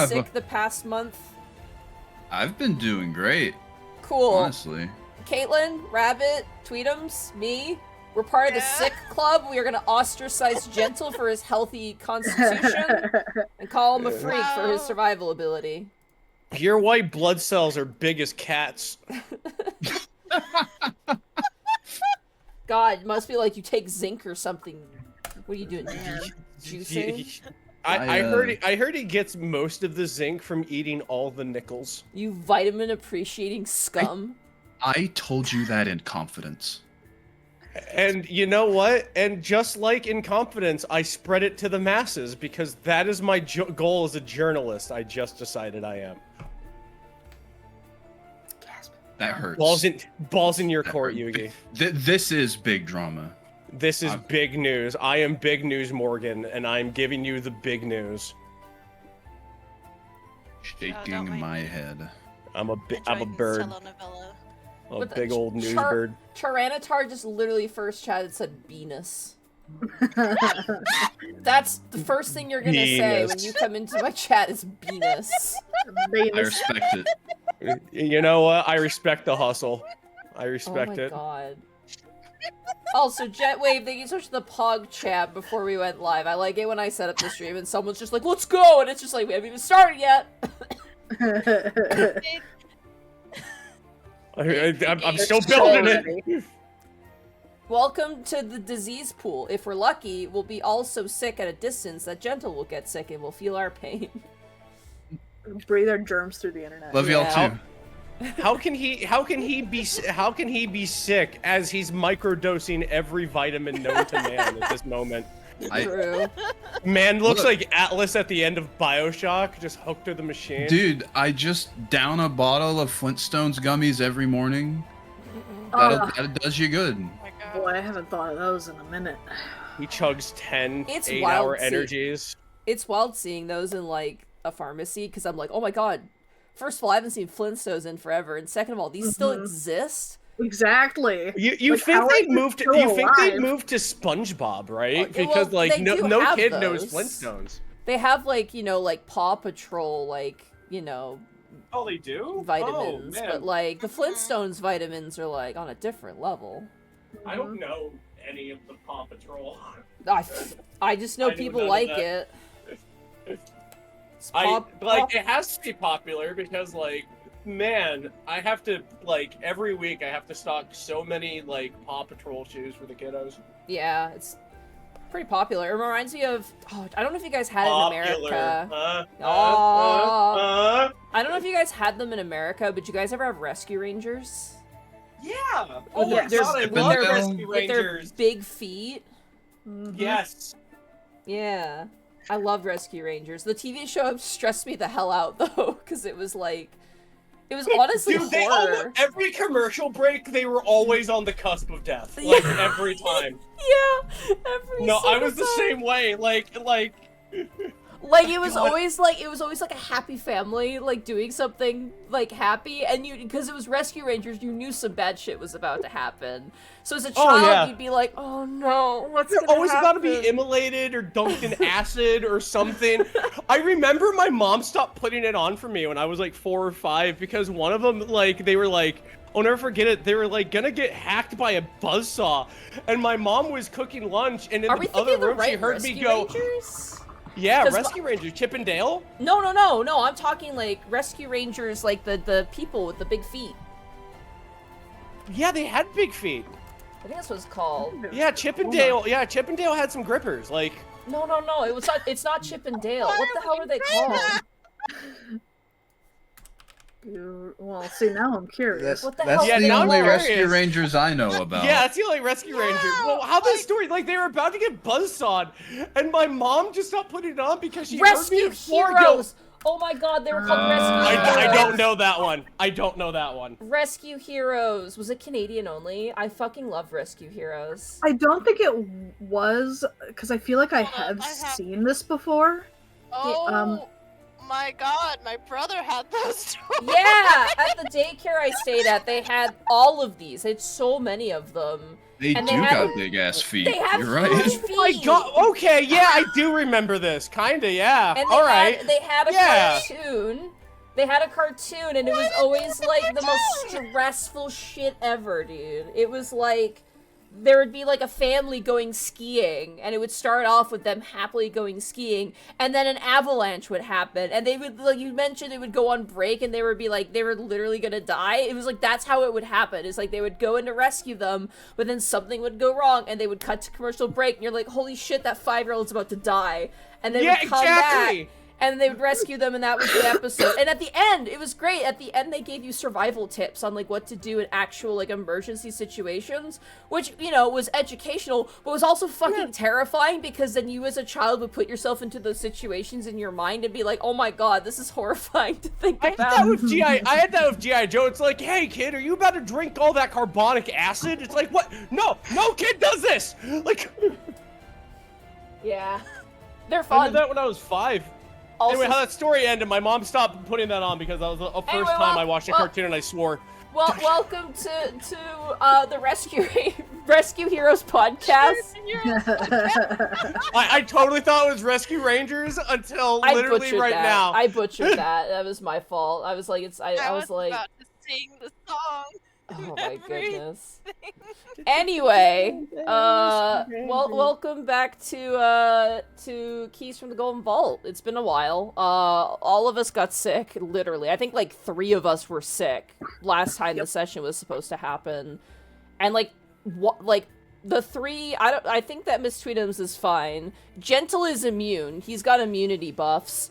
sick the past month? I've been doing great. Cool. Honestly. Caitlin, Rabbit, Tweetums, me. We're part of the sick club. We are gonna ostracize Gentle for his healthy constitution and call him a freak for his survival ability. Your white blood cells are big as cats. God, it must be like you take zinc or something. What are you doing? Juicing? I heard he gets most of the zinc from eating all the nickels. You vitamin appreciating scum. I told you that in confidence. And you know what? And just like in confidence, I spread it to the masses because that is my goal as a journalist. I just decided I am. That hurts. Balls in your court, Yugi. This is big drama. This is big news. I am Big News Morgan, and I'm giving you the big news. Shaking my head. I'm a bird. Telenovela. A big old news bird. Tyranitar just literally first chatted said Venus. That's the first thing you're gonna say when you come into my chat is Venus. I respect it. You know what? I respect the hustle. I respect it. Oh my god. Also, Jetwave, thank you so much for the Pog chat before we went live. I like it when I set up the stream and someone's just like, let's go! And it's just like, we haven't even started yet! I'm still building it! Welcome to the disease pool. If we're lucky, we'll be all so sick at a distance that Gentle will get sick and will feel our pain. Breathe our germs through the internet. Love y'all too. How can he be sick as he's microdosing every vitamin known to man at this moment? True. Man looks like Atlas at the end of BioShock, just hooked to the machine. Dude, I just down a bottle of Flintstones gummies every morning. That does you good. Boy, I haven't thought of those in a minute. He chugs 10 It's 8-hour wild energies. It's wild seeing those in, like, a pharmacy, because I'm like, oh my god. First of all, I haven't seen Flintstones in forever, and second of all, these still exist? Exactly. You like, think they'd moved to SpongeBob, right? Because well, like no kid those. knows Flintstones. They have like, you know, like Paw Patrol, like, you know, oh, they do? vitamins, oh, but like the Flintstones vitamins are like on a different level. I don't know any of the Paw Patrol. I just know people like it. It has to be popular because, like, man, I have to, like, every week I have to stock so many, like, Paw Patrol shoes for the kiddos. Yeah, it's pretty popular. It reminds me of, I don't know if you guys had it in America. I don't know if you guys had them in America, but you guys ever have Rescue Rangers? Yeah! Oh my god, I love Rescue with their Rangers! big feet? Yes! Yeah. I love Rescue Rangers. The TV show stressed me the hell out, though, because it was like... It was honestly horror. Every commercial break, they were always on the cusp of death. Like, every time. Yeah, No, I was the same way. Like it was always like a happy family, like doing something like happy, and because it was Rescue Rangers, you knew some bad shit was about to happen. So as a child, you'd be like, "Oh no, what's gonna happen?" Always about to be immolated or dunked in acid or something. I remember my mom stopped putting it on for me when I was like 4 or 5 because one of them, like, they were like, I'll never forget it. They were like gonna get hacked by a buzzsaw, and my mom was cooking lunch, and in the other room she heard me go. Rangers? Yeah, Rescue Rangers, Chip and Dale? No, I'm talking like Rescue Rangers, like the people with the big feet. Yeah, they had big feet. I think that's what it's called. Yeah, Chip and Dale. Yeah, Chip and Dale had some grippers. Like. No. It's not Chip and Dale. What the hell were they called? Well, see, now I'm curious. What the That's hell? the only Rescue Rangers I know about. Yeah, that's the only Rescue Rangers. Well, how the story? Like, they were about to get buzzsawed, and my mom just stopped putting it on because she heard me Heroes. Oh my god, they were called Rescue Heroes. I don't know that one. I don't know that one. Rescue Heroes. Was it Canadian only? I fucking love Rescue Heroes. I don't think it was, because I feel like I have seen this before. Oh my god, my brother had those toys. Yeah, at the daycare I stayed at, they had all of these. They had so many of them. They And do they had- got big ass feet. They have You're right. huge feet. Oh my god. Okay, yeah, I do remember this. Kinda, yeah. And All right. they had a Yeah. cartoon. They had a cartoon, and it was always like the most stressful shit ever, dude. It was like there would be like a family going skiing, and it would start off with them happily going skiing, and then an avalanche would happen, and they would, like you mentioned, they would go on break, and they would be like, they were literally gonna die. It was like, that's how it would happen. It's like they would go in to rescue them, but then something would go wrong, and they would cut to commercial break, and you're like, holy shit, that 5-year-old's about to die. And they would come exactly. back, and they would rescue them, and that was the episode. And at the end, it was great. At the end, they gave you survival tips on, like, what to do in actual, like, emergency situations, which, you know, was educational, but was also fucking terrifying, because then you as a child would put yourself into those situations in your mind and be like, oh my god, this is horrifying to think I had about. that with I had that with G.I. Joe. It's like, hey kid, are you about to drink all that carbonic acid? It's like, what? No kid does this! Like, Yeah. They're I fun. did that when I was 5. Also, Anyway, how that story ended, my mom stopped putting that on because that was the first Anyway, time I watched a well- cartoon and I swore. well, welcome to the Rescue Heroes podcast. I totally thought it was Rescue Rangers until I literally butchered right that. now. I butchered that. That was my fault. I was like, I was like, about to sing the song. oh my Everything. goodness. Anyway, welcome back to Keys from the Golden Vault. It's been a while. All of us got sick, literally. I think like 3 of us were sick last time the session was supposed to happen, and like the 3, I think that Miss Tweedums is fine. Gentle is immune. He's got immunity buffs.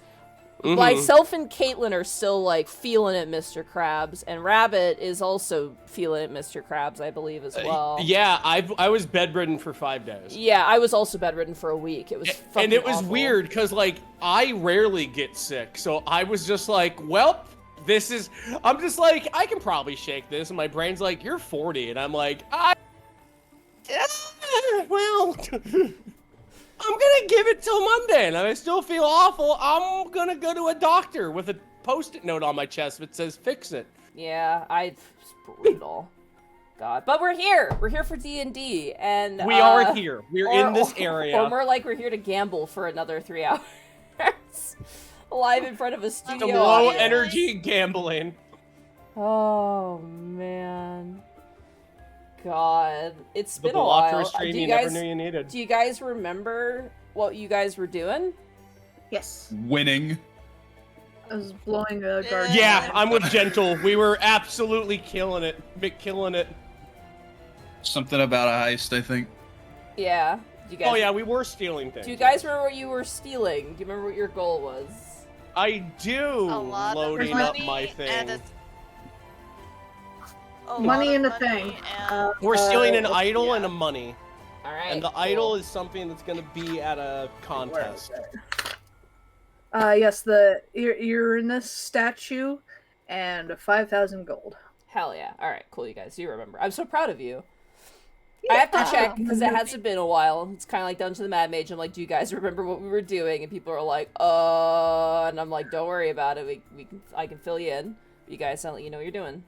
Myself and Caitlin are still, like, feeling it, Mr. Krabs, and Rabbit is also feeling it, Mr. Krabs, I believe, as well. Yeah, I was bedridden for 5 days. Yeah, I was also bedridden for a week. It was fucking And it was awful. weird, because, like, I rarely get sick, so I was just like, well, I'm just like, I can probably shake this, and my brain's like, you're 40, and I'm like, well... I'm gonna give it till Monday, and if I still feel awful, I'm gonna go to a doctor with a post-it note on my chest that says, fix it. Yeah, it's brutal. God. But we're here! We're here for D&D, and... We are here. We're in this area. Or more like we're here to gamble for another 3 hours. Live in front of a studio The low audience. energy gambling. Oh, man. God. It's The been a blocker while. stream Do you you never guys... knew you needed. Do you guys remember what you guys were doing? Yes. Winning. I was blowing a guard. Yeah, I'm with Gentle. We were absolutely killing it. Killing it. Something about a heist, I think. Yeah. Do you guys... Oh yeah, we were stealing things. Do you guys remember what you were stealing? Do you remember what your goal was? I do. A lot Loading of up money my thing. and a Money lot and of a thing. money and- We're stealing an Uh, idol yeah. and a money. Alright. And the cool. idol is something that's gonna be at a contest. Yes, the Uranus statue and 5,000 gold. Hell yeah. Alright, cool, you guys. You remember. I'm so proud of you. I have to check, because it hasn't been a while. It's kind of like Dungeons of the Mad Mage. I'm like, do you guys remember what we were doing? And people are like, and I'm like, don't worry about it. I can fill you in. You guys sound like you know what you're doing.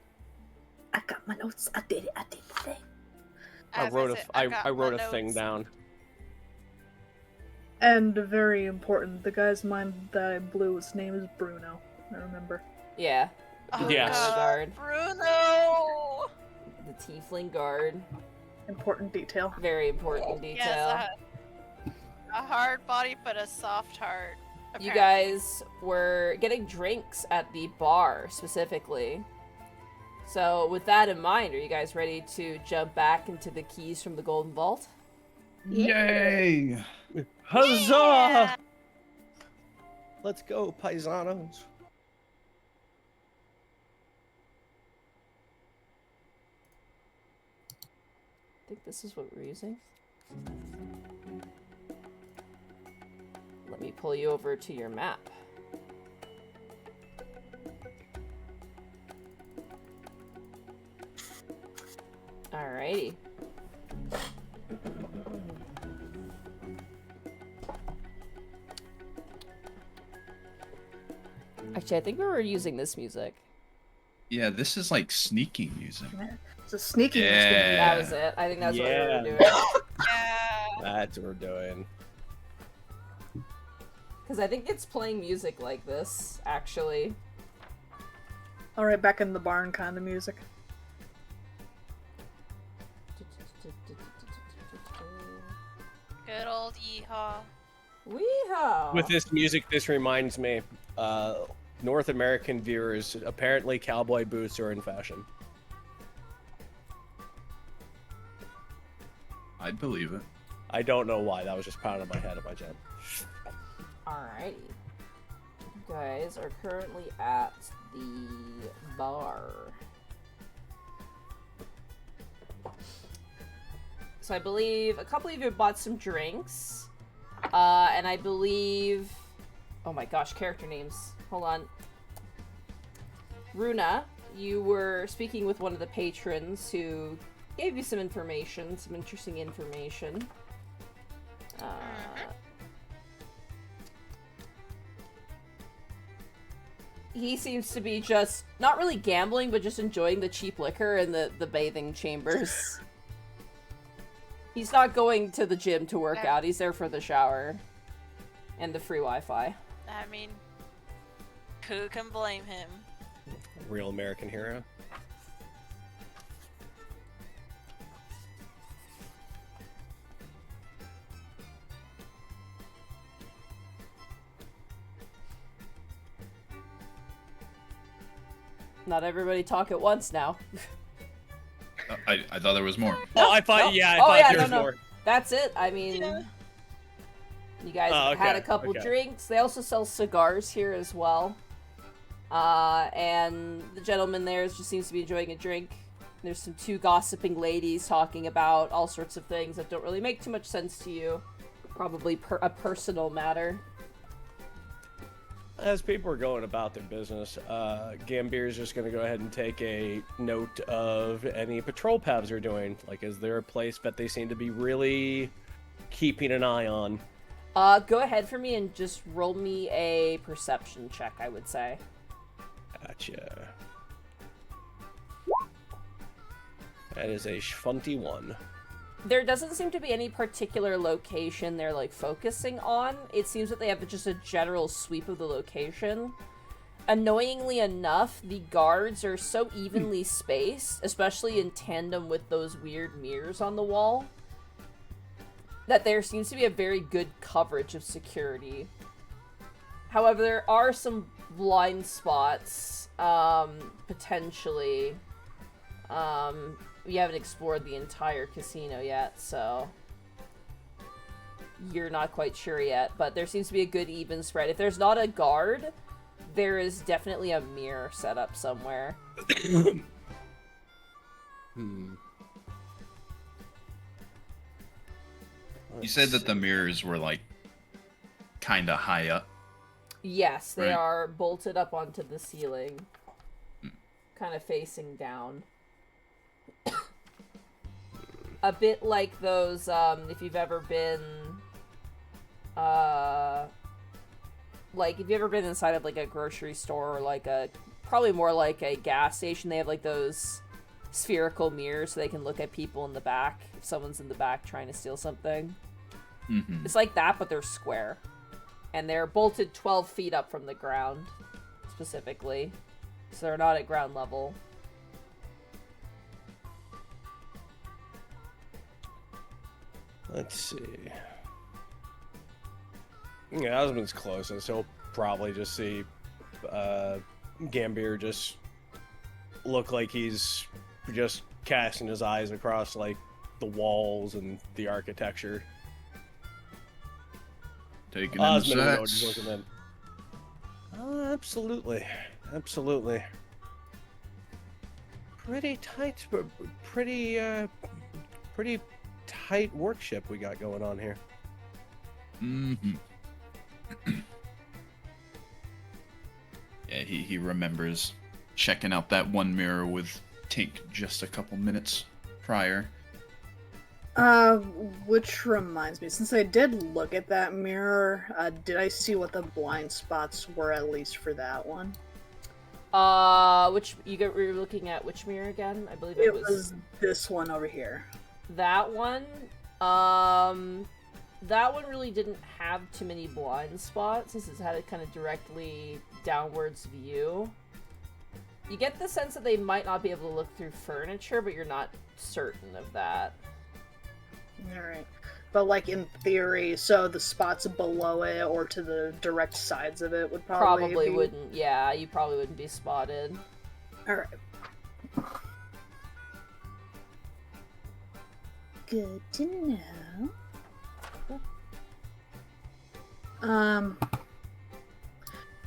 I got my notes. I did it. I As wrote said, I got wrote my a thing notes. down. And very important, the guy's mind that I blew, his name is Bruno. I remember. Yeah. Oh, Yes. God, Guard. Bruno! The Tiefling Guard. Important detail. Very important detail. Yes, a hard body but a soft heart. You apparently. guys were getting drinks at the bar, specifically. So, with that in mind, are you guys ready to jump back into the keys from the Golden Vault? Yay! Huzzah! Yeah. Let's go, paisanos. I think this is what we're using. Let me pull you over to your map. Alrighty. Actually, I think we were using this music. Yeah, this is like sneaking music. It's a sneaky Yeah. That was it. I think that's what we were Yeah. doing. Yeah. That's what we're doing. Because I think it's playing music like this, actually. Alright, back in the barn kind of music. Good old yeehaw. Weehaw! With this music, this reminds me, North American viewers, apparently cowboy boots are in fashion. I'd believe it. I don't know why. That was just pounding my head in my jam. Alrighty. You guys are currently at the bar. So I believe a couple of you bought some drinks. And I believe... Oh my gosh, character names. Hold on. Runa, you were speaking with one of the patrons who gave you some information, some interesting information. He seems to be just, not really gambling, but just enjoying the cheap liquor in the bathing chambers. He's not going to the gym to work out, he's there for the shower. And the free Wi-Fi. I mean, who can blame him? Real American hero. Not everybody talk at once now. I thought there was more. Oh, I thought, No. yeah, I Oh, thought yeah, there was no. more. That's it. I mean, Yeah. you guys Oh, had a okay, couple okay. drinks. They also sell cigars here as well. And the gentleman there just seems to be enjoying a drink. There's some two gossiping ladies talking about all sorts of things that don't really make too much sense to you. Probably a personal matter. As people are going about their business, Gambir is just going to go ahead and take a note of any patrol paths they're doing. Like, is there a place that they seem to be really keeping an eye on? Go ahead for me and just roll me a perception check, I would say. Gotcha. That is a schfunty one. There doesn't seem to be any particular location they're, like, focusing on. It seems that they have just a general sweep of the location. Annoyingly enough, the guards are so evenly spaced, especially in tandem with those weird mirrors on the wall, that there seems to be a very good coverage of security. However, there are some blind spots, potentially. We haven't explored the entire casino yet, so you're not quite sure yet, but there seems to be a good even spread. If there's not a guard, there is definitely a mirror set up somewhere. You said that the mirrors were like kind of high up. Yes, they Right. are bolted up onto the ceiling, kind of facing down. A bit like those, if you've ever been, like, if you've ever been inside of, like, a grocery store or, like, probably more like a gas station, they have, like, those spherical mirrors so they can look at people in the back if someone's in the back trying to steal something. Mm-hmm. It's like that, but they're square. And they're bolted 12 feet up from the ground, specifically. So they're not at ground level. Let's see. Yeah, husband's closest. He'll probably just see Gambir just look like he's just casting his eyes across like the walls and the architecture. Taking in the Osmond would know, sex. just looking in. Oh, absolutely, absolutely. Pretty tight, but pretty tight workship we got going on here. Mm-hmm. Yeah, he remembers checking out that one mirror with Tink just a couple minutes prior. Which reminds me, since I did look at that mirror, did I see what the blind spots were at least for that one? Were looking at which mirror again? I believe It was this one over here. that one. That one really didn't have too many blind spots, since it had a kind of directly downwards view. You get the sense that they might not be able to look through furniture, but you're not certain of that. Alright. But, like, in theory, so the spots below it or to the direct sides of it would probably be... wouldn't, yeah, you probably wouldn't be spotted. Alright. Good to know.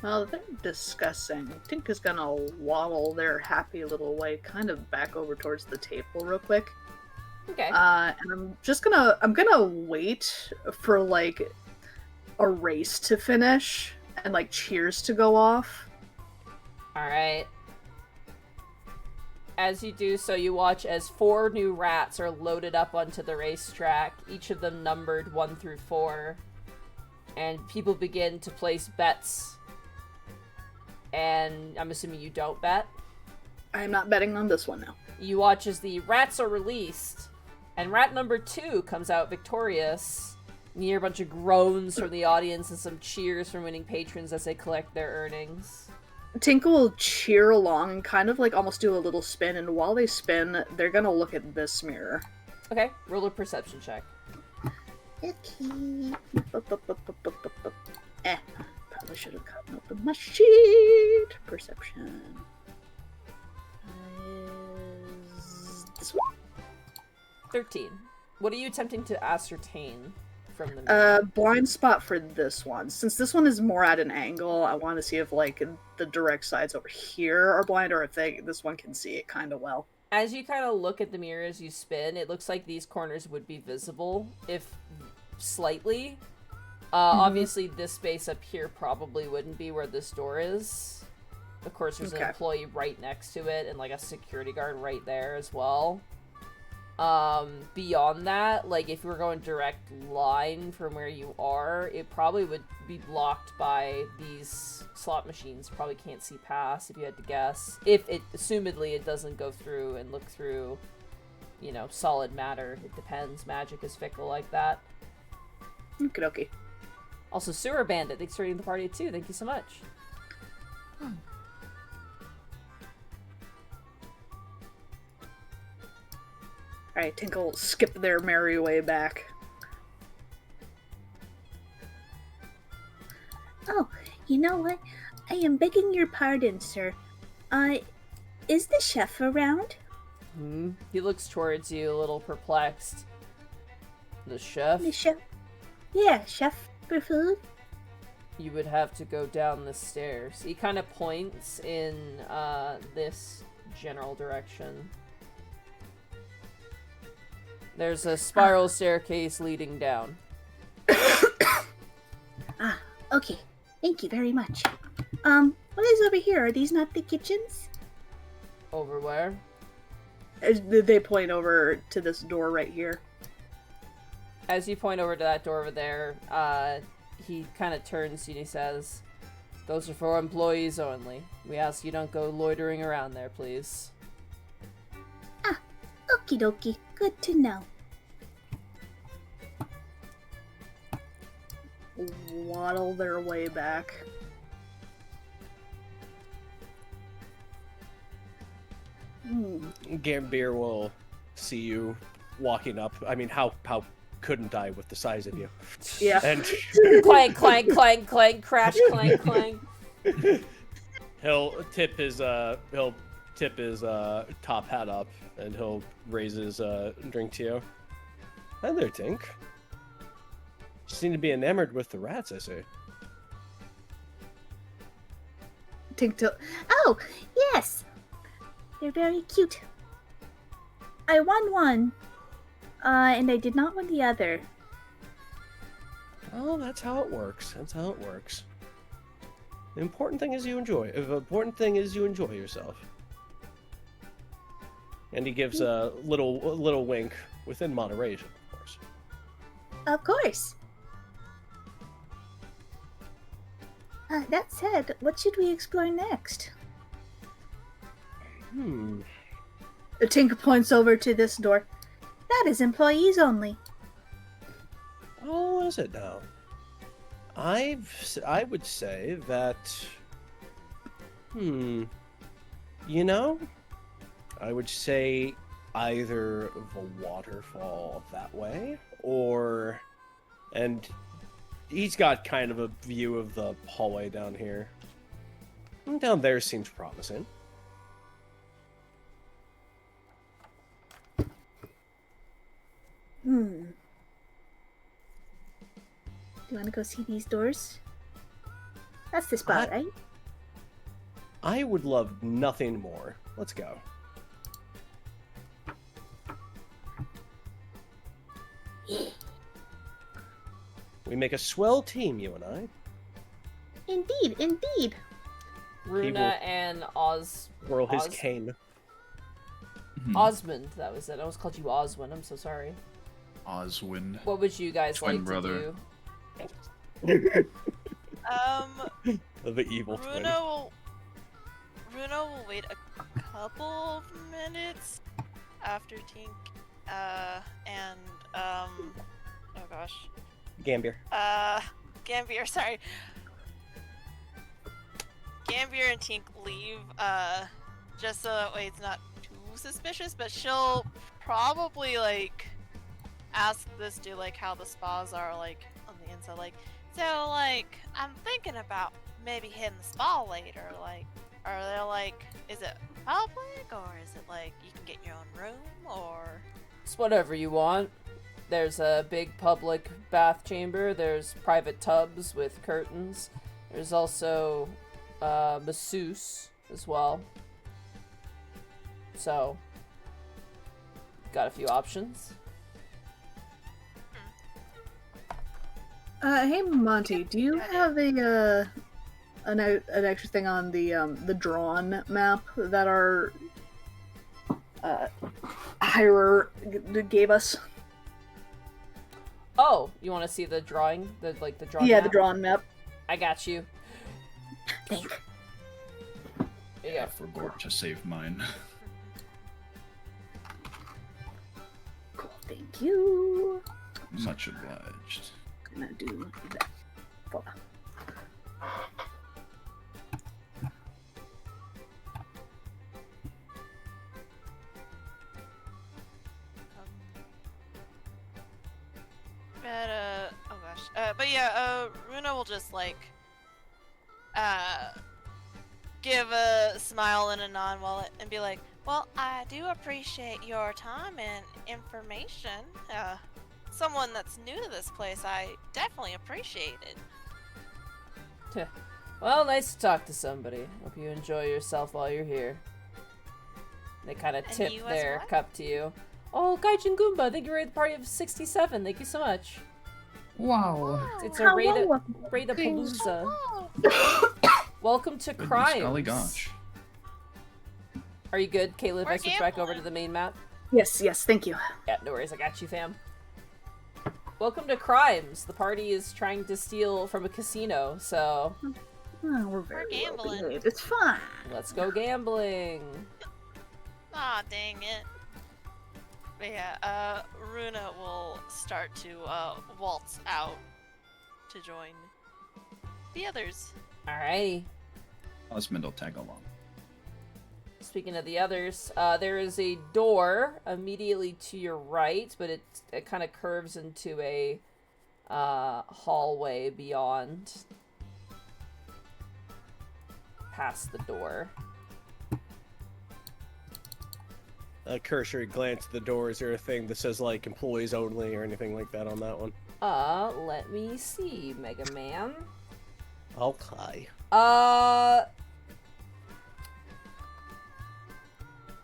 Well, they're discussing. Tink is gonna waddle their happy little way kind of back over towards the table real quick. Okay. And I'm gonna wait for, like, a race to finish and, like, cheers to go off. Alright. As you do so, you watch as 4 new rats are loaded up onto the racetrack, each of them numbered 1 through 4. And people begin to place bets. And I'm assuming you don't bet? I'm not betting on this one now. You watch as the rats are released, and rat number 2 comes out victorious. You hear a bunch of groans from the audience and some cheers from winning patrons as they collect their earnings. Tink will cheer along and kind of, like, almost do a little spin, and while they spin, they're gonna look at this mirror. Okay, roll a perception check. Okay. Probably should have cut open my sheet. Perception. Is this one? 13. What are you attempting to ascertain from the mirror? Blind spot for this one. Since this one is more at an angle, I want to see if, like, the direct sides over here are blind, or if this one can see it kind of well. As you kind of look at the mirror as you spin, it looks like these corners would be visible, if slightly. Obviously, this space up here probably wouldn't be where this door is. Of course, there's an employee right next to it, and, like, a security guard right there as well. Beyond that, like, if you were going direct line from where you are, it probably would be blocked by these slot machines. Probably can't see past, if you had to guess. If it, assumedly, it doesn't go through and look through, you know, solid matter. It depends. Magic is fickle like that. Okie dokie. Also, Sewer Bandit, thanks for joining the party too. Thank you so much. Alright, Tink will skip their merry way back. Oh, you know what? I am begging your pardon, sir. Is the chef around? He looks towards you, a little perplexed. The chef? The chef? Yeah, chef for food? You would have to go down the stairs. He kind of points in this general direction. There's a spiral staircase leading down. Ah, okay. Thank you very much. What is over here? Are these not the kitchens? Over where? They point over to this door right here. As you point over to that door over there, he kind of turns to you and he says, "Those are for employees only. We ask you don't go loitering around there, please." Ah, okie dokie. Good to know. Waddle their way back. Gambir will see you walking up. I mean, how couldn't I with the size of you? Yeah. And Clank, clank, clank, clank, crash, clank, clank. he'll tip his top hat up and he'll raise his drink to you. Hi there, Tink. You seem to be enamored with the rats, I see. Tink Oh, yes! They're very cute. I won one. And I did not win the other. Oh, that's how it works. That's how it works. The important thing is you enjoy. The important thing is you enjoy yourself. And he gives a little wink within moderation. Of course. That said, what should we explore next? Tink points over to this door. That is employees only. Oh, what is it now? I would say that. You know, I would say either the waterfall that way, and he's got kind of a view of the hallway down here. Down there seems promising. Do you want to go see these doors? That's the spot, right? I would love nothing more. Let's go. We make a swell team, you and I. Indeed, indeed. Runa and Whirl his cane. Osmond, that was it. I almost called you Oswin. I'm so sorry. Oswin. What would you guys Twin like brother. to do? The evil twin. Runa will wait a couple of minutes after Tink, and oh gosh. Gambier. Gambier, sorry. Gambier and Tink leave, just so that way it's not too suspicious, but she'll probably, like, ask this dude, like, how the spas are, like, on the inside, like, so, like, I'm thinking about maybe hitting the spa later, like, are they, like, is it public, or is it, like, you can get your own room, or... It's whatever you want. There's a big public bath chamber. There's private tubs with curtains. There's also masseuse as well. So, got a few options. Hey Monty, do you have an extra thing on the drawn map that our hirer gave us? Oh, you want to see the drawing? The drawing Yeah, map? the drawn map. I got you. Thank. Yeah. I forgot to save mine. Cool, thank you. Much obliged. Gonna do that. Hold on. Oh gosh. But yeah, Runa will just like, give a smile and a nod and be like, well, I do appreciate your time and information. Someone that's new to this place, I definitely appreciate it. Well, nice to talk to somebody. Hope you enjoy yourself while you're here. They kind of And tip you as their well? cup to you. Oh, Gaijin Goomba, thank you for the party of 67. Thank you so much. Wow. It's a Hello. Raidapalooza. Welcome to Golly Crimes. gosh. Are you good, Caleb? If I We're switch back over to gambling. the main map? Yes, thank you. Yeah, no worries. I got you, fam. Welcome to Crimes. The party is trying to steal from a casino, so Oh, we're very well gambling. behaved. It's fine. let's go gambling. Aw, dang it. But yeah, Runa will start to, waltz out to join the others. Alrighty. Osmond will tag along. Speaking of the others, there is a door immediately to your right, but it kind of curves into a hallway beyond, past the door. A cursory glance at the door. Is there a thing that says like employees only or anything like that on that one? Let me see, Mega Man. Okay.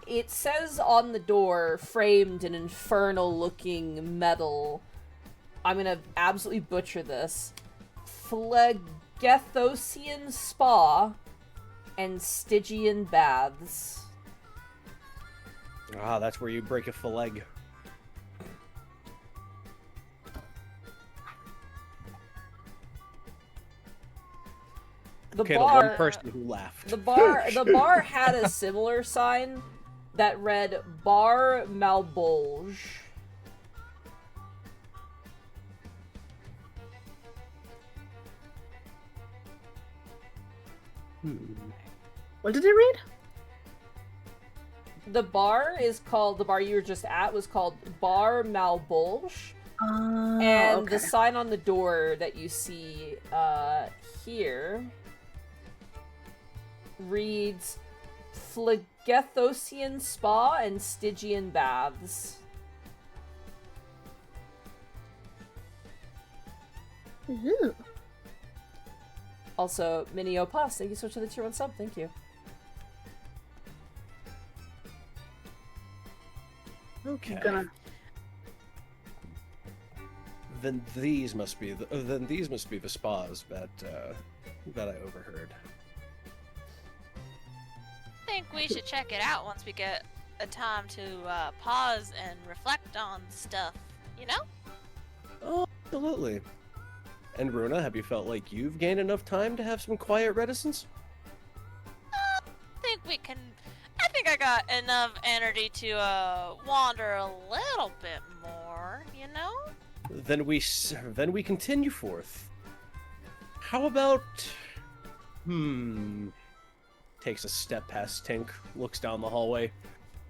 It says on the door, framed in infernal-looking metal. I'm gonna absolutely butcher this. Phlegethosian Spa and Stygian Baths. Ah, that's where you break a leg. The Okay, bar, the one person who laughed. the bar had a similar sign that read Bar Malbolge. What did it read? The bar you were just at was called Bar Malbolge. And okay. the sign on the door that you see here reads Phlegethosian Spa and Stygian Baths. Ooh. Also, Mini Opas, thank you so much for the tier 1 sub, thank you. Okay. Gonna... Then these must be the spas that I overheard. I think we should check it out once we get a time to pause and reflect on stuff, you know? Oh, absolutely. And Runa, have you felt like you've gained enough time to have some quiet reticence? I think I got enough energy to wander a little bit more, you know? Then we continue forth. How about takes a step past Tink, looks down the hallway.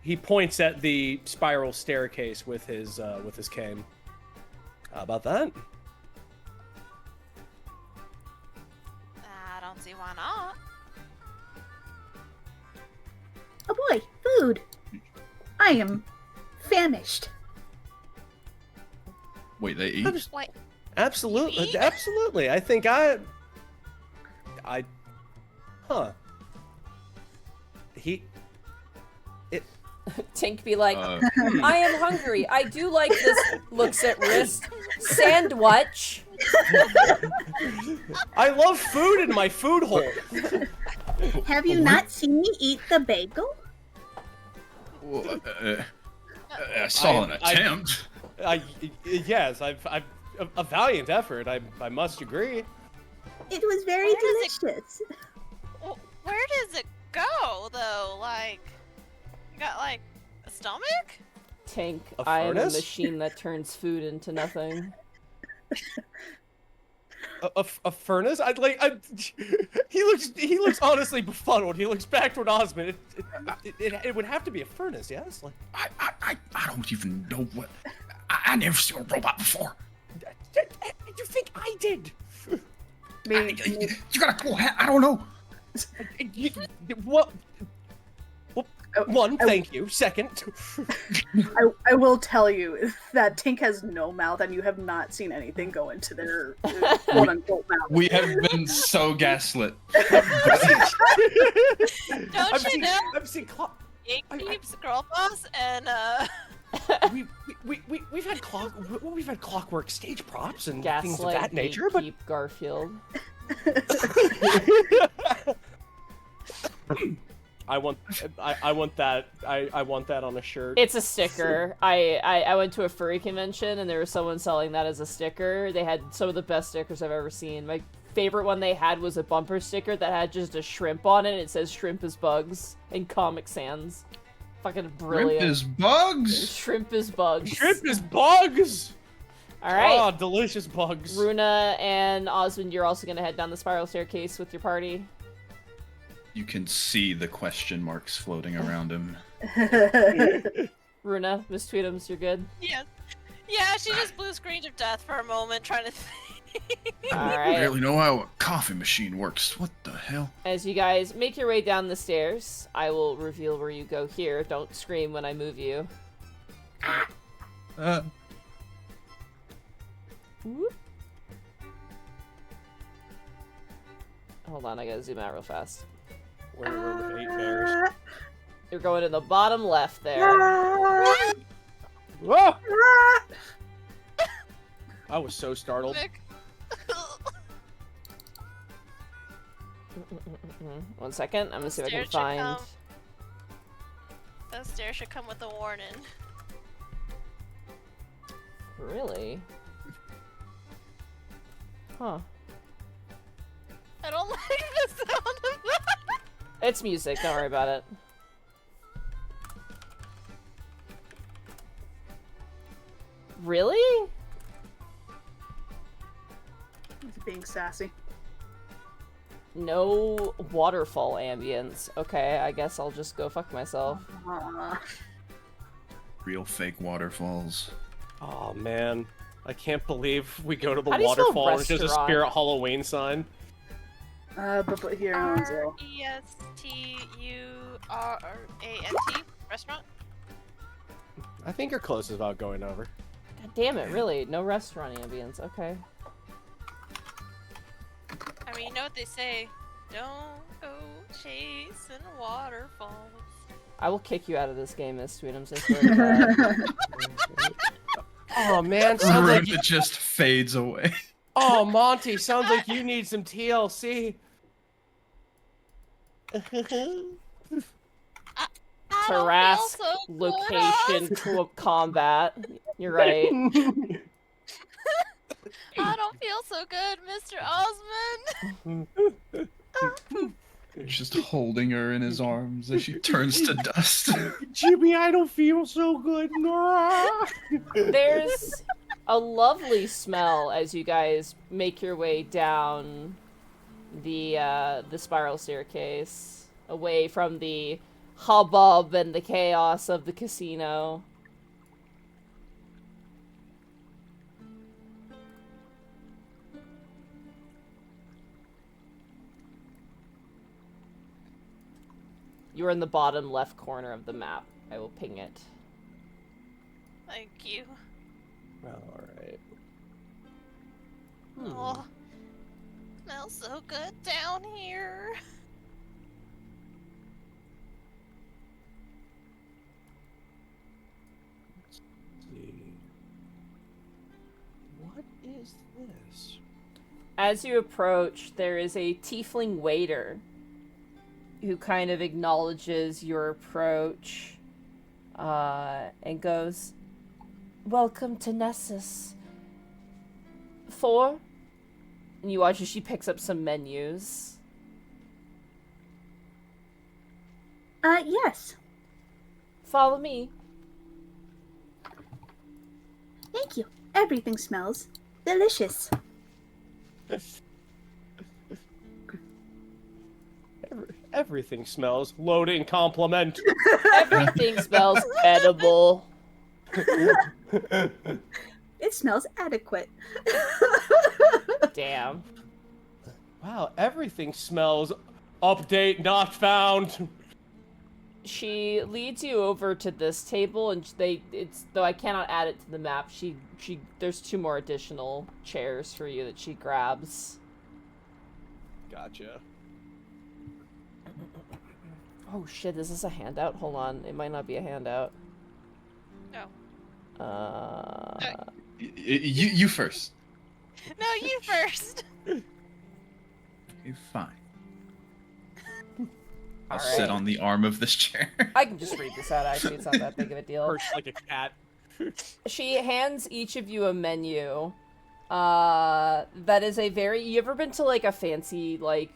He points at the spiral staircase with his cane. How about that? I don't see why not. Oh boy, food! I am famished. Wait, they eat? Wait, Absolutely, Eat? absolutely. I think Tink be like, I am hungry. I do like this. Looks at wrist. Sandwich. I love food in my food hole. Have you not seen me eat the bagel? Well, I saw an attempt. Yes, I've a valiant effort. I must agree. It was very Where does delicious. where does it go, though? Like, you got, like, a stomach? Tink, A I am a furnace? machine that turns food into nothing. A furnace? He looks honestly befuddled. He looks back toward Osmond. It would have to be a furnace, yes? Like, I don't even know what. I never seen a robot before. you think I did? You got a cool hat. I don't know. What? One, thank you. Second, I will tell you that Tink has no mouth, and you have not seen anything go into their quote-unquote mouth. We have been so gaslit. Don't I've you know? seen Gatekeeps, girl boss, and we've had clockwork stage props and things of Gaslight, that nature, but Gatekeep, Garfield. I want that on a shirt. It's a sticker. I went to a furry convention and there was someone selling that as a sticker. They had some of the best stickers I've ever seen. My favorite one they had was a bumper sticker that had just a shrimp on it. It says "Shrimp is Bugs" in Comic Sans. Fucking brilliant. Shrimp is bugs. Shrimp is bugs. Shrimp is bugs. All right. Oh, delicious bugs. Runa and Osmond, you're also gonna head down the spiral staircase with your party. You can see the question marks floating around him. Runa, Miss Tweetums, you're good. yeah, she just blue screened of death for a moment, trying to think. All I right. barely know how a coffee machine works. What the hell? As you guys make your way down the stairs, I will reveal where you go here. Don't scream when I move you. Whoop. Hold on, I gotta zoom out real fast. We're with 8 bears. You're going in the bottom left there. Whoa! I was so startled. Nick. 1 second, I'm gonna see if I can Stairs should find. come. Those stairs should come with a warning. Really? Huh. I don't like the sound of that. It's music, don't worry about it. Really? He's being sassy. No waterfall ambience. Okay, I guess I'll just go fuck myself. Real fake waterfalls. Oh man, I can't believe we go to the How do you spell waterfall and it's just a restaurant? spirit Halloween sign. But here, Onzo. Restuarant? Restaurant? I think you're close about going over. God damn it, really? No restaurant ambience. Okay. I mean, you know what they say. Don't go chasing waterfalls. I will kick you out of this game, Miss Sweetums. I swear to God. Oh man, sounds like It just fades away. oh Monty, sounds like you need some TLC. Tarrasque location combat. You're right. I don't feel so good, Mr. Osmond. Just holding her in his arms as she turns to dust. Jimmy, I don't feel so good. There's a lovely smell as you guys make your way down the spiral staircase, away from the hubbub and the chaos of the casino. You're in the bottom left corner of the map. I will ping it. Thank you. Alright. Oh, smells so good down here. See. What is this? As you approach, there is a tiefling waiter who kind of acknowledges your approach and goes, "Welcome to Nessus. 4?" And you watch as she picks up some menus. Yes. Follow me. Thank you. Everything smells delicious. Everything smells loading compliment. Everything smells edible. It smells adequate. Damn. Wow, everything smells update not found. She leads you over to this table, and though I cannot add it to the map, there's 2 more additional chairs for you that she grabs. Gotcha. Oh shit, is this a handout? Hold on, it might not be a handout. No. You first. No, you first. Okay, fine. I'll Alright. sit on the arm of this chair. I can just read this out, actually, it's not that big of a deal. Perched like a cat. She hands each of you a menu. That is a very... You ever been to, like, a fancy, like,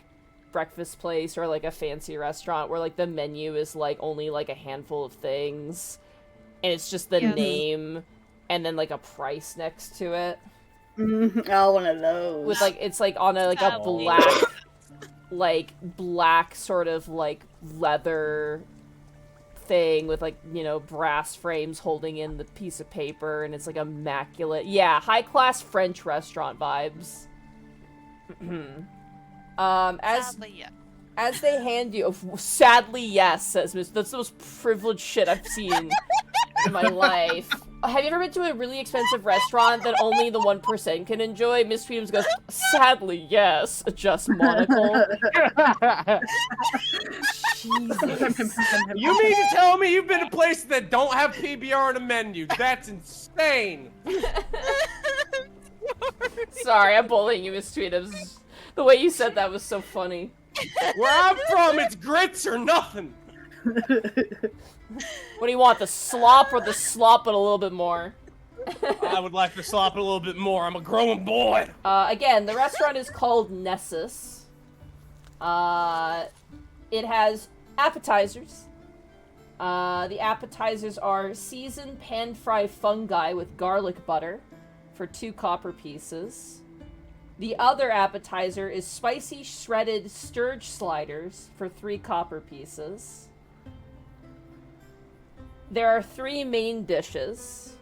breakfast place or, like, a fancy restaurant where, like, the menu is, like, only, like, a handful of things? And it's just the name and then, like, a price next to it? Oh, one of those. With, like, it's, like, on a, like, a black sort of, like, leather thing with, like, you know, brass frames holding in the piece of paper, and it's, like, immaculate. Yeah, high-class French restaurant vibes. Sadly, yeah. As they hand you... Sadly, yes, says Miss... That's the most privileged shit I've seen in my life. Have you ever been to a really expensive restaurant that only the 1% can enjoy? Miss Freedoms goes, sadly, yes. Adjust monocle. Jesus. You mean to tell me you've been to places that don't have PBR on a menu? That's insane. Sorry, I'm bullying you, Miss Freedoms. The way you said that was so funny. Where I'm from, it's grits or nothing. What do you want, the slop or the slop but a little bit more? I would like to slop it a little bit more. I'm a grown boy. Again, the restaurant is called Nessus. It has appetizers. The appetizers are seasoned pan-fried fungi with garlic butter for 2 copper pieces. The other appetizer is spicy shredded sturge sliders for 3 copper pieces. There are 3 main dishes.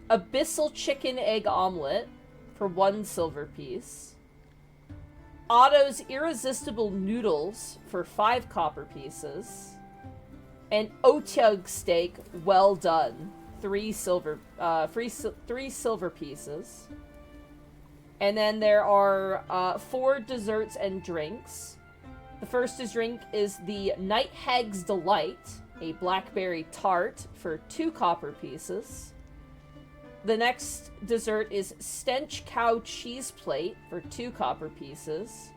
Abyssal chicken egg omelet for 1 silver piece. Otto's irresistible noodles for 5 copper pieces. And otyug steak well done, 3 silver pieces. And then there are 4 desserts and drinks. The first drink is the Night Hag's Delight, a blackberry tart for 2 copper pieces. The next dessert is Stench Cow Cheese Plate for 2 copper pieces.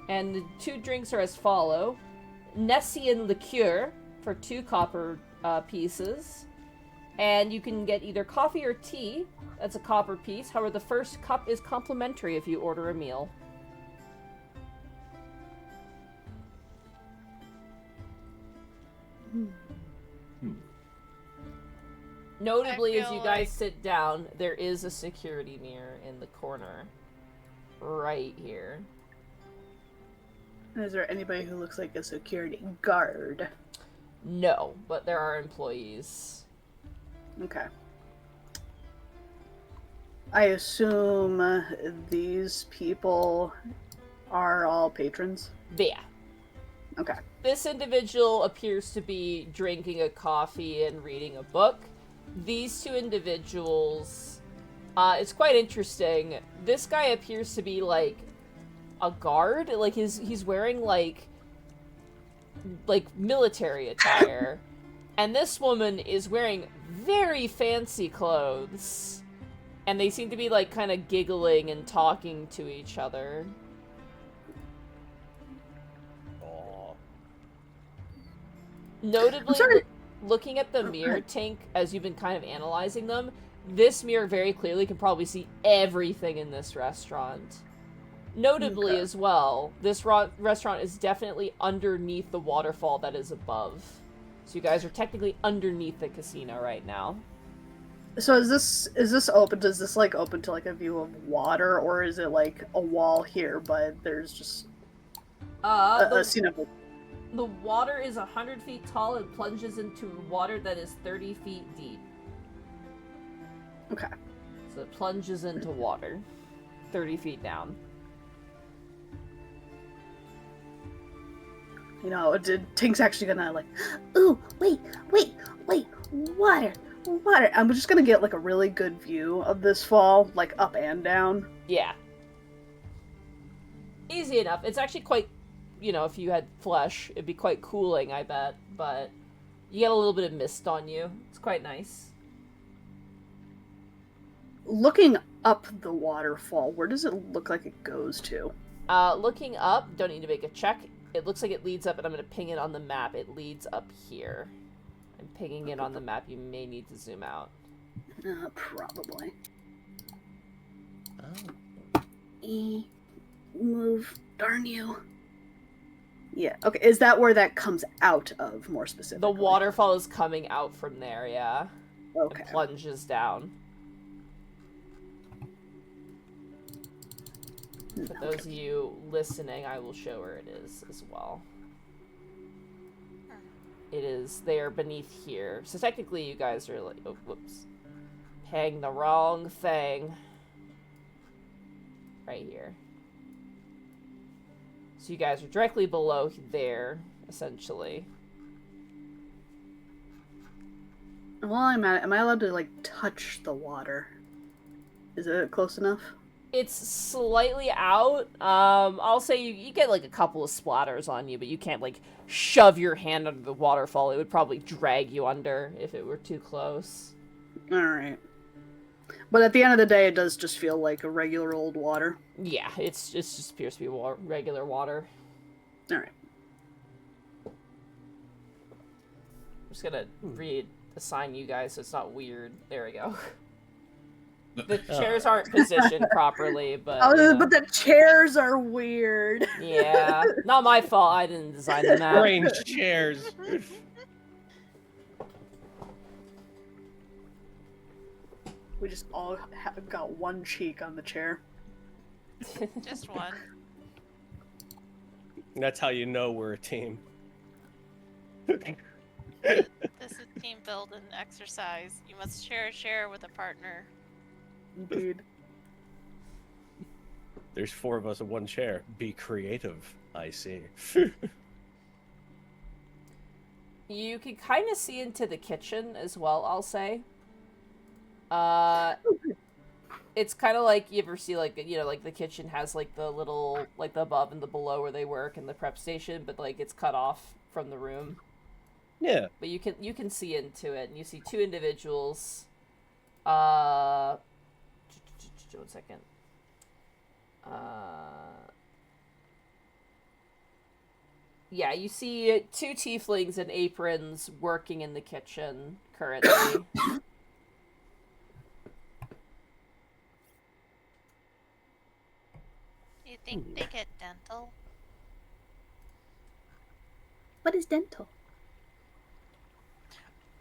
And the 2 drinks are as follow. Nessian Liqueur for 2 copper pieces. And you can get either coffee or tea. That's a copper piece. However, the first cup is complimentary if you order a meal. Notably, as you guys sit down, there is a security mirror in the corner. Right here. Is there anybody who looks like a security guard? No, but there are employees. Okay. I assume these people are all patrons? Yeah. Okay. This individual appears to be drinking a coffee and reading a book. These 2 individuals, it's quite interesting. This guy appears to be, like, a guard. Like, he's wearing, like military attire. And this woman is wearing very fancy clothes. And they seem to be, like, kind of giggling and talking to each other. Notably, looking at the mirror tank as you've been kind of analyzing them, this mirror very clearly can probably see everything in this restaurant. Notably as well, this restaurant is definitely underneath the waterfall that is above. So you guys are technically underneath the casino right now. So is this open? Does this like open to like a view of water, or is it like a wall here, but there's just a scene of the water is 100 feet tall and plunges into water that is 30 feet deep. Okay. So it plunges into water 30 feet down. You know, Tink's actually gonna like, ooh, wait, water. I'm just gonna get like a really good view of this fall, like up and down. Yeah. Easy enough. It's actually quite, you know, if you had flesh, it'd be quite cooling, I bet. But you get a little bit of mist on you. It's quite nice. Looking up the waterfall, where does it look like it goes to? Looking up, don't need to make a check. It looks like it leads up, and I'm going to ping it on the map. It leads up here. I'm pinging it on the map. You may need to zoom out. Probably. Oh. Move, darn you. Yeah, okay. Is that where that comes out of, more specifically? The waterfall is coming out from there, yeah. Okay. It plunges down. For those of you listening, I will show where it is as well. It is there beneath here. So technically you guys are like, oh, whoops. Paying the wrong thing. Right here. So you guys are directly below there, essentially. While I'm at it, am I allowed to, like, touch the water? Is it close enough? It's slightly out. I'll say you get, like, a couple of splatters on you, but you can't, like, shove your hand under the waterfall. It would probably drag you under if it were too close. Alright. But at the end of the day, it does just feel like a regular old water. Yeah, it just appears to be regular water. Alright. I'm just gonna reassign you guys so it's not weird. There we go. The chairs aren't positioned properly, but But the chairs are weird. yeah, not my fault. I didn't design them out. Strange chairs. We just all got one cheek on the chair. Just one. That's how you know we're a team. This is team building exercise. You must share with a partner. Indeed. There's 4 of us in one chair. Be creative, I see. You can kind of see into the kitchen as well, I'll say. It's kind of like, you ever see, like, you know, like the kitchen has, like, the little, like, the above and the below where they work and the prep station, but, like, it's cut off from the room. Yeah. But you can see into it, and you see 2 individuals. 1 second. Yeah, you see 2 tieflings in aprons working in the kitchen currently. Do you think they get dental? What is dental?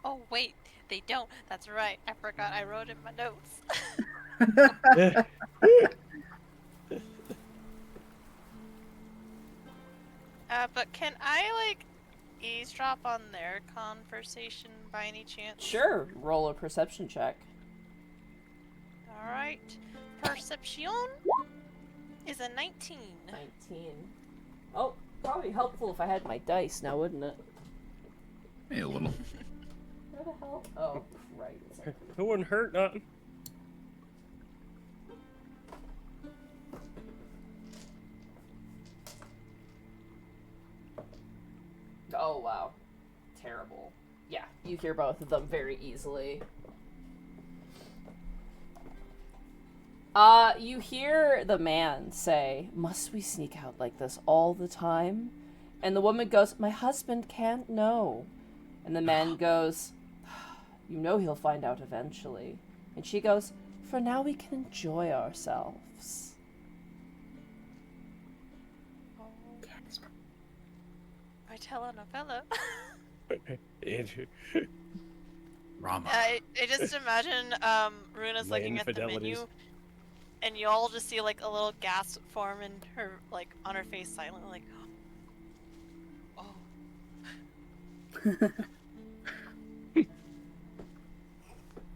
Oh wait, they don't. That's right. I forgot. I wrote in my notes. But can I like eavesdrop on their conversation by any chance? Sure, roll a perception check. All right. Perception is a 19. 19. Oh, probably helpful if I had my dice now, wouldn't it? Hey, a little. Where the hell? Oh, right. It wouldn't hurt nothing. Oh, wow. Terrible. Yeah, you hear both of them very easily. You hear the man say, "Must we sneak out like this all the time?" And the woman goes, "My husband can't know." And the man goes, "You know he'll find out eventually." And she goes, "For now we can enjoy ourselves." My telenovela. Rama. I just imagine Runa's looking at the menu, and you all just see like a little gasp form in her, like on her face, silently, like, oh.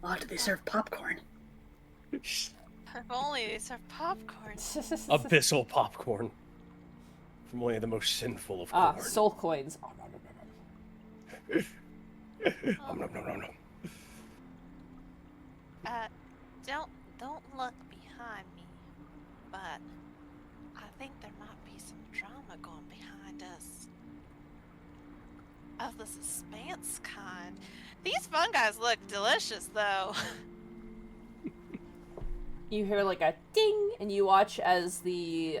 Oh, do they serve popcorn? If only they serve popcorn. Abyssal popcorn. From only the most sinful of corn. Soul coins. Nom, nom, nom, nom, nom. Don't look behind me, but I think there might be some drama going behind us. Of the suspense kind. These fun guys look delicious, though. You hear like a ding, and you watch as the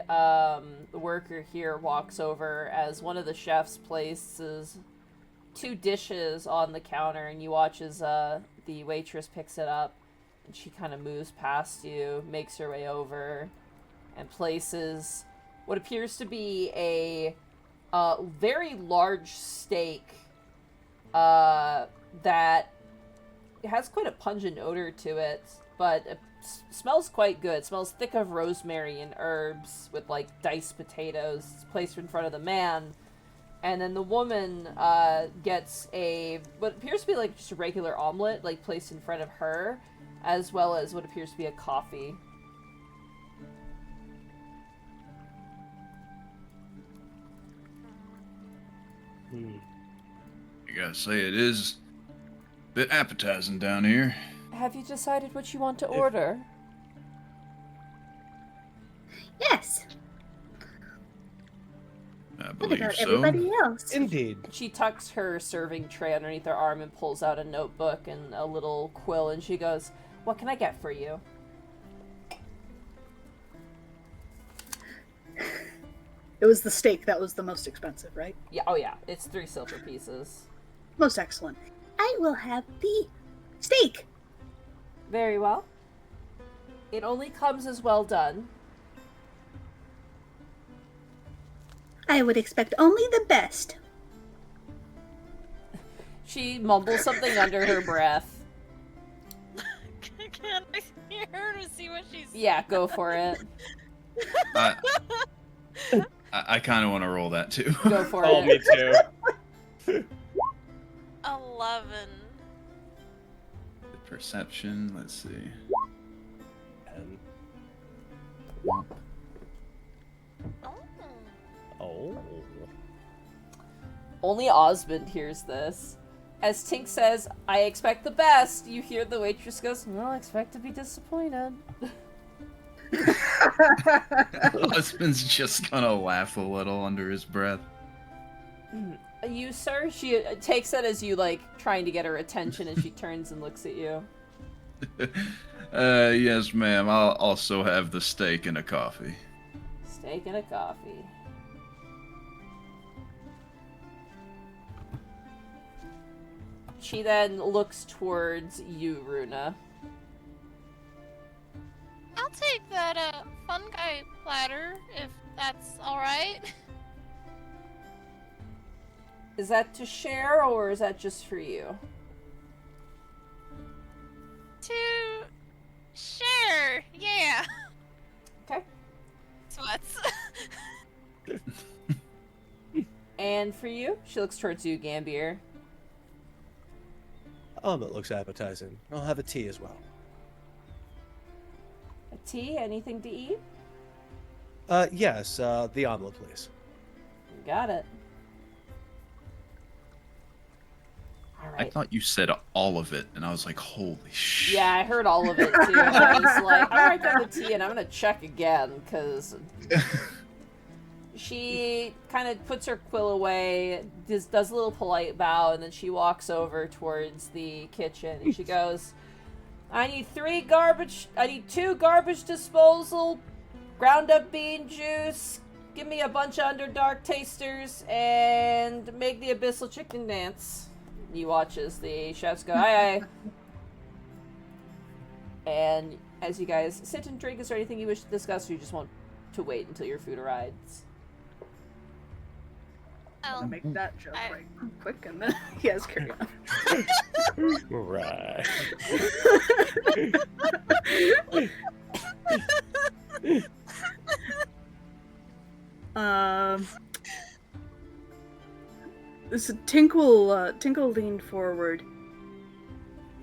worker here walks over as one of the chefs places 2 dishes on the counter, and you watch as the waitress picks it up, and she kind of moves past you, makes her way over, and places what appears to be a very large steak that has quite a pungent odor to it, but it smells quite good. It smells thick of rosemary and herbs with like diced potatoes. It's placed in front of the man. And then the woman gets what appears to be like just a regular omelet, like placed in front of her, as well as what appears to be a coffee. You gotta say, it is a bit appetizing down here. Have you decided what you want to order? Yes. I What believe about so. everybody else? Indeed. She tucks her serving tray underneath her arm and pulls out a notebook and a little quill, and she goes, "What can I get for you?" It was the steak that was the most expensive, right? Yeah, oh yeah, it's 3 silver pieces. Most excellent. I will have the steak. Very well. It only comes as well done. I would expect only the best. She mumbles something under her breath. Can I hear her to see what she's Yeah, go for it. I kind of want to roll that too. Go for Oh, it. me too. 11. Perception. Let's see. And, Womp. Oh. oh. Only Osmond hears this. As Tink says, I expect the best, you hear the waitress goes, well, I expect to be disappointed. Husband's just gonna laugh a little under his breath. You, sir? She takes it as you, like, trying to get her attention, and she turns and looks at you. Yes, ma'am. I'll also have the steak and a coffee. Steak and a coffee. She then looks towards you, Runa. I'll take that fungi platter if that's alright. Is that to share, or is that just for you? To share, yeah. Okay. Sweats. And for you? She looks towards you, Gambier. It looks appetizing. I'll have a tea as well. A tea? Anything to eat? Yes, the omelet, please. Got it. I Alright. thought you said all of it, and I was like, holy shit. Yeah, I heard all of it too. I was like, I'm right down the tea and I'm gonna check again, because she kind of puts her quill away, does a little polite bow, and then she walks over towards the kitchen and she goes, I need 2 garbage disposal, ground up bean juice, give me a bunch of Underdark tasters, and make the abyssal chicken dance. You watch as the chefs go, aye, aye. And as you guys sit and drink, is there anything you wish to discuss, or you just want to wait until your food arrives? I'll Oh, make that joke I- right quick, and then yes, carry on. Right. So Tinkle leaned forward.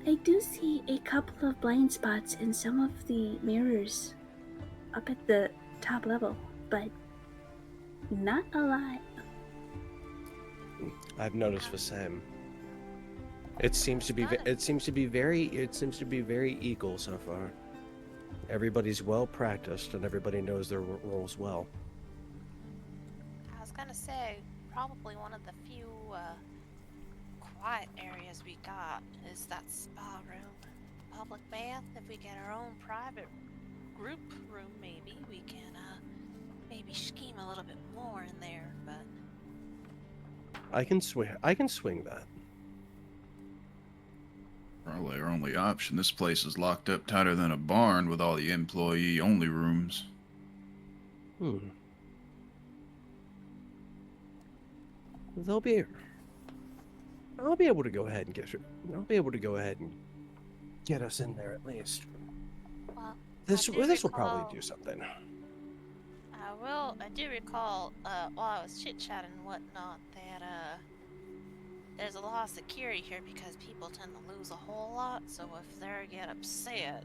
I do see a couple of blind spots in some of the mirrors up at the top level, but not a lot. I've noticed the same. It seems to be very equal so far. Everybody's well practiced and everybody knows their roles well. I was gonna say, probably one of the few quiet areas we got is that spa room. Public bath, if we get our own private group room, maybe we can maybe scheme a little bit more in there, but I can swing that. Probably our only option. This place is locked up tighter than a barn with all the employee-only rooms. I'll be able to go ahead and get us in there at least. well, This do will probably recall- do something. I do recall while I was chit-chatting and whatnot that there's a lot of security here because people tend to lose a whole lot, so if they get upset,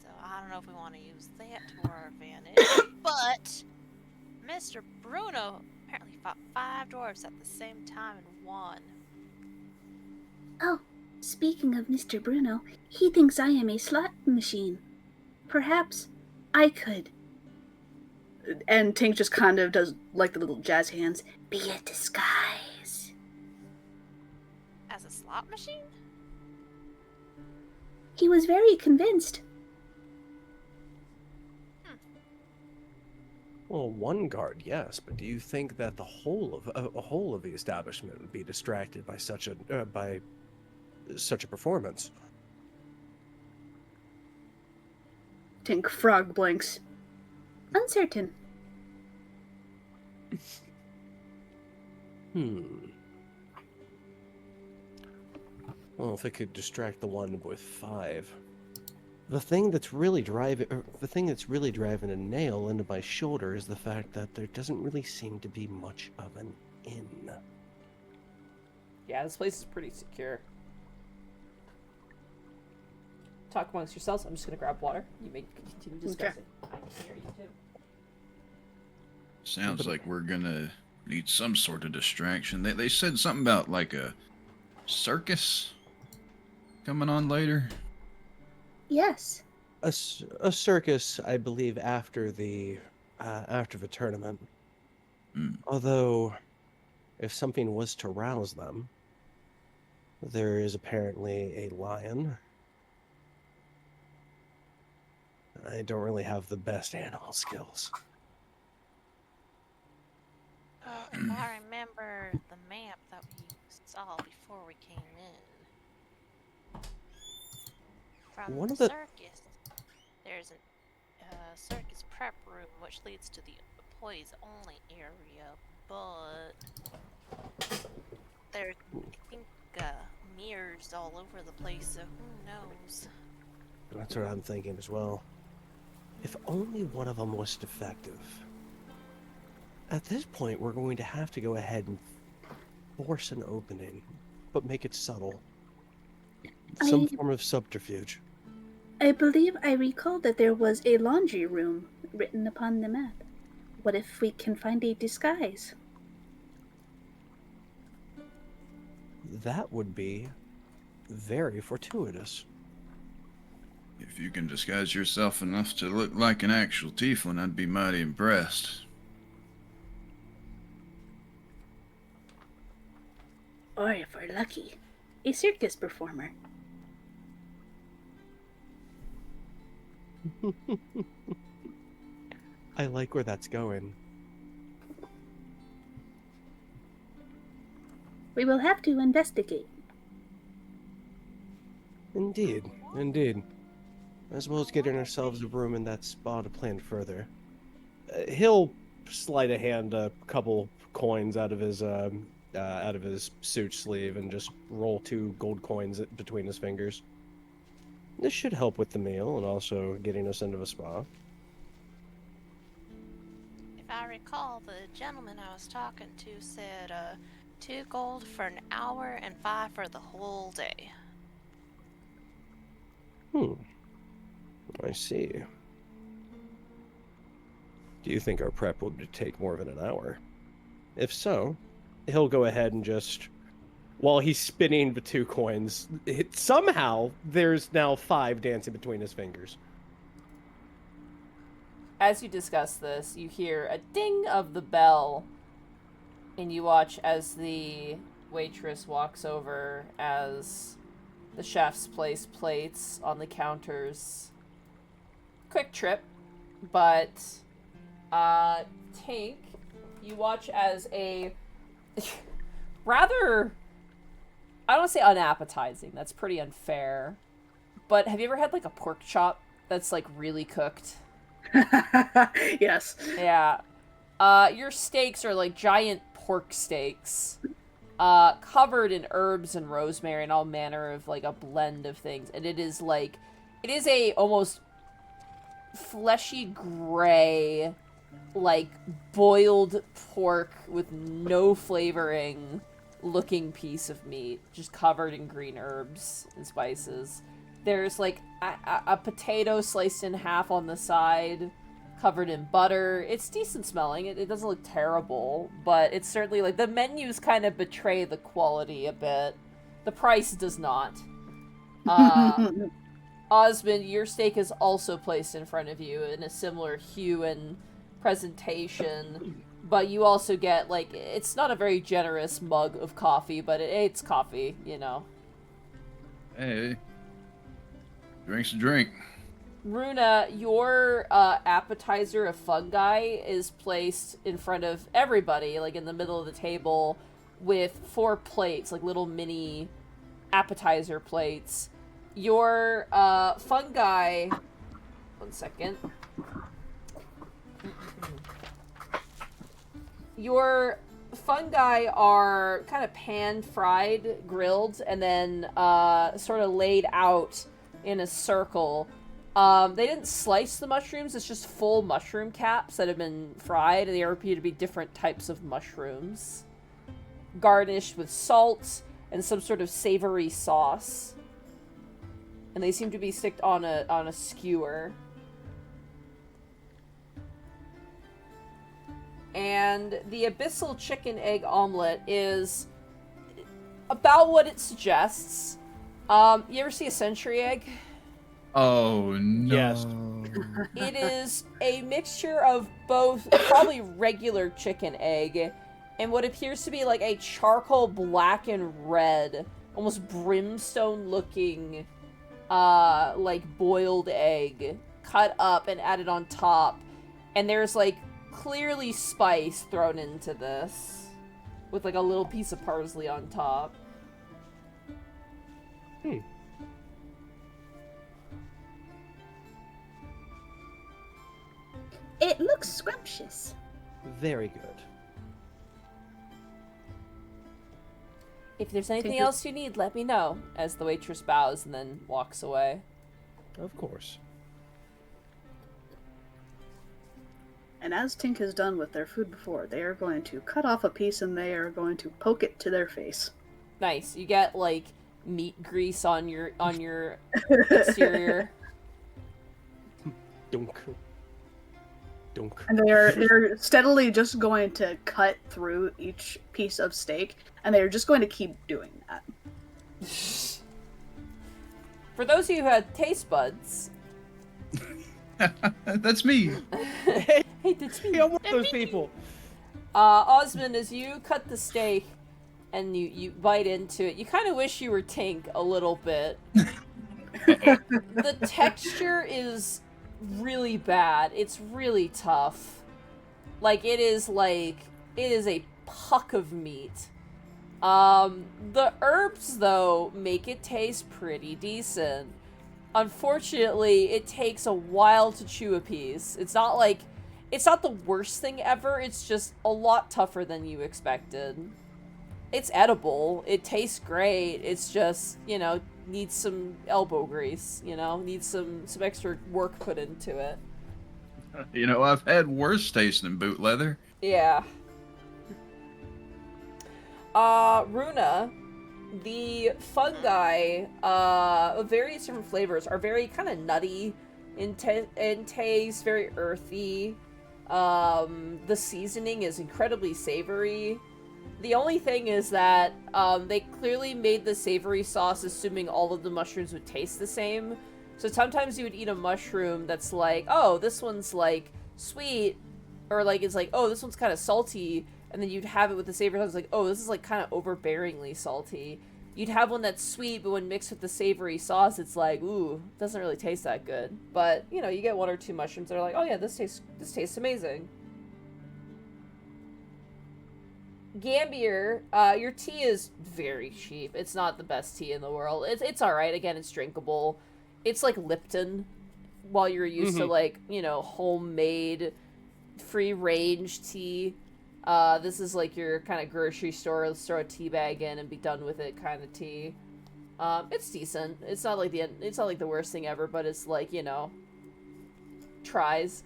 so I don't know if we want to use that to our advantage, but Mr. Bruno apparently fought 5 dwarves at the same time and won. Oh, speaking of Mr. Bruno, he thinks I am a slot machine. Perhaps I could. And Tink just kind of does like the little jazz hands. Be a disguise. As a slot machine? He was very convinced. Well, one guard, yes, but do you think that the whole of the establishment would be distracted by such a performance? Tink frog blinks. Uncertain. Well, if I could distract the one with 5. The thing that's really driving a nail into my shoulder is the fact that there doesn't really seem to be much of an inn. Yeah, this place is pretty secure. Talk amongst yourselves. I'm just gonna grab water. You may continue discussing. I can hear you too. Sounds like we're gonna need some sort of distraction. They said something about like a circus coming on later. Yes. A circus, I believe, after the tournament. Although, if something was to rouse them, there is apparently a lion. I don't really have the best animal skills. If I remember the map that we saw before we came in, from One the of the- circus, there's a circus prep room which leads to the employees only area, but there are, I think, mirrors all over the place, so who knows? That's what I'm thinking as well. If only one of them was defective. At this point, we're going to have to go ahead and force an opening, but make it subtle. Some form of subterfuge. I believe I recall that there was a laundry room written upon the map. What if we can find a disguise? That would be very fortuitous. If you can disguise yourself enough to look like an actual tiefling, I'd be mighty impressed. Or if we're lucky, a circus performer. I like where that's going. We will have to investigate. Indeed, indeed. As well as getting ourselves a room in that spot to plan further. He'll slide a couple coins out of his suit sleeve and just roll 2 gold coins between his fingers. This should help with the meal and also getting us into a spa. If I recall, the gentleman I was talking to said 2 gold for an hour and 5 for the whole day. I see. Do you think our prep will take more than an hour? If so, he'll go ahead and just, while he's spinning the 2 coins, somehow there's now 5 dancing between his fingers. As you discuss this, you hear a ding of the bell, and you watch as the waitress walks over as the chefs place plates on the counters. Quick trip, but Tink, you watch as a rather, I don't want to say unappetizing, that's pretty unfair, but have you ever had like a pork chop that's like really cooked? Yes. Yeah. Your steaks are like giant pork steaks, covered in herbs and rosemary and all manner of like a blend of things, and it is a almost fleshy gray, like boiled pork with no flavoring looking piece of meat, just covered in green herbs and spices. There's like a potato sliced in half on the side, covered in butter. It's decent smelling. It doesn't look terrible, but it's certainly like the menus kind of betray the quality a bit. The price does not. Osmond, your steak is also placed in front of you in a similar hue and presentation, but you also get, like, it's not a very generous mug of coffee, but it's coffee, you know. Hey, drink's a drink. Runa, your appetizer of fungi is placed in front of everybody, like in the middle of the table, with 4 plates, like little mini appetizer plates. Your fungi 1 second. Your fungi are kind of pan-fried, grilled, and then sort of laid out in a circle. They didn't slice the mushrooms, it's just full mushroom caps that have been fried, and they appear to be different types of mushrooms. Garnished with salt and some sort of savory sauce. And they seem to be sticked on a skewer. And the abyssal chicken egg omelet is about what it suggests. You ever see a century egg? Oh no. Yes. It is a mixture of both probably regular chicken egg and what appears to be like a charcoal black and red, almost brimstone looking like boiled egg cut up and added on top. And there's like clearly spice thrown into this with like a little piece of parsley on top. It looks scrumptious. Very good. If there's anything Tinker- else you need, let me know, as the waitress bows and then walks away. Of course. And as Tink has done with their food before, they are going to cut off a piece and they are going to poke it to their face. Nice. You get like meat grease on your exterior. Dunk. Dunk. And they're steadily just going to cut through each piece of steak, and they're just going to keep doing that. For those of you who had taste buds, That's me. hey, that's me. Yeah, I'm one of those people. Osmond, as you cut the steak and you bite into it, you kind of wish you were Tink a little bit. The texture is really bad. It's really tough. Like it is a puck of meat. The herbs though make it taste pretty decent. Unfortunately, it takes a while to chew a piece. It's not the worst thing ever, it's just a lot tougher than you expected. It's edible, it tastes great, it's just, needs some elbow grease, needs some extra work put into it. I've had worse taste than boot leather. Yeah. Runa, the fungi of various different flavors are very kind of nutty in taste, very earthy. The seasoning is incredibly savory. The only thing is that they clearly made the savory sauce assuming all of the mushrooms would taste the same. So sometimes you would eat a mushroom that's like, oh, this one's like sweet, or like it's like, oh, this one's kind of salty, and then you'd have it with the savory sauce, like, oh, this is like kind of overbearingly salty. You'd have one that's sweet, but when mixed with the savory sauce, it's like, ooh, doesn't really taste that good. But you get one or two mushrooms that are like, oh yeah, this tastes amazing. Gambier, your tea is very cheap. It's not the best tea in the world. It's alright. Again, it's drinkable. It's like Lipton, while you're used to like, homemade, free-range tea. This is like your kind of grocery store, let's throw a tea bag in and be done with it kind of tea. It's decent. It's not like the worst thing ever, but it's like, tries.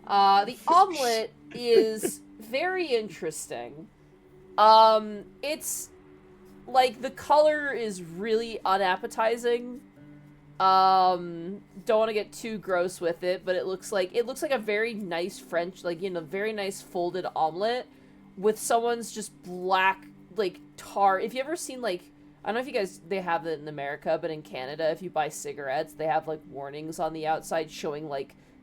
The omelet is very interesting. It's like the color is really unappetizing. Don't want to get too gross with it, but it looks like a very nice French, very nice folded omelet with someone's just black, tar. If you ever seen, I don't know if you guys, they have it in America, but in Canada, if you buy cigarettes, they have, warnings on the outside showing,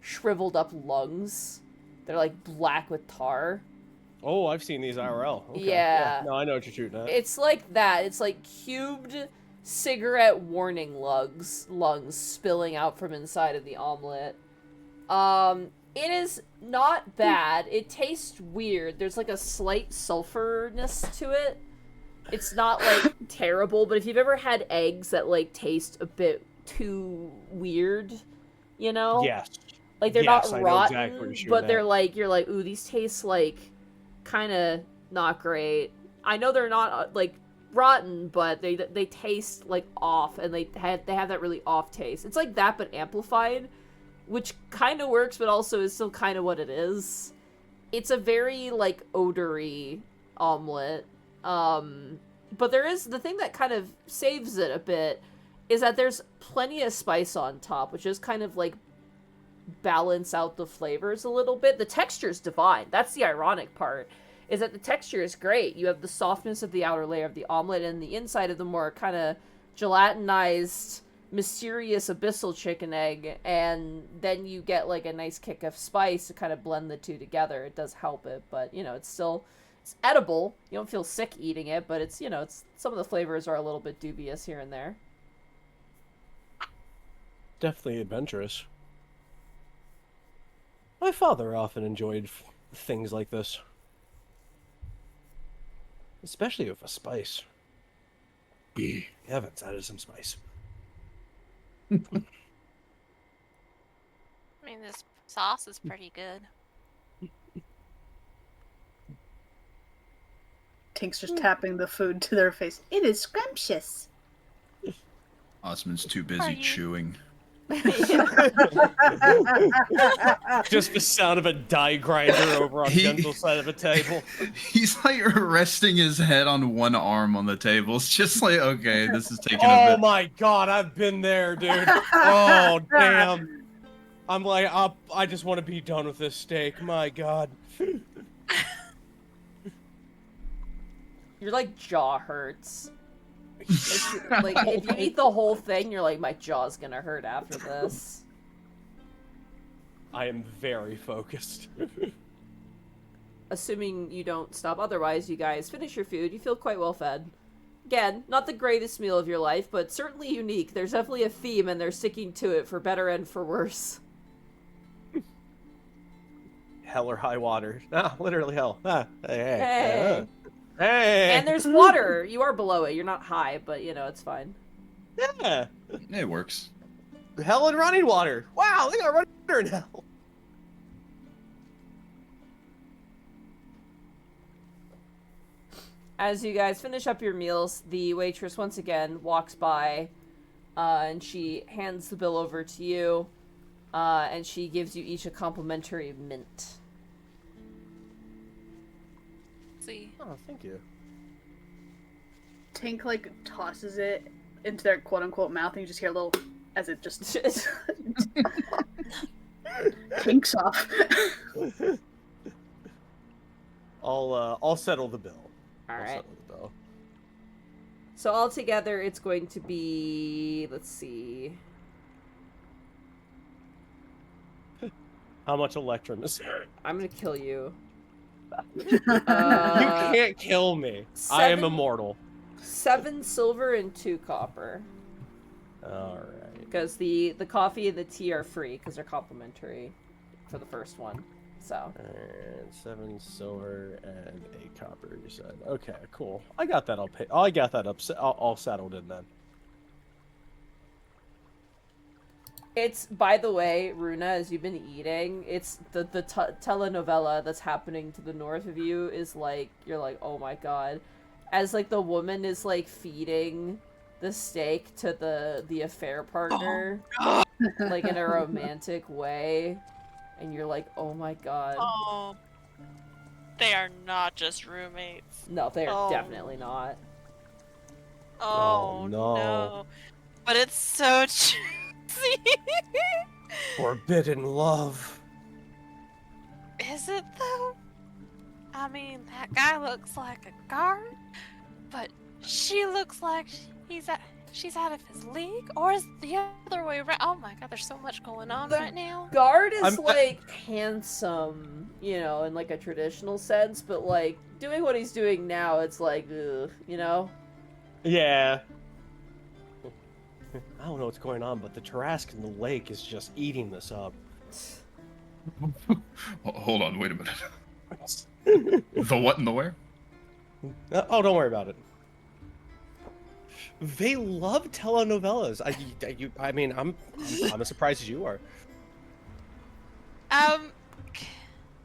shriveled up lungs. They're, black with tar. Oh, I've seen these IRL. Okay. Yeah. No, I know what you're shooting at. It's like that. It's like cubed cigarette warning lungs spilling out from inside of the omelet. It is not bad. It tastes weird. There's a slight sulfurness to it. It's not terrible, but if you've ever had eggs that taste a bit too weird, Yes. Like they're Yes, not I know rotten, exactly what you're shooting but they're at. like you're like, ooh, these taste like kind of not great. I know they're not like rotten, but they taste like off, and they have that really off taste. It's like that but amplified, which kind of works, but also is still kind of what it is. It's a very like odory omelet. But there is the thing that kind of saves it a bit is that there's plenty of spice on top, which is kind of like balance out the flavors a little bit. The texture's divine. That's the ironic part, is that the texture is great. You have the softness of the outer layer of the omelet and the inside of the more kind of gelatinized, mysterious abyssal chicken egg, and then you get like a nice kick of spice to kind of blend the two together. It does help it, but you know, it's edible. You don't feel sick eating it, but it's, you know, it's some of the flavors are a little bit dubious here and there. Definitely adventurous. My father often enjoyed things like this. Especially with a spice. Heavens, that is some spice. I mean, this sauce is pretty good. Tink's just tapping the food to their face. It is scrumptious. Osmond's too Are busy you- chewing. Just the sound of a die grinder over on Denzel's side of a table. He's like resting his head on one arm on the table. It's just like, okay, this is taking a Oh bit. my god, I've been there, dude. Oh, damn. I'm like, I just want to be done with this steak. My god. Your like jaw hurts. Like if you eat the whole thing, you're like, my jaw's gonna hurt after this. I am very focused. Assuming you don't stop otherwise, you guys finish your food. You feel quite well fed. Again, not the greatest meal of your life, but certainly unique. There's definitely a theme, and they're sticking to it for better and for worse. Hell or high water. Ah, literally hell. Ah, hey. Hey. Hey. And there's water. You are below it. You're not high, but you know, it's fine. Yeah. It works. Hell and running water. Wow, they got running water in hell. As you guys finish up your meals, the waitress once again walks by, and she hands the bill over to you, and she gives you each a complimentary mint. See. Oh, thank you. Tink like tosses it into their quote unquote mouth, and you just hear a little as it just tinks off. I'll settle the bill. All I'll right. settle the bill. So altogether, it's going to be, let's see, How much Electrum is there? I'm gonna kill you. You can't kill me. I am 7 immortal. 7 silver and 2 copper. Alright. Because the coffee and the tea are free, because they're complimentary for the first one. So, And 7 silver and 8 copper, you said. Okay, cool. I got that. I'll pay. I got that up. All settled in then. it's, by the way, Runa, as you've been eating, it's the telenovela that's happening to the north of you is like, you're like, oh my god. As like the woman is like feeding the steak to the affair partner, like in a romantic way, and you're like, oh my god. Oh. They are not just roommates. No, they're Oh. definitely not. Oh, no. no. But it's so juicy. Forbidden love. Is it though? I mean, that guy looks like a guard, but she looks like she's out of his league, or is the other way around? Oh my god, there's so much going on The- right now. Guard is I'm- like handsome, you know, in like a traditional sense, but like doing what he's doing now, it's like, ugh, you know? Yeah. I don't know what's going on, but the Tarrasque in the lake is just eating this up. Hold on, wait a minute. The what and the where? Oh, don't worry about it. They love telenovelas. I mean, I'm as surprised as you are. Um,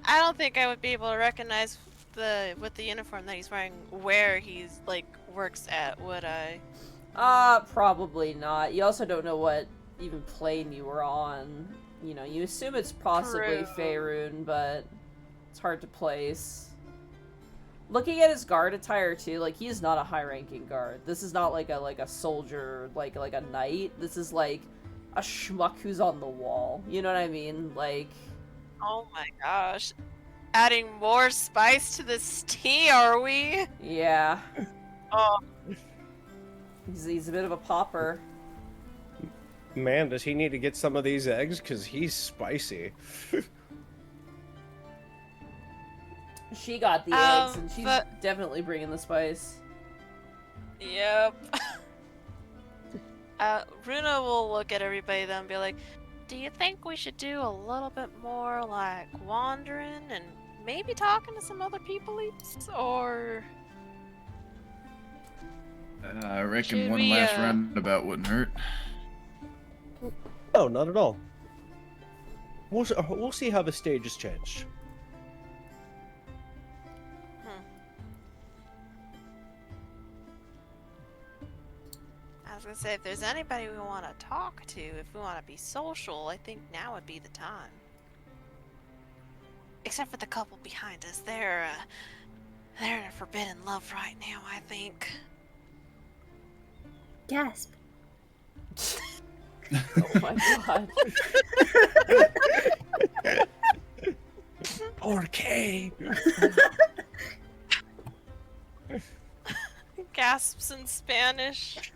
I don't think I would be able to recognize with the uniform that he's wearing where he's like works at, would I? Probably not. You also don't know what even plane you were on. You know, you assume it's possibly True. Faerun, but it's hard to place. Looking at his guard attire too, like he is not a high-ranking guard. This is not like a soldier, like a knight. This is like a schmuck who's on the wall. You know what I mean? Like, Oh my gosh. Adding more spice to this tea, are we? yeah, Oh, he's a bit of a popper. Man, does he need to get some of these eggs? Because he's spicy. She got the eggs, and she's but- definitely bringing the spice. yep. Runa will look at everybody then and be like, do you think we should do a little bit more like wandering and maybe talking to some other people, or... I reckon Should one we, last roundabout wouldn't hurt. Oh, not at all. We'll see how the stage has changed. I was gonna say, if there's anybody we want to talk to, if we want to be social, I think now would be the time. Except for the couple behind us, they're in a forbidden love right now, I think. Gasp. Oh my god. Okay. Gasps in Spanish.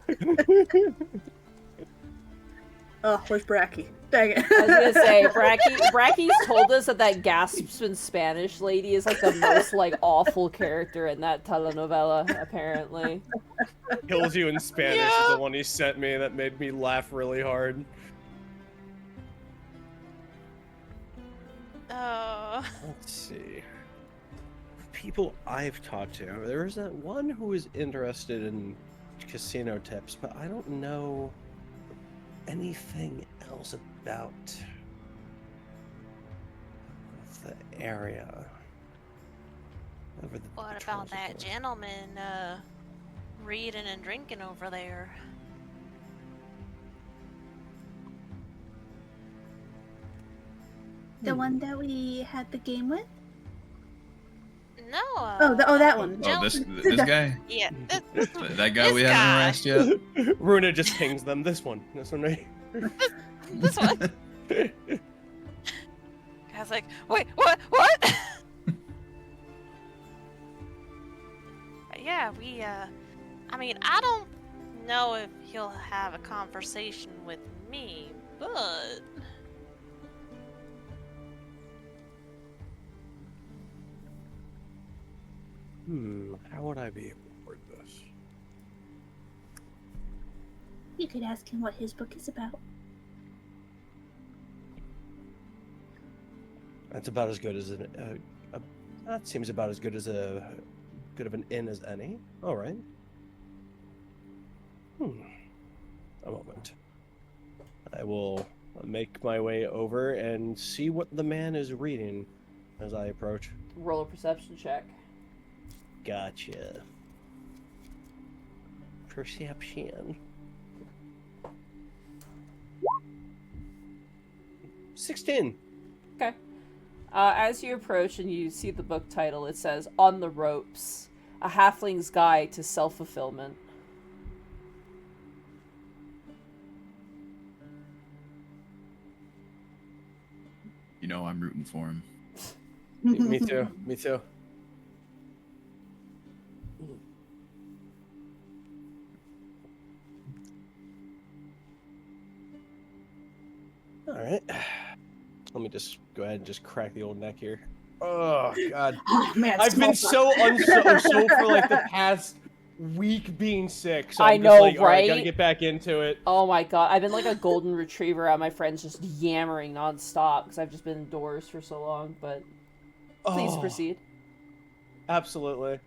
Oh, where's Bracky? Dang it. I was gonna say, Bracky's told us that gasps in Spanish lady is like the most like awful character in that telenovela, apparently. Kills you in Spanish Yeah. is the one he sent me that made me laugh really hard. Oh. Let's see. People I've talked to, there is that one who is interested in casino tips, but I don't know anything else about the area. Over the What patrols about of that the- gentleman, reading and drinking over there? The one that we had the game with? No. Oh, that one. Oh, this guy? Yeah, That guy This we guy. haven't harassed yet? Runa just pings them. This one right. this one. I was like, wait, what? But yeah, we, I mean, I don't know if he'll have a conversation with me, but... How would I be able to word this? You could ask him what his book is about. That's about as good as that seems about as good as good of an in as any. All right. A moment. I will make my way over and see what the man is reading as I approach. Roll a perception check. Gotcha. Perception. 16. Okay. As you approach and you see the book title, it says, On the Ropes, A Halfling's Guide to Self-Fulfillment. You know I'm rooting for him. Me too. Me too. All right. Let me just go ahead and just crack the old neck here. Oh God. Oh man, I've been small so unsocial for like the past week being sick. So I I'm know, just like, all right, gotta right? get back into it. Oh my god, I've been like a golden retriever at my friends just yammering nonstop because I've just been indoors for so long, but please Oh, proceed. Absolutely.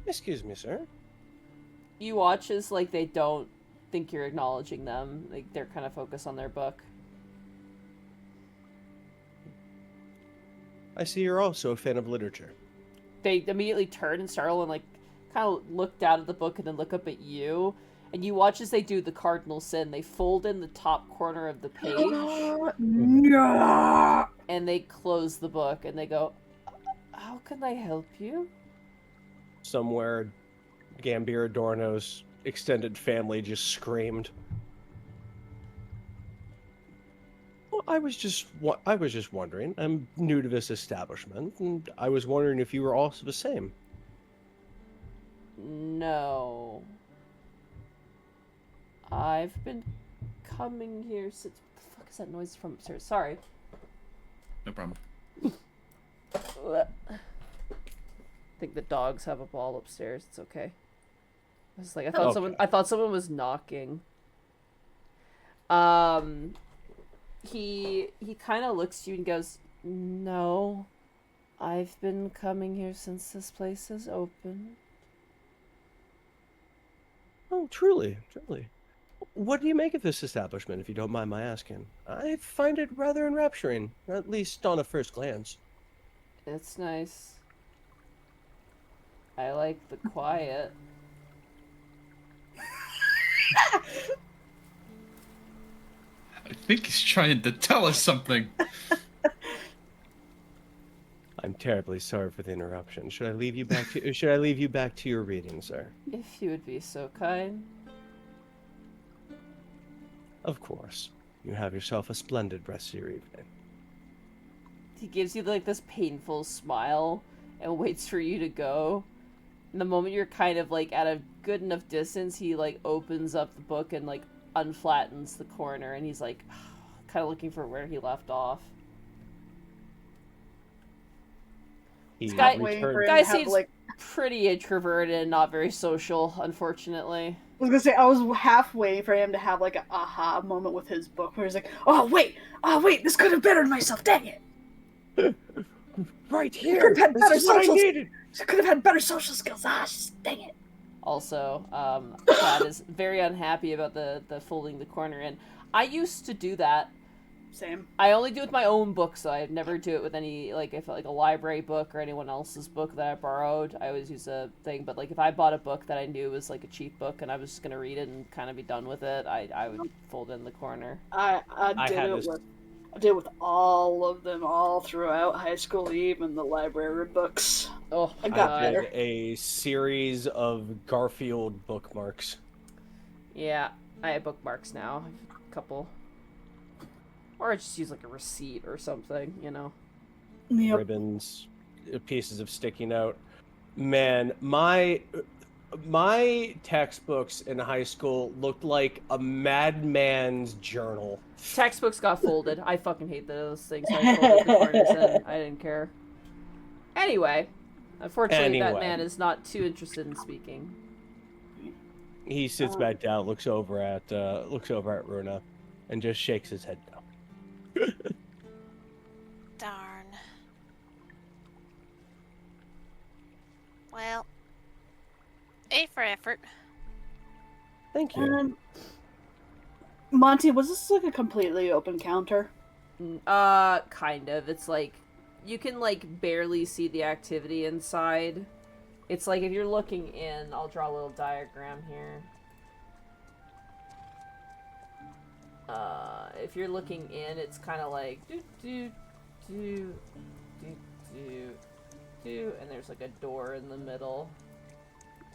Excuse me, sir. You watch as like they think you're acknowledging them. Like, they're kind of focused on their book. I see you're also a fan of literature. They immediately turn and startle and, like, kind of look down at the book and then look up at you. And you watch as they do the cardinal sin. They fold in the top corner of the page. No. And they close the book and they go, "How can I help you?" Somewhere, Gambir Adorno's extended family just screamed. Well, I was just wondering. I'm new to this establishment, and I was wondering if you were also the same. No. I've been coming here since... What the fuck is that noise from upstairs? Sorry. No problem. I think the dogs have a ball upstairs. It's okay. I was like, I thought someone was knocking. He kind of looks at you and goes, "No, I've been coming here since this place is open." Oh, truly. What do you make of this establishment, if you don't mind my asking? I find it rather enrapturing, at least on a first glance. It's nice. I like the quiet. I think he's trying to tell us something. I'm terribly sorry for the interruption. Should I leave you back to your reading, sir? If you would be so kind. Of course. You have yourself a splendid rest of your evening. He gives you like this painful smile and waits for you to go. And the moment you're kind of like at a good enough distance, he like opens up the book and like unflattens the corner, and he's like kind of looking for where he left off. He This guy returned- seems pretty introverted and not very social, unfortunately. I was gonna say, I was half waiting for him to have like an aha moment with his book where he's like, oh wait, this could have bettered myself, dang it! Right here! Could have had This better is what I social needed! Could have had better social skills, dang it. Also, Chad is very unhappy about the folding the corner in. I used to do that. Same. I only do it with my own books, so I never do it with any, like, if like a library book or anyone else's book that I borrowed. I always use a thing, but like if I bought a book that I knew was like a cheap book and I was just gonna read it and kind of be done with it, I would fold in the corner. I did it with all of them, all throughout high school, even the library books. Oh, I got I better. did a series of Garfield bookmarks. Yeah, I have bookmarks now. A couple. Or I just use like a receipt or something, you know. Yep. Ribbons, pieces of sticky note. Man, my textbooks in high school looked like a madman's journal. Textbooks got folded. I fucking hate those things. I folded the corners in. I didn't care. Anyway, unfortunately, that man is not too interested in speaking. He sits back down, looks over at Runa, and just shakes his head no. Darn. Well, A for effort. Thank you. Monty, was this like a completely open counter? Kind of. It's like, you can like barely see the activity inside. It's like if you're looking in, I'll draw a little diagram here. If you're looking in, it's kind of like and there's like a door in the middle,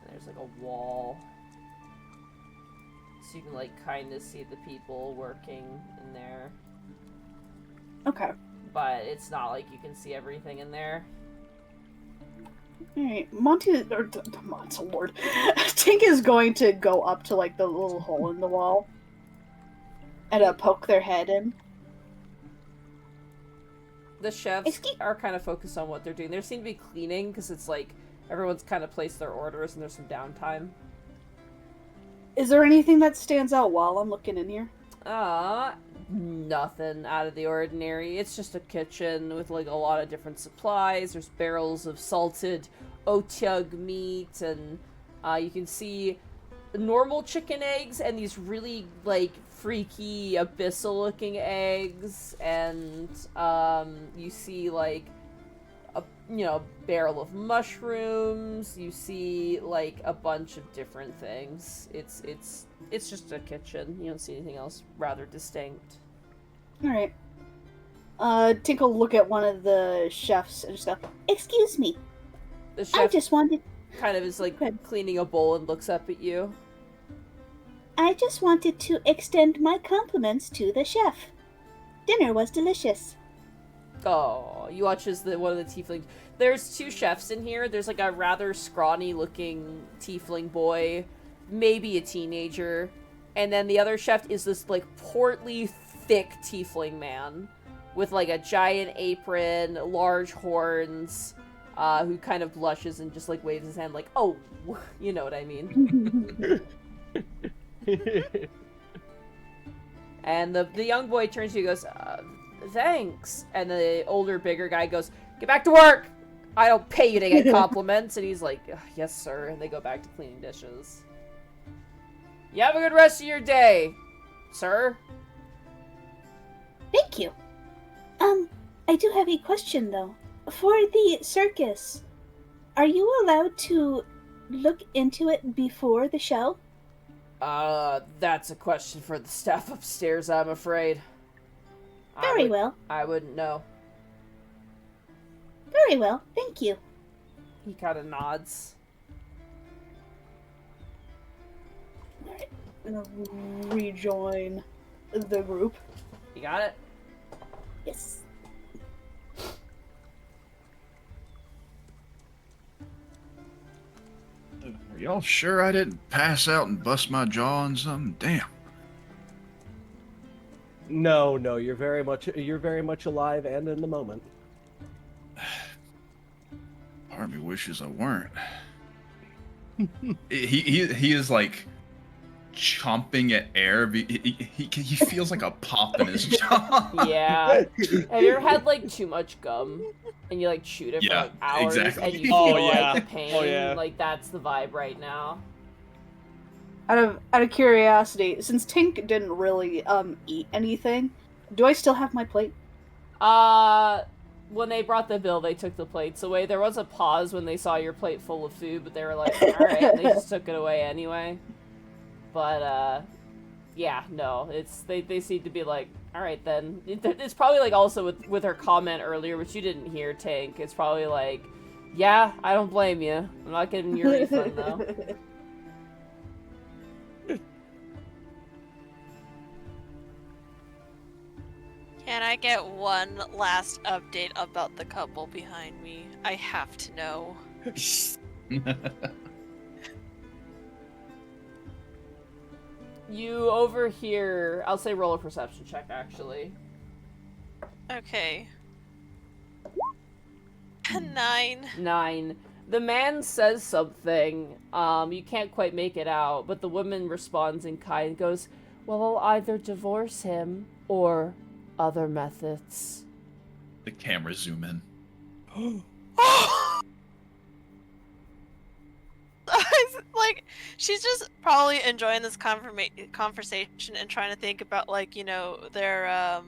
and there's like a wall, so you can like kind of see the people working in there. Okay. But it's not like you can see everything in there. Alright, Monty, Lord. Tink is going to go up to like the little hole in the wall and poke their head in. The chefs are kind of focused on what they're doing. They seem to be cleaning because it's like everyone's kind of placed their orders and there's some downtime. Is there anything that stands out while I'm looking in here? Nothing out of the ordinary. It's just a kitchen with like a lot of different supplies. There's barrels of salted otyug meat, and you can see normal chicken eggs and these really, like, freaky, abyssal-looking eggs, and, you see, like, a barrel of mushrooms. You see, like, a bunch of different things. It's just a kitchen. You don't see anything else rather distinct. Alright. Tink will look at one of the chefs and just go, "Excuse me, The I chef just wanted kind of is, like, Good. cleaning a bowl and looks up at you. to extend my compliments to the chef. Dinner was delicious. Oh, you watch as one of the tieflings. There's two chefs in here. There's, like, a rather scrawny-looking tiefling boy, maybe a teenager, and then the other chef is this, like, portly, thick tiefling man with, like, a giant apron, large horns, who kind of blushes and just, like, waves his hand like, "Oh, you know what I mean." And the young boy turns to you and goes, "Thanks." And the older, bigger guy goes, "Get back to work! I don't pay you to get compliments." And he's like, "Yes, sir." And they go back to cleaning dishes. You have a good rest of your day, sir. Thank you. I do have a question though. For the circus, are you allowed to look into it before the show? That's a question for the staff upstairs, I'm afraid. Very well. I wouldn't know. Very well. Thank you. He kind of nods. I'm gonna rejoin the group. You got it? Yes. Are y'all sure I didn't pass out and bust my jaw on something? Damn. No, you're very much alive and in the moment. Part of me wishes I weren't. He is like chomping at air. He feels like a pop in his jaw. Yeah. Have you ever had, like, too much gum? And you, like, chewed it for, Yeah, like, hours, exactly. and you feel, Oh, yeah. like, the pain? Oh, yeah. Like, that's the vibe right now. Out of curiosity, since Tink didn't really eat anything, do I still have my plate? When they brought the bill, they took the plates away. There was a pause when they saw your plate full of food, but they were like, alright, and they just took it away anyway. But, yeah, no, they seem to be like, alright then. It's probably, like, also with her comment earlier, which you didn't hear, Tank, it's probably like, yeah, I don't blame you. I'm not giving you a refund, though. Can I get one last update about the couple behind me? I have to know. You overhear, I'll say roll a perception check, actually. Okay. 9. 9. The man says something, you can't quite make it out, but the woman responds in kind and goes, "Well, I'll either divorce him, or other methods." The camera zoom in. Like, she's just probably enjoying this conversation and trying to think about, like, you know, their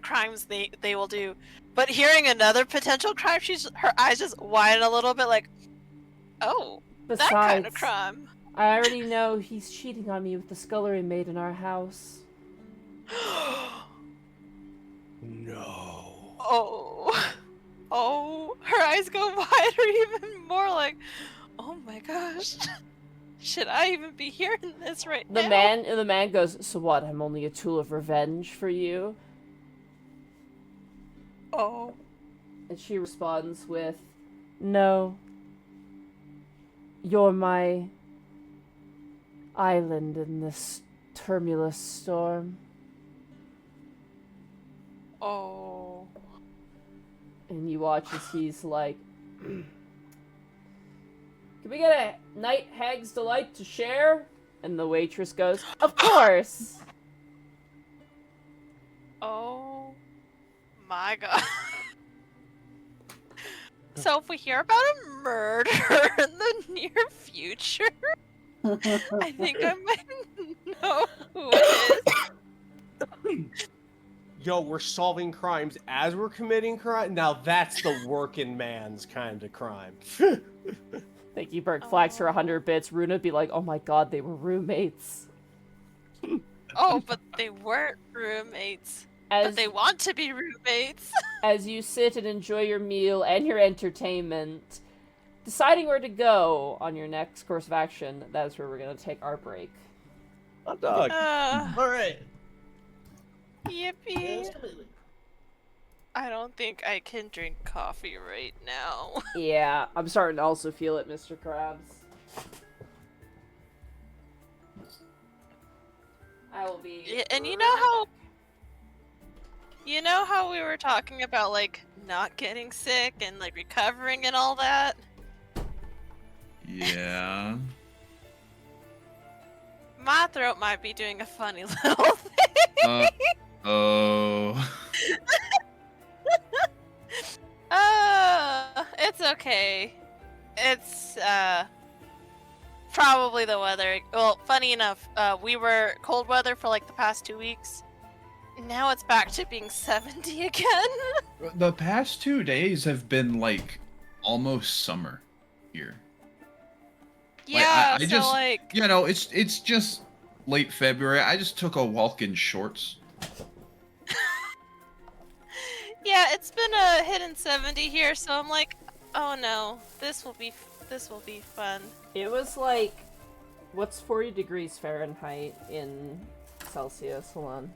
crimes they will do. But hearing another potential crime, her eyes just widen a little bit, like, oh, Besides, that kind of crime. I already know he's cheating on me with the scullery maid in our house. No. Oh, her eyes go wider even more, like, oh my gosh. Should I even be hearing this right now? The man goes, "So what, I'm only a tool of revenge for you?" Oh. And she responds with, "No. You're my island in this tumultuous storm." Oh. And you watch as he's like, "Can we get a night hag's delight to share?" And the waitress goes, "Of course." Oh my god. So if we hear about a murder in the near future, I think I might know who it is. Yo, we're solving crimes as we're committing crime. Now that's the working man's kind of crime. Thank you, Berg Flags, for 100 bits. Runa'd be like, oh my god, they were roommates. Oh, but they weren't roommates. But they want to be roommates. As you sit and enjoy your meal and your entertainment, deciding where to go on your next course of action, that is where we're going to take our break. Hot dog. All right. Yippee. I don't think I can drink coffee right now. Yeah, I'm starting to also feel it, Mr. Krabs. I will be. Yeah, and you know how we were talking about like not getting sick and like recovering and all that? Yeah. My throat might be doing a funny little thing. Oh. It's okay. It's probably the weather. Well, funny enough, we were cold weather for like the past 2 weeks. Now it's back to being 70 again. The past 2 days have been like almost summer here. Yeah, I so just, like you know, it's just late February. I just took a walk in shorts. yeah, it's been a hidden 70 here, so I'm like, oh no, this will be fun. It was like, what's 40 degrees Fahrenheit in Celsius? Hold on.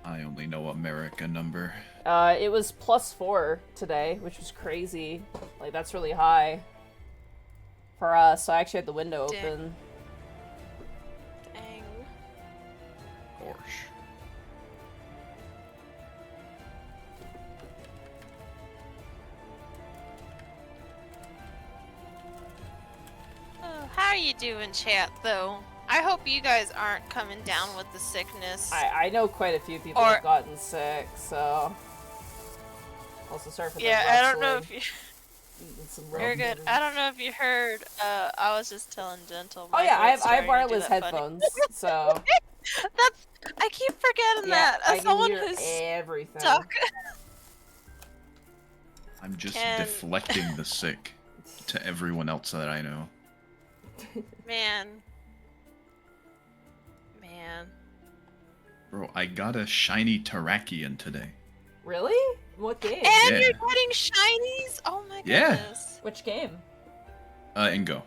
I only know America number. It was +4 today, which was crazy. Like, that's really high for us. I actually had the window Dang. open. Dang. Gosh. Oh, how are you doing, chat, though? I hope you guys aren't coming down with the sickness. I know quite a few people have gotten sick, so... Also, sorry for yeah, I don't know if you... You're good. Burgers. I don't know if you heard, I was just telling Gentle. Oh yeah, I have starting to do wireless that funny- headphones, so... I keep forgetting yeah, that. I As can someone hear who's everything. stuck. I'm just Can- deflecting the sick to everyone else that I know. Man. Bro, I got a shiny Terrakion today. Really? What game? And Yeah. you're getting shinies? Oh my Yeah. goodness. Which game? And go.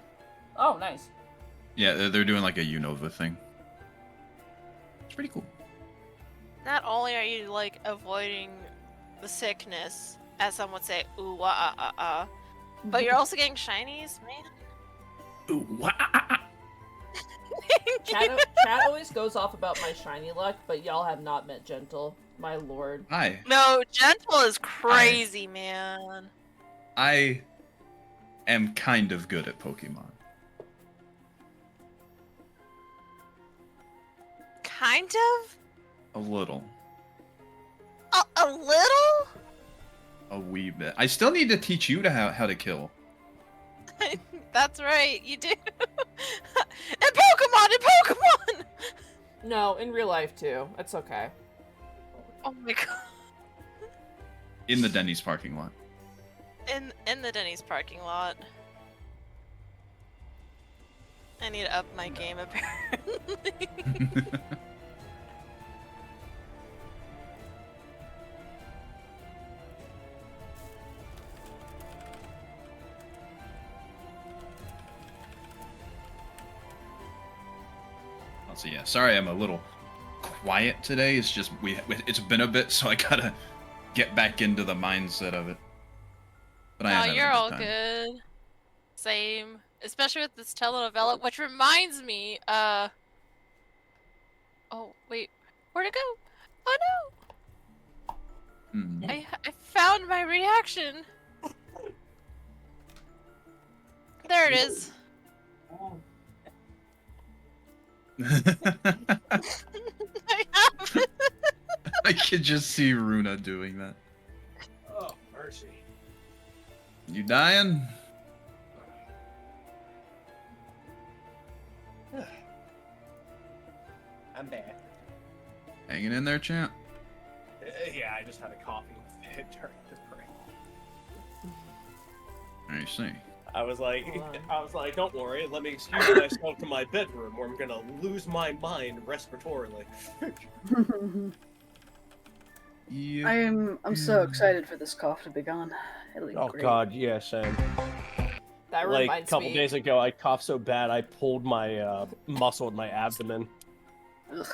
Oh, nice. Yeah, they're doing like a Unova thing. It's pretty cool. Not only are you like avoiding the sickness, as some would say, ooh but you're also getting shinies, man. Ooh, wah. Chat always goes off about my shiny luck, but y'all have not met Gentle. My lord. Hi. No, Gentle is crazy, man. I am kind of good at Pokemon. Kind of? A little. A little? A wee bit. I still need to teach you how to kill. That's right, you do. In Pokemon! No, in real life too. It's okay. Oh my god. In the Denny's parking lot. In the Denny's parking lot. I need to up my game apparently. So yeah, sorry I'm a little quiet today. It's just it's been a bit, so I gotta get back into the mindset of it. But I am No, having a you're good all time. good. Same. Especially with this telenovela, which reminds me, oh, wait. Where'd it go? Oh no! Mhm. I found my reaction! There it is. I have it. I could just see Runa doing that. Oh, mercy. You dying? I'm back. Hanging in there, champ? Yeah, I just had a coffee during the break. I see. I was like, don't worry, let me excuse myself to my bedroom where I'm gonna lose my mind respiratorily. Yep. I'm so excited for this cough to be gone. It'll be great. God, yeah, same. That Like a reminds couple me. days ago, I coughed so bad I pulled my muscle in my abdomen. Ugh.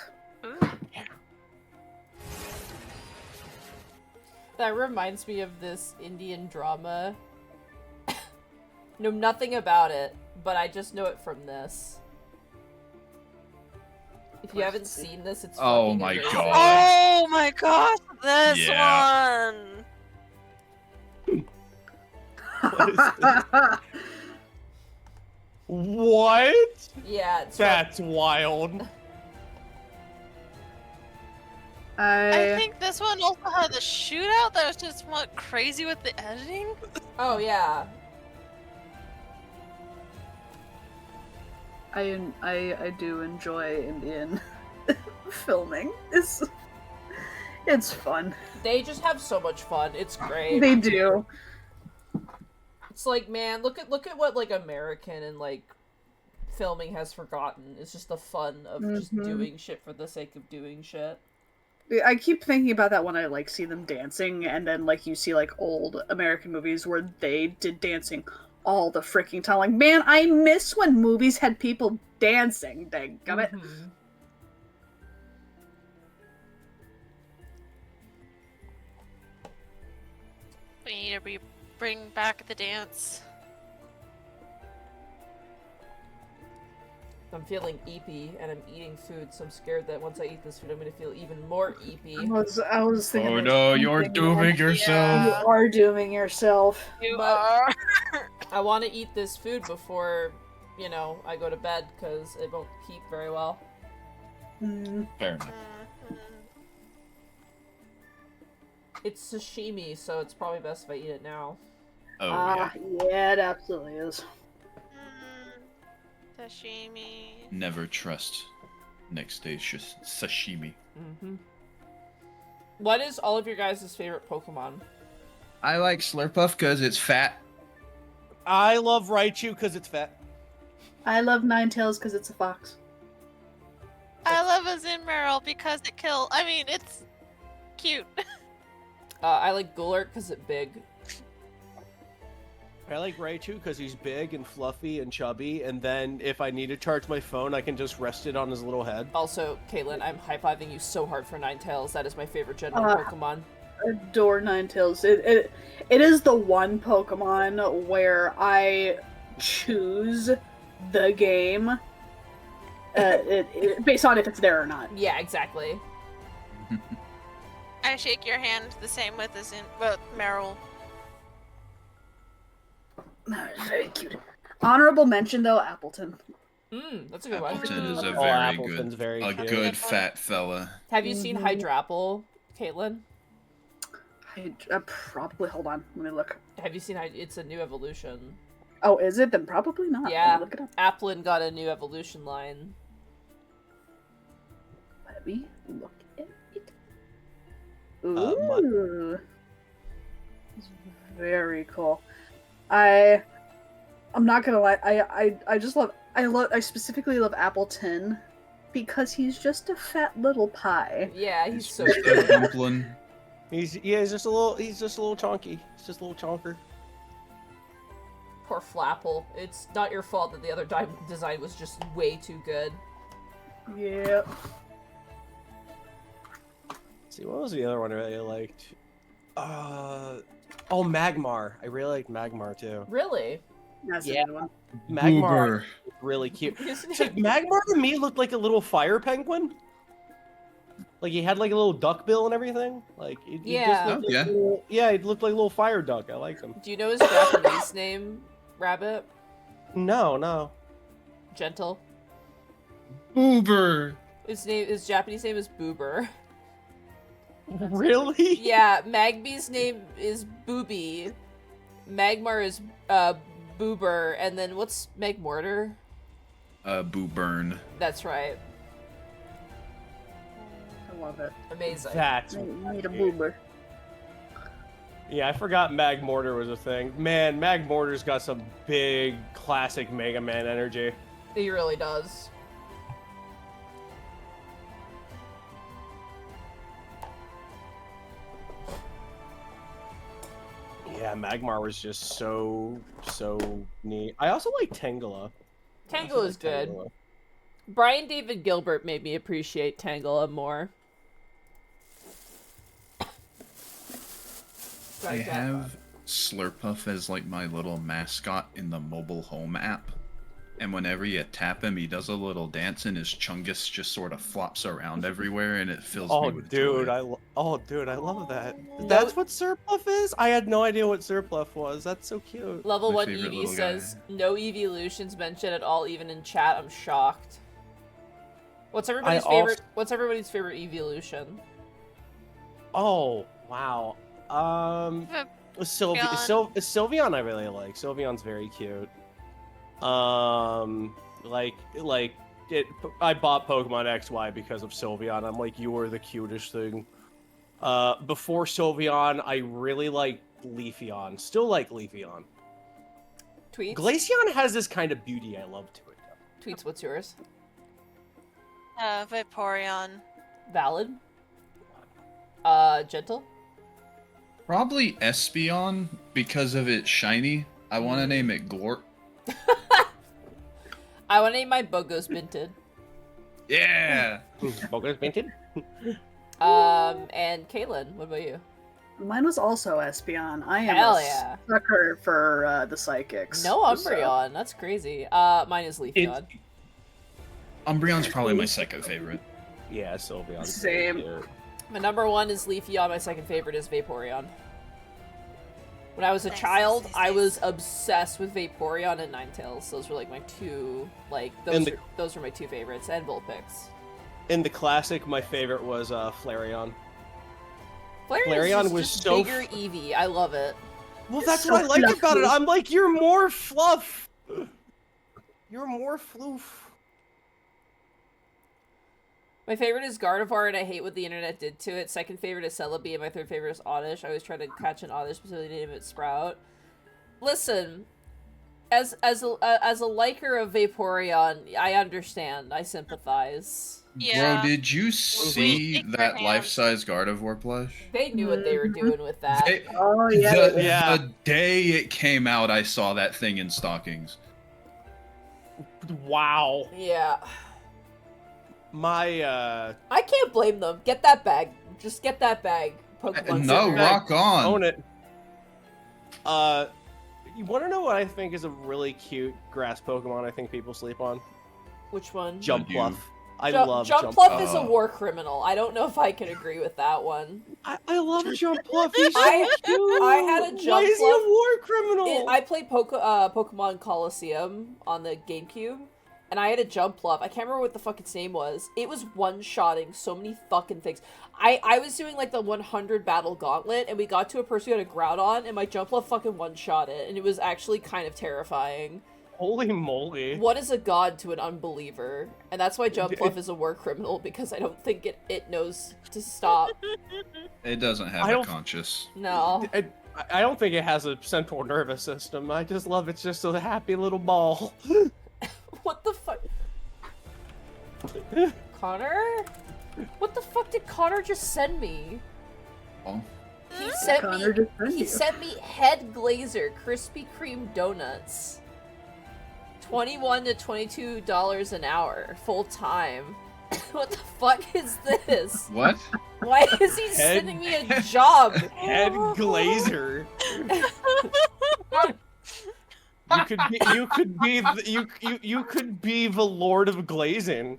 That reminds me of this Indian drama. Know nothing about it, but I just know it from this. If you haven't seen this, it's Oh fucking my amazing. God. Oh my gosh, this Yeah. one! What is this? What? Yeah, it's That's wild. I think this one also had the shootout that was just went crazy with the editing. Oh yeah. I do enjoy Indian filming. It's fun. They just have so much fun. It's great. They do. It's like, man, look at what like American and like filming has forgotten. It's just the fun of just doing shit for the sake of doing shit. I keep thinking about that when I like see them dancing, and then like you see like old American movies where they did dancing all the freaking time. Like, man, I miss when movies had people dancing. Dadgummit. Mhm. We need to bring back the dance. I'm feeling eepy and I'm eating food, so I'm scared that once I eat this food, I'm gonna feel even more eepy. I was thinking. Oh the no, same you're thing, dooming man. yourself. You are dooming yourself. You But- are. I want to eat this food before, you know, I go to bed because it won't keep very well. Mm. Fair enough. Mhm. It's sashimi, so it's probably best if I eat it now. Oh yeah. Yeah, it absolutely is. Sashimi. Never trust next day's sashimi. Mm-hmm. What is all of your guys' favorite Pokemon? I like Slurpuff because it's fat. I love Raichu because it's fat. I love Ninetales because it's a fox. I love a Zinmeral because it kills. I mean, it's cute. I like Golurt because it's big. I like Raichu because he's big and fluffy and chubby, and then if I need to charge my phone, I can just rest it on his little head. Also, Caitlin, I'm high-fiving you so hard for Ninetales. That is my favorite Gen 1 Pokemon. Adore Ninetales. It is the one Pokemon where I choose the game based on if it's there or not. Yeah, exactly. I shake your hand the same with Meryl. Very cute. Honorable mention though, Appleton. That's a good one. Appleton is a Oh, very Appleton's good, very a cute. good fat fella. Have you seen Hydrapple, Caitlin? Probably. Hold on, let me look. Have you seen it's a new evolution? Oh, is it? Then probably not. Let Yeah, me look it up. Applin got a new evolution line. Let me look at it. What? Ooh. Very cool. I'm not gonna lie, I specifically love Appleton because he's just a fat little pie. Yeah, he's so Just a good. Dumplin'. He's just a little chunky. He's just a little chonker. Poor Flapple. It's not your fault that the other design was just way too good. Yeah. See, what was the other one I really liked? Oh, Magmar. I really liked Magmar too. Really? That's Yeah. a good one. Magmar, was really cute. His So name- Magmar to me looked like a little fire penguin. Like he had like a little duck bill and everything. Like he Yeah. just looked Oh, like yeah. a little, yeah, he looked like a little fire duck. I liked him. Do you know his Japanese name, Rabbit? No. Gentle. Uber. His Japanese name is Boober. Really? Yeah, Magby's name is Booby. Magmar is Boober, and then what's Magmortar? Boo Burn. That's right. I love it. Amazing. That's I need a weird. boober. Yeah, I forgot Magmortar was a thing. Man, Magmortar's got some big classic Mega Man energy. He really does. Yeah, Magmar was just so neat. I also like Tangela. Tangela is good. Brian David Gilbert made me appreciate Tangela more. I have Slurpuff as like my little mascot in the mobile home app. And whenever you tap him, he does a little dance and his Chungus just sort of flops around everywhere and it fills me with joy. Dude, I love that. That's what Surpluff is? I had no idea what Surpluff was. That's so cute. Level My 1 favorite Eevee little says, guy. no evolutions mentioned at all, even in chat. I'm shocked. What's everybody's favorite evolution? Oh, wow. Sylveon I really like. Sylveon's very cute. I bought Pokemon XY because of Sylveon. I'm like, you are the cutest thing. Before Sylveon, I really liked Leafeon. Still like Leafeon. Tweets? Glaceon has this kind of beauty I love to it. Tweets, what's yours? Vaporeon. Valid? Gentle? Probably Espeon because of its shiny. I want to name it Glort. I want to name my Bogos Minted. Yeah! Bogus Minted? And Kaylin, what about you? Mine was also Espeon. I am Hell a yeah. sucker for the psychics. No so- Umbreon, that's crazy. Mine is Leafeon. Umbreon's probably my second favorite. Yeah, Sylveon. Same. My number 1 is Leafeon, my second favorite is Vaporeon. When I was a Nice, child, nice, I nice. was obsessed with Vaporeon and Ninetales. Those were like my two, those were my two favorites, and Vulpix. In the classic, my favorite was Flareon. Flareon was just so bigger Eevee. I love it. Well, that's So what I liked about it. fluffy. I'm like, you're more fluff. You're more floof. My favorite is Gardevoir, and I hate what the internet did to it. Second favorite is Celebi, and my third favorite is Oddish. I always try to catch an Oddish, specifically name it Sprout. Listen, as a liker of Vaporeon, I understand. I sympathize. Yeah. Bro, did you see Shake their that hands. life-size Gardevoir plush? They knew what they were doing with that. Oh, yeah. The day it came out, I saw that thing in stockings. Wow. Yeah. My I can't blame them. Get that bag. Just get that bag. Pokemon No, Center. rock on. own it. You want to know what I think is a really cute grass Pokemon? I think people sleep on Which one? Jumpluff. I Jump, love Jumpluff is a Oh. war criminal. I don't know if I can agree with that one. I love Jumpluff. He's so I cute. had a Why is he a Jumpluff- war criminal? I played Pokemon Coliseum on the GameCube, and I had a Jumpluff. I can't remember what the fuck its name was. It was one-shotting so many fucking things. I was doing like the 100 battle gauntlet, and we got to a person who had a Groudon, and my Jumpluff fucking one-shot it, and it was actually kind of terrifying. Holy moly. What is a god to an unbeliever? And that's why Jumpluff is a war criminal, because I don't think it knows to stop. It doesn't I have a don't- conscious. No. I don't think it has a central nervous system. I just love it's just a happy little ball. What the fuck? Connor? What the fuck did Connor just send me? Oh. He sent Connor me. just sent He you. sent me Head Glazer Krispy Kreme donuts. $21 to $22 an hour, full time. What the fuck is this? What? Why is he sending me a job? Head Glazer. You could be the Lord of Glazing.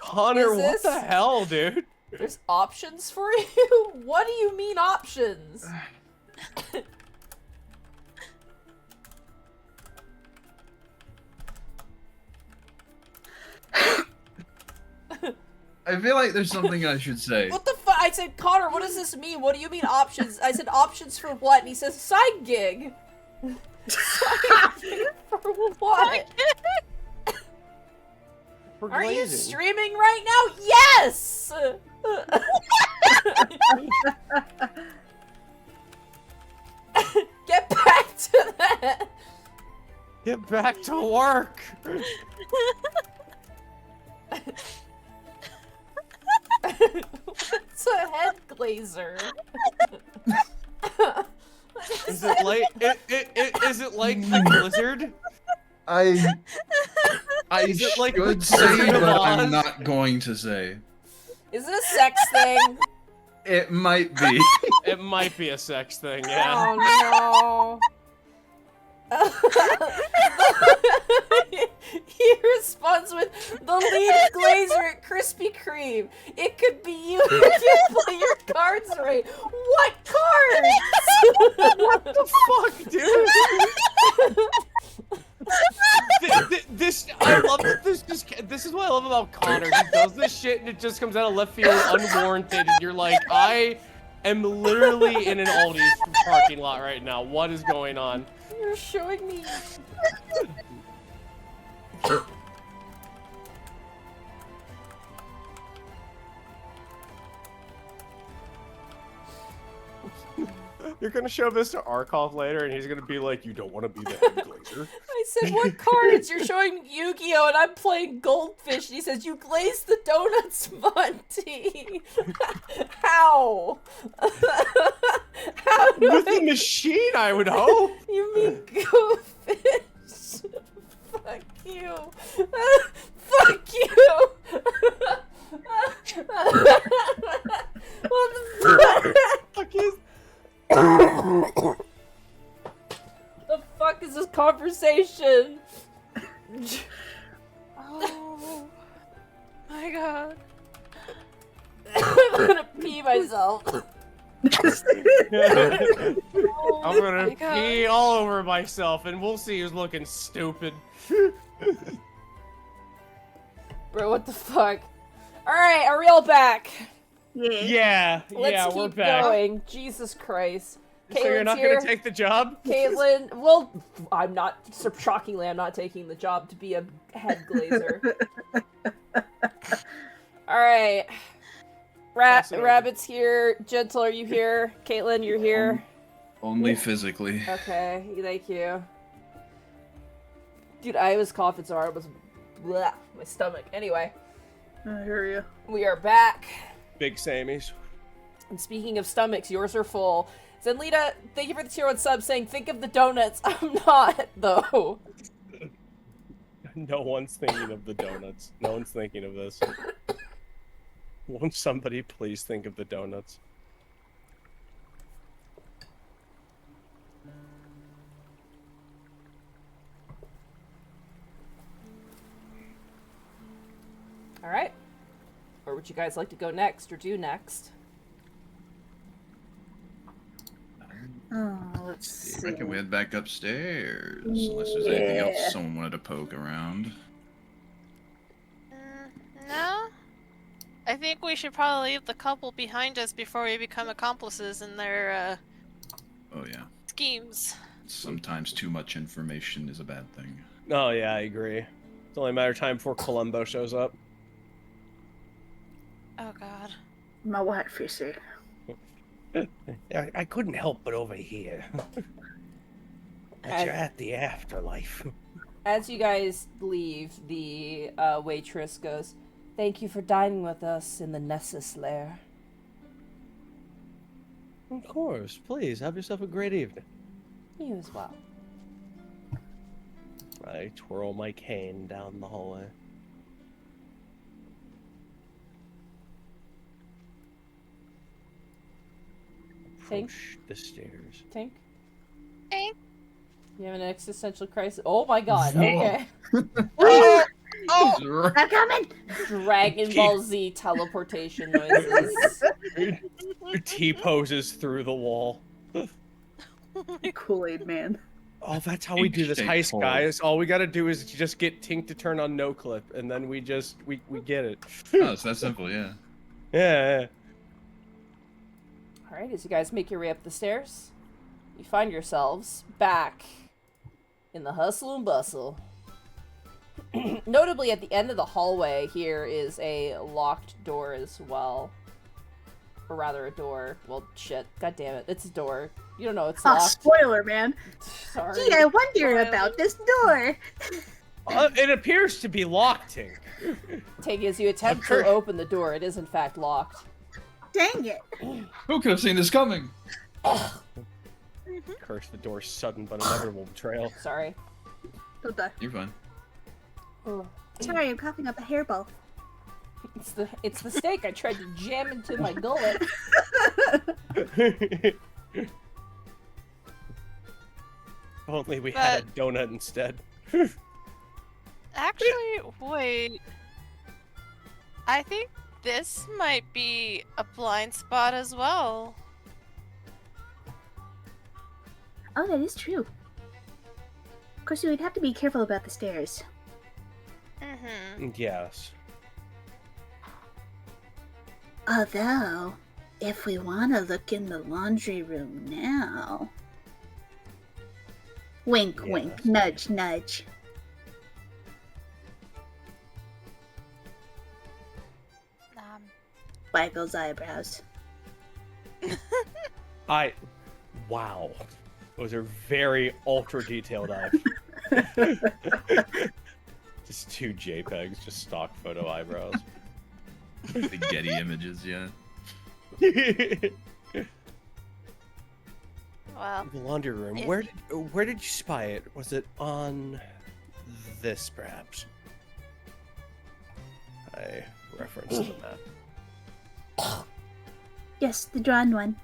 Connor, Is what this- the hell, dude? There's options for you? What do you mean options? I feel like there's something I should say. What the fuck? I said, Connor, what does this mean? What do you mean options? I said, options for what? And he says, side gig. Side gig for what? For Are you glazing. streaming right now? Yes! Get back to that! Get back to work! What's a head glazer? Is it like is it like the Blizzard? I Is it like should the say, Wizard of but Oz? I'm not going to say. Is it a sex thing? It might be. It might be a sex thing, yeah. Oh no. He responds with the lead glazer at Krispy Kreme. It could be you if you play your cards right. What cards? What the fuck, dude? This I love that this is what I love about Connor. He does this shit and it just comes out of left field unwarranted and you're like, I am literally in an Aldi's parking lot right now. What is going on? You're showing me. You're gonna show this to Arkoff later and he's gonna be like, you don't want to be the head glazer. I said, what cards? You're showing Yu-Gi-Oh! And I'm playing Goldfish. And he says, you glazed the donuts, Monty. How? How do With the machine, I would hope. You mean Goldfish? Fuck you. Fuck you. What the fuck? The fuck is this conversation? Oh my god. I'm gonna pee myself. Oh I'm gonna my God. pee all over myself and we'll see who's looking stupid. Bro, what the fuck? Alright, are we all back? Yeah, Let's we're keep back. going. Jesus Christ. So you're Caitlin's not here. gonna take the job? Caitlin, well, I'm not, shockingly, I'm not taking the job to be a head glazer. Alright. Rabbit's here. Gentle, are you here? Caitlin, you're here? Only physically. Okay, thank you. Dude, I was coughing so hard it was bleh, my stomach. Anyway, I hear you. we are back. Big Sammys. And speaking of stomachs, yours are full. Zenlita, thank you for the tier 1 sub saying, think of the donuts. I'm not, though. No one's thinking of the donuts. No one's thinking of this. Won't somebody please think of the donuts? Alright. Where would you guys like to go next, or do next? Oh, let's I reckon we head back upstairs. Unless there's anything else someone wanted to poke around. No? I think we should probably leave the couple behind us before we become accomplices in their Oh yeah. schemes. Sometimes too much information is a bad thing. Oh yeah, I agree. It's only a matter of time before Columbo shows up. Oh god. my wife, you see. I couldn't help but overhear. That you're at the afterlife. As you guys leave, the waitress goes, thank you for dining with us in the Nessus lair. Of course, please have yourself a great evening. You as well. I twirl my cane down the hallway. Tink? Approach the stairs. Tink? Tink? You have an existential crisis? Oh my god, okay. I'm coming! Dragon Ball Z teleportation noises. T-poses through the wall. Kool-Aid man. Oh, that's how we do this Shake heist, hole. guys. All we gotta do is just get Tink to turn on no clip, and then we get it. Oh, it's that simple, yeah. Yeah. Alright, as you guys make your way up the stairs, you find yourselves back in the hustle and bustle. Notably, at the end of the hallway here is a locked door as well. Or rather, a door. Well, shit. God damn it. It's a door. You don't know it's Oh, locked. spoiler, man. Sorry. Gee, I wonder about this door. It appears to be locked, Tink. Take as you attempt to open the door, it is in fact locked. Dang it. Who could have seen this coming? Curse the door's sudden but inevitable betrayal. Sorry. Don't die. You're fine. Oh. Sorry, I'm coughing up a hairball. It's the steak I tried to jam into my gullet. Only we had a donut instead. Actually, wait. I think this might be a blind spot as well. Oh, that is true. Of course, you would have to be careful about the stairs. Mm-hmm. Yes. Although, if we want to look in the laundry room now... Wink, Yes. wink, nudge, nudge. Waggles eyebrows. Wow. Those are very ultra detailed eyes. Just 2 JPEGs, just stock photo eyebrows. The Getty images, yeah. Well, The laundry room. If Where did you spy it? Was it on this, perhaps? I referenced the map. Yes, the drawn one.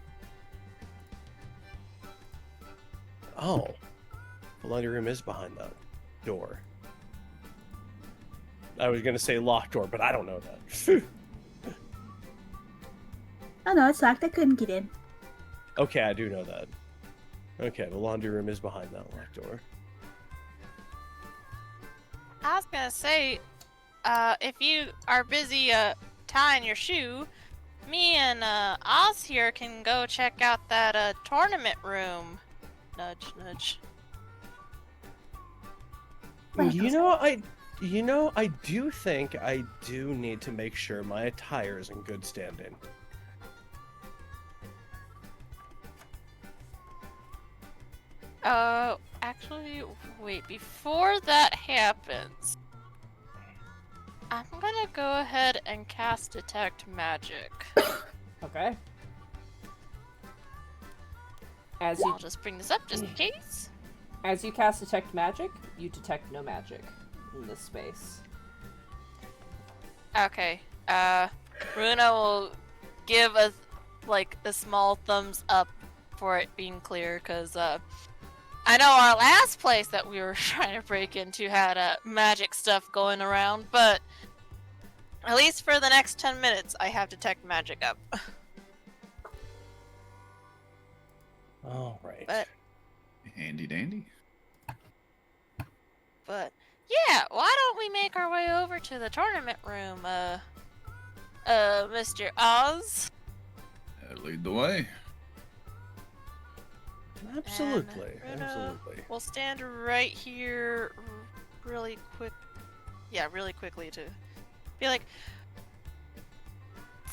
Oh. The laundry room is behind that door. I was gonna say locked door, but I don't know that. Oh no, it's locked. I couldn't get in. Okay, I do know that. Okay, the laundry room is behind that locked door. I was gonna say, if you are busy tying your shoe, me and Oz here can go check out that tournament room. Nudge, nudge. I do think I do need to make sure my attire is in good standing. Actually, wait, before that happens, I'm gonna go ahead and cast Detect Magic. Okay. As you I'll just bring this up just in case. As you cast Detect Magic, you detect no magic in this space. Okay, Runa will give us, like, a small thumbs up for it being clear, because, I know our last place that we were trying to break into had, magic stuff going around, but at least for the next 10 minutes, I have Detect Magic up. All right. But Handy dandy. But yeah, why don't we make our way over to the tournament room, Mr. Oz? Lead the way. Absolutely, And Runa absolutely. We'll stand right here, really quick. Yeah, really quickly to be like.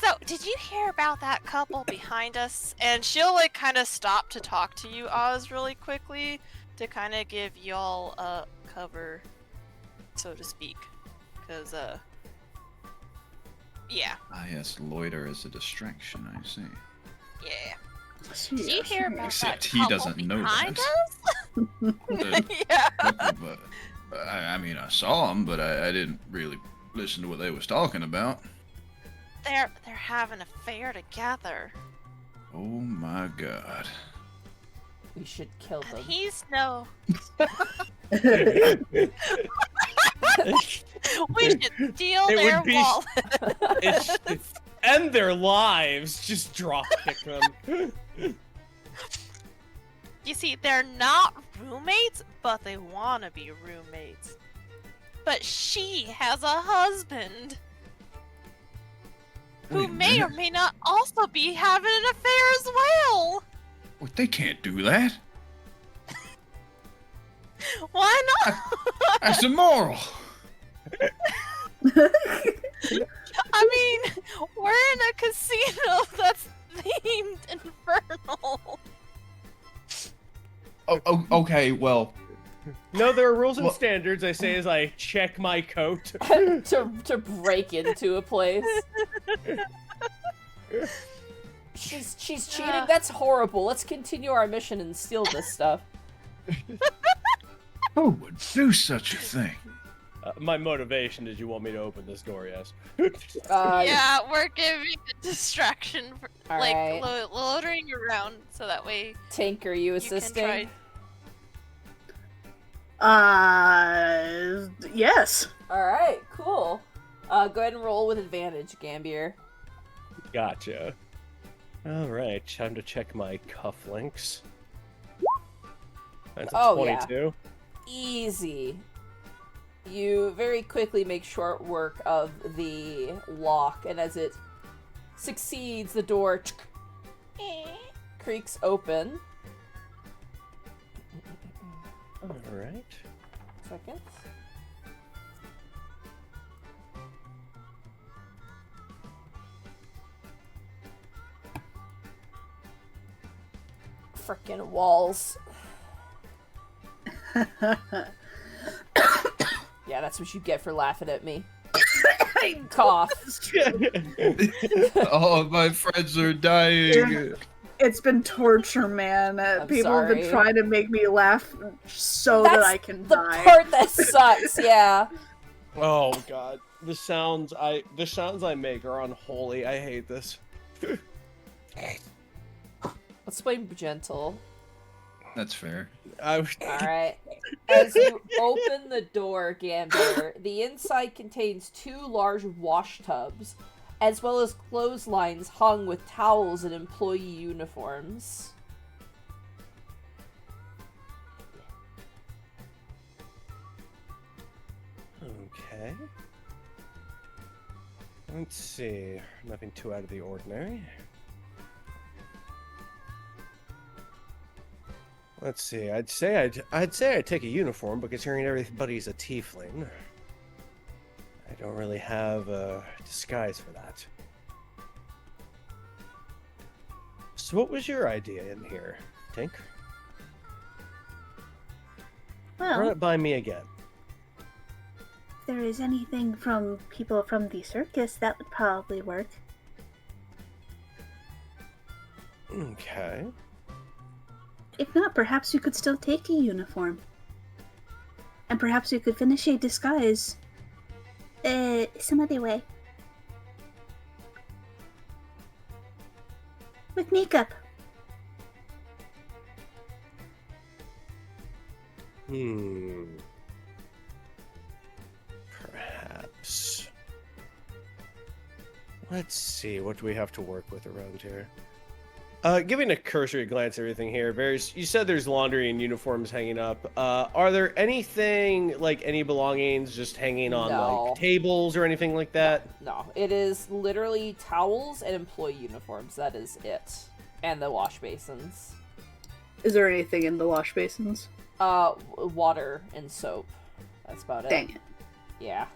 So, did you hear about that couple behind us? And she'll like kind of stop to talk to you, Oz, really quickly to kind of give y'all cover, so to speak, because yeah, Ah, yes, loiter as a distraction, I see. yeah. Did you hear about Except that he couple doesn't know behind that. us? Yeah. But, I mean, I saw them, but I didn't really listen to what they was talking about. They're having an affair together. Oh my god. We should kill And them. he's no. We should steal It their would be- wallet. It's end their lives. Just drop kick them. You see, they're not roommates, but they want to be roommates. But she has a husband who Wait a may may or may not also be having an affair as well. Well, they can't do that. Why not? That's immoral. I mean, we're in a casino that's themed infernal. Oh, okay, well, No, there are rules and Well- standards. I say as I check my coat. to break into a place. She's cheating. That's horrible. Let's continue our mission and steal this stuff. who would do such a thing? My motivation is you want me to open this door, yes? Yeah, we're giving a distraction, for, All like right. loitering around, so that way Tank, are you you can assisting? try. Yes. All right, cool. Go ahead and roll with advantage, Gambier. Gotcha. Alright, time to check my cufflinks. That's a Oh, yeah. 22. Easy. You very quickly make short work of the lock, and as it succeeds, the door creaks open. Alright. Seconds. Frickin' walls. Yeah, that's what you get for laughing at me. Cough. All of my friends are dying. It's been torture, man. People have been sorry. trying to make me laugh so that That's I can the die. part that sucks, yeah. Oh god. The sounds I make are unholy. I hate this. Let's play gentle. That's fair. Alright. As you open the door, Gambier, the inside contains 2 large wash tubs, as well as clotheslines hung with towels and employee uniforms. Okay. Let's see. Nothing too out of the ordinary. Let's see. I'd say I'd take a uniform, but considering everybody's a tiefling, I don't really have a disguise for that. So what was your idea in here, Tink? Run Well, it by me again. if there is anything from people from the circus, that would probably work. Okay. If not, perhaps you could still take a uniform. And perhaps you could finish a disguise. Some other way. With makeup. Perhaps. Let's see, what do we have to work with around here? Giving a cursory glance at everything here, you said there's laundry and uniforms hanging up. Are there anything, like any belongings just hanging on No. like tables or anything like that? No, it is literally towels and employee uniforms. That is it. And the wash basins. Is there anything in the wash basins? Water and soap. That's about it. Dang it. Yeah.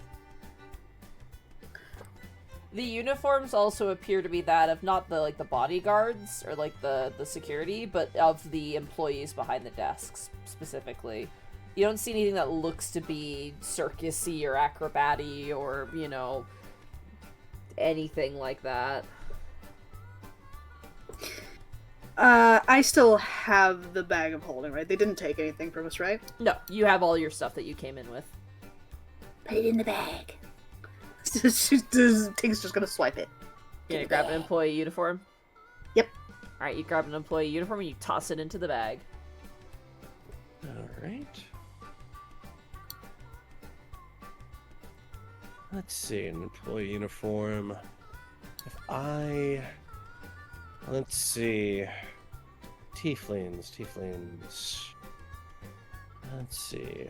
The uniforms also appear to be that of not the the bodyguards or like the security, but of the employees behind the desks specifically. You don't see anything that looks to be circusy or acrobaty or, you know, anything like that. I still have the bag of holding, right? They didn't take anything from us, right? No, you have all your stuff that you came in with. Put it in the bag. Tink's just gonna swipe it. You gonna grab an employee uniform? Yep. Alright, you grab an employee uniform and you toss it into the bag. Alright. Let's see, an employee uniform. Let's see. Tieflings. Let's see.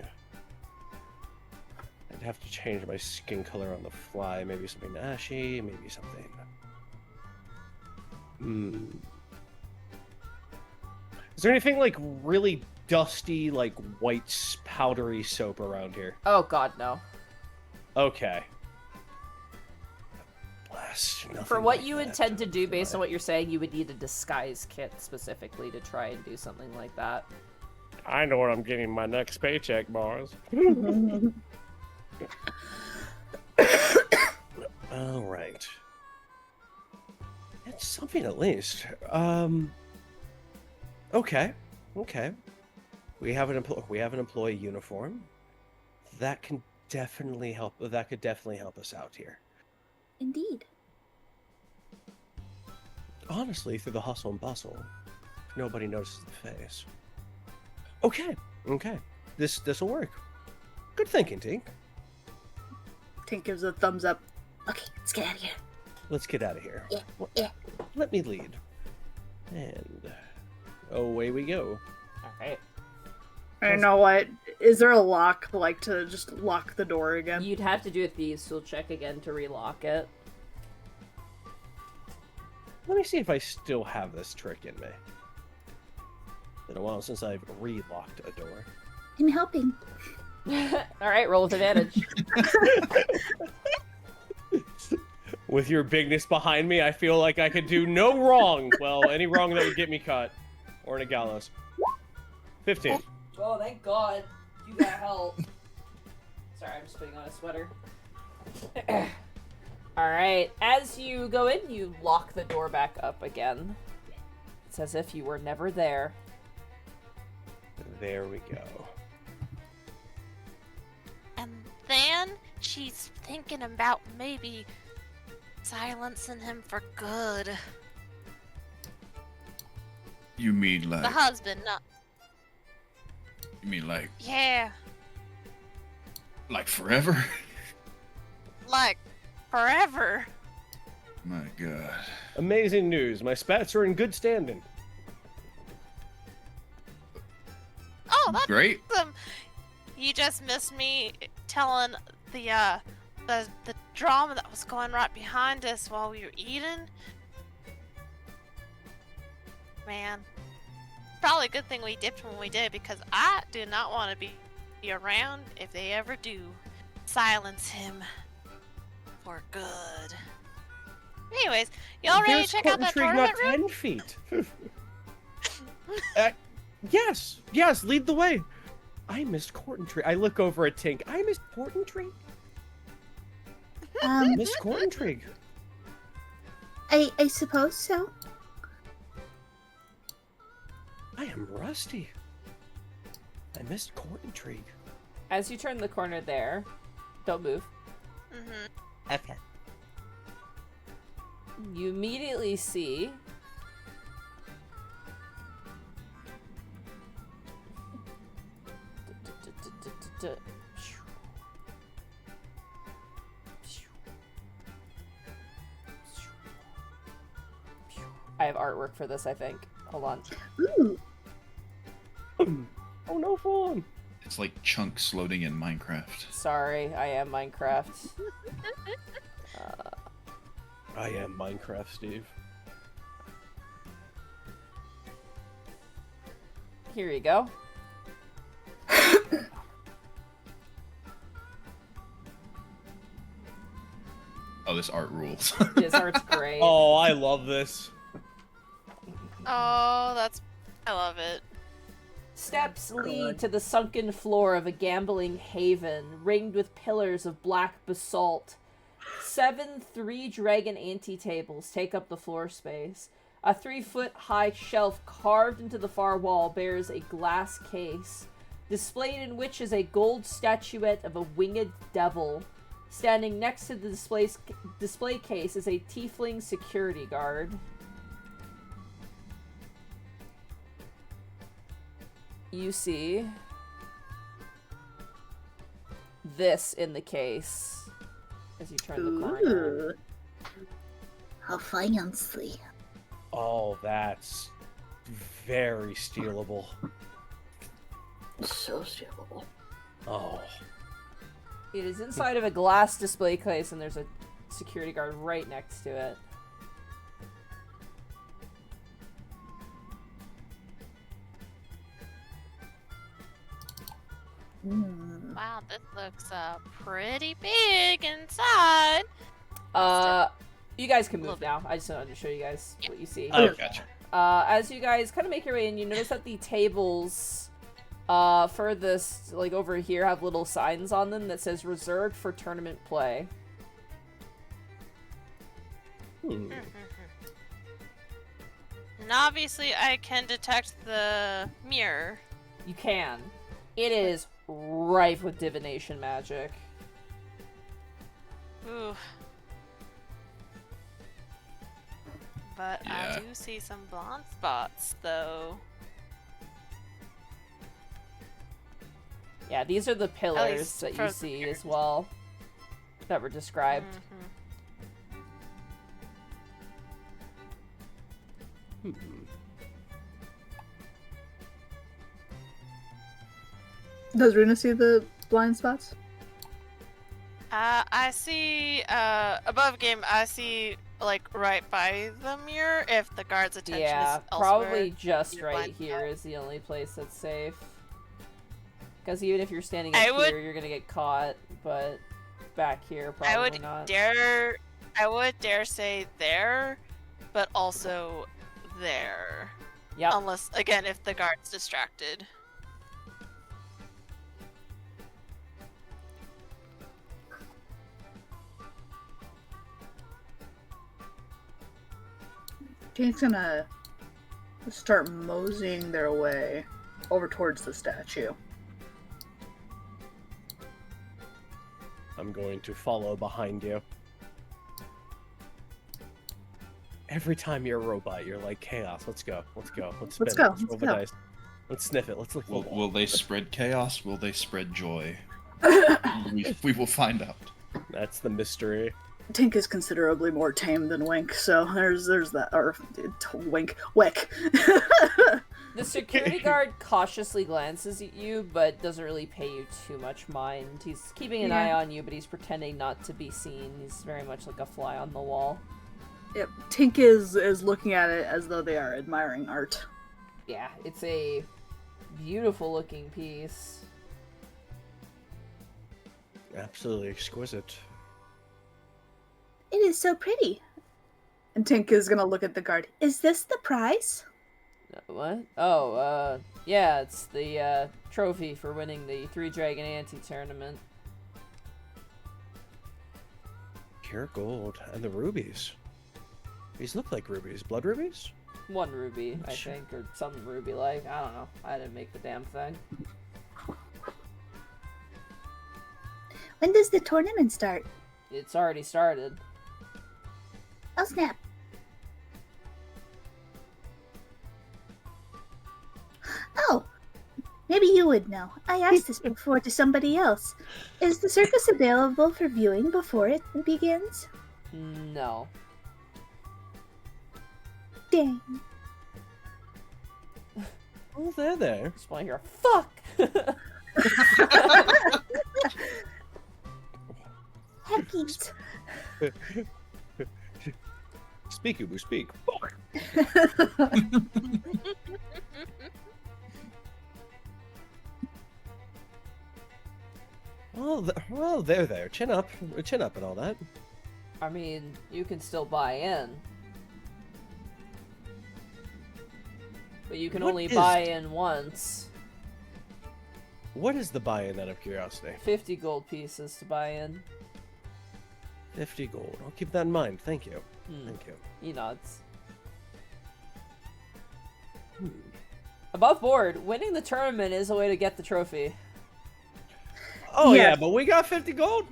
I'd have to change my skin color on the fly. Maybe something ashy, maybe something Is there anything like really dusty, like white powdery soap around here? Oh god, no. Okay. Bless. For what you intend to do based on what you're saying, you would need a disguise kit specifically to try and do something like that. I know where I'm getting my next paycheck, boys. All right. It's something at least. Okay. We have an employee uniform. That can definitely help. That could definitely help us out here. Indeed. Honestly, through the hustle and bustle, nobody notices the face. Okay. This will work. Good thinking, Tink. Tink gives a thumbs up. Okay, let's get out of here. Let's get out of here. Yeah. Let me lead. And away we go. Alright. I know what. Is there a lock, like, to just lock the door again? You'd have to do a thieves' tool check again to relock it. Let me see if I still have this trick in me. Been a while since I've relocked a door. I'm helping. Alright, roll with advantage. With your bigness behind me, I feel like I could do no wrong. Well, any wrong that would get me cut. Or in a gallows. 15. Oh, thank God. You got help. Sorry, I'm just putting on a sweater. Alright, as you go in, you lock the door back up again. It's as if you were never there. There we go. And then she's thinking about maybe silencing him for good. You mean The like? husband, not. You mean Yeah, like forever? like forever. My God. Amazing news. My spats are in good standing. Oh, that's Great. awesome. You just missed me telling the drama that was going right behind us while we were eating. Man, probably a good thing we dipped when we did, because I do not want to be around if they ever do silence him for good. Anyways, y'all ready to check out that tournament room? 10 feet. Yes, lead the way. I missed Court and Tree. I look over at Tink. I missed Court and Tree. Miss Court and Tree. I suppose so. I am rusty. I missed Court and Tree. As you turn the corner there, don't move. Mm-hmm. Okay. You immediately see I have artwork for this, I think. Hold on. Ooh. Oh no, fun. It's like chunks loading in Minecraft. Sorry, I am Minecraft. I am Minecraft, Steve. Here you go. Oh, this art rules. This art's great. Oh, I love this. Oh, I love it. Steps lead to the sunken floor of a gambling haven, ringed with pillars of black basalt. 7 3-dragon ante-tables take up the floor space. A 3-foot-high shelf carved into the far wall bears a glass case, displayed in which is a gold statuette of a winged devil. Standing next to the display case is a tiefling security guard. You see this in the case as you turn the corner. Ooh. How fancy. Oh, that's very stealable. So stealable. Oh. It is inside of a glass display case, and there's a security guard right next to it. Wow, this looks pretty big inside. You guys can move now. I just wanted to show you guys what you see. Oh, gotcha. As you guys kind of make your way in, you notice that the tables furthest, like over here, have little signs on them that says reserved for tournament play. Hmm. And obviously I can detect the mirror. You can. It is rife with divination magic. Ooh. But Yeah. I do see some blonde spots, though. Yeah, these are the pillars least that for you the see pillars. as well that were described. Does Runa see the blind spots? I see, above game, I see, like, right by the mirror, if the guard's attention Yeah, is elsewhere. probably just you're right blind here spot. is the only place that's safe. Because even if you're standing I up would- here, you're gonna get caught, but back here, probably I would not. I would dare say there, but also there. Yep. Unless, again, if the guard's distracted. Jane's gonna start moseying their way over towards the statue. I'm going to follow behind you. Every time you're a robot, you're like, chaos, let's go, let's go, let's spin Let's it, go, let's roll let's the go. dice. Let's sniff it, let's look for Will they spread chaos? Will they spread joy? we will find out. That's the mystery. Tink is considerably more tame than Wink, so there's that, or Wink, Wick. The security guard cautiously glances at you, but doesn't really pay you too much mind. He's keeping an eye on you, but he's pretending not to be seen. He's very much like a fly on the wall. Yep, Tink is looking at it as though they are admiring art. Yeah, it's a beautiful looking piece. Absolutely exquisite. It is so pretty. And Tink is gonna look at the guard. Is this the prize? What? Oh, yeah, it's the, trophy for winning the Three Dragon Ante-tournament. Pure gold. And the rubies. These look like rubies. Blood rubies? One ruby, I think, or something ruby-like. I don't know. I didn't make the damn thing. When does the tournament start? It's already started. Oh snap. Oh, maybe you would know. I asked this before to somebody else. Is the circus available for viewing before it begins? No. Dang. Oh, they're there. Just want to hear, fuck! Heckies. Speak, Ubu, speak. Well, they're there. Chin up and all that. I mean, you can still buy in. But you can What only is- buy in once. What is the buy-in out of curiosity? 50 gold pieces to buy in. 50 gold. I'll keep that in mind. Thank you. Hmm. Thank you. He nods. Hmm. Above board, winning the tournament is a way to get the trophy. Oh Yeah. yeah, but we got 50 gold.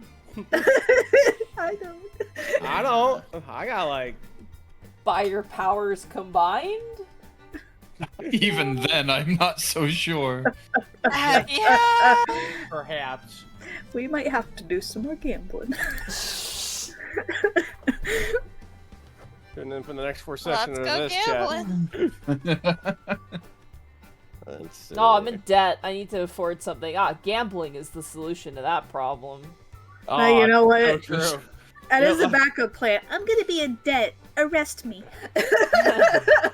I don't. I don't. I got like. By your powers combined? Even then, I'm not so sure. Yeah! Perhaps. We might have to do some more gambling. And then for the next 4 Let's sessions of go this gambling. chat. Let's No, I'm in debt. I need to afford something. Gambling is the solution to that problem. Now, you know what? So true. And as Yeah. a backup plan, I'm gonna be in debt. Arrest me.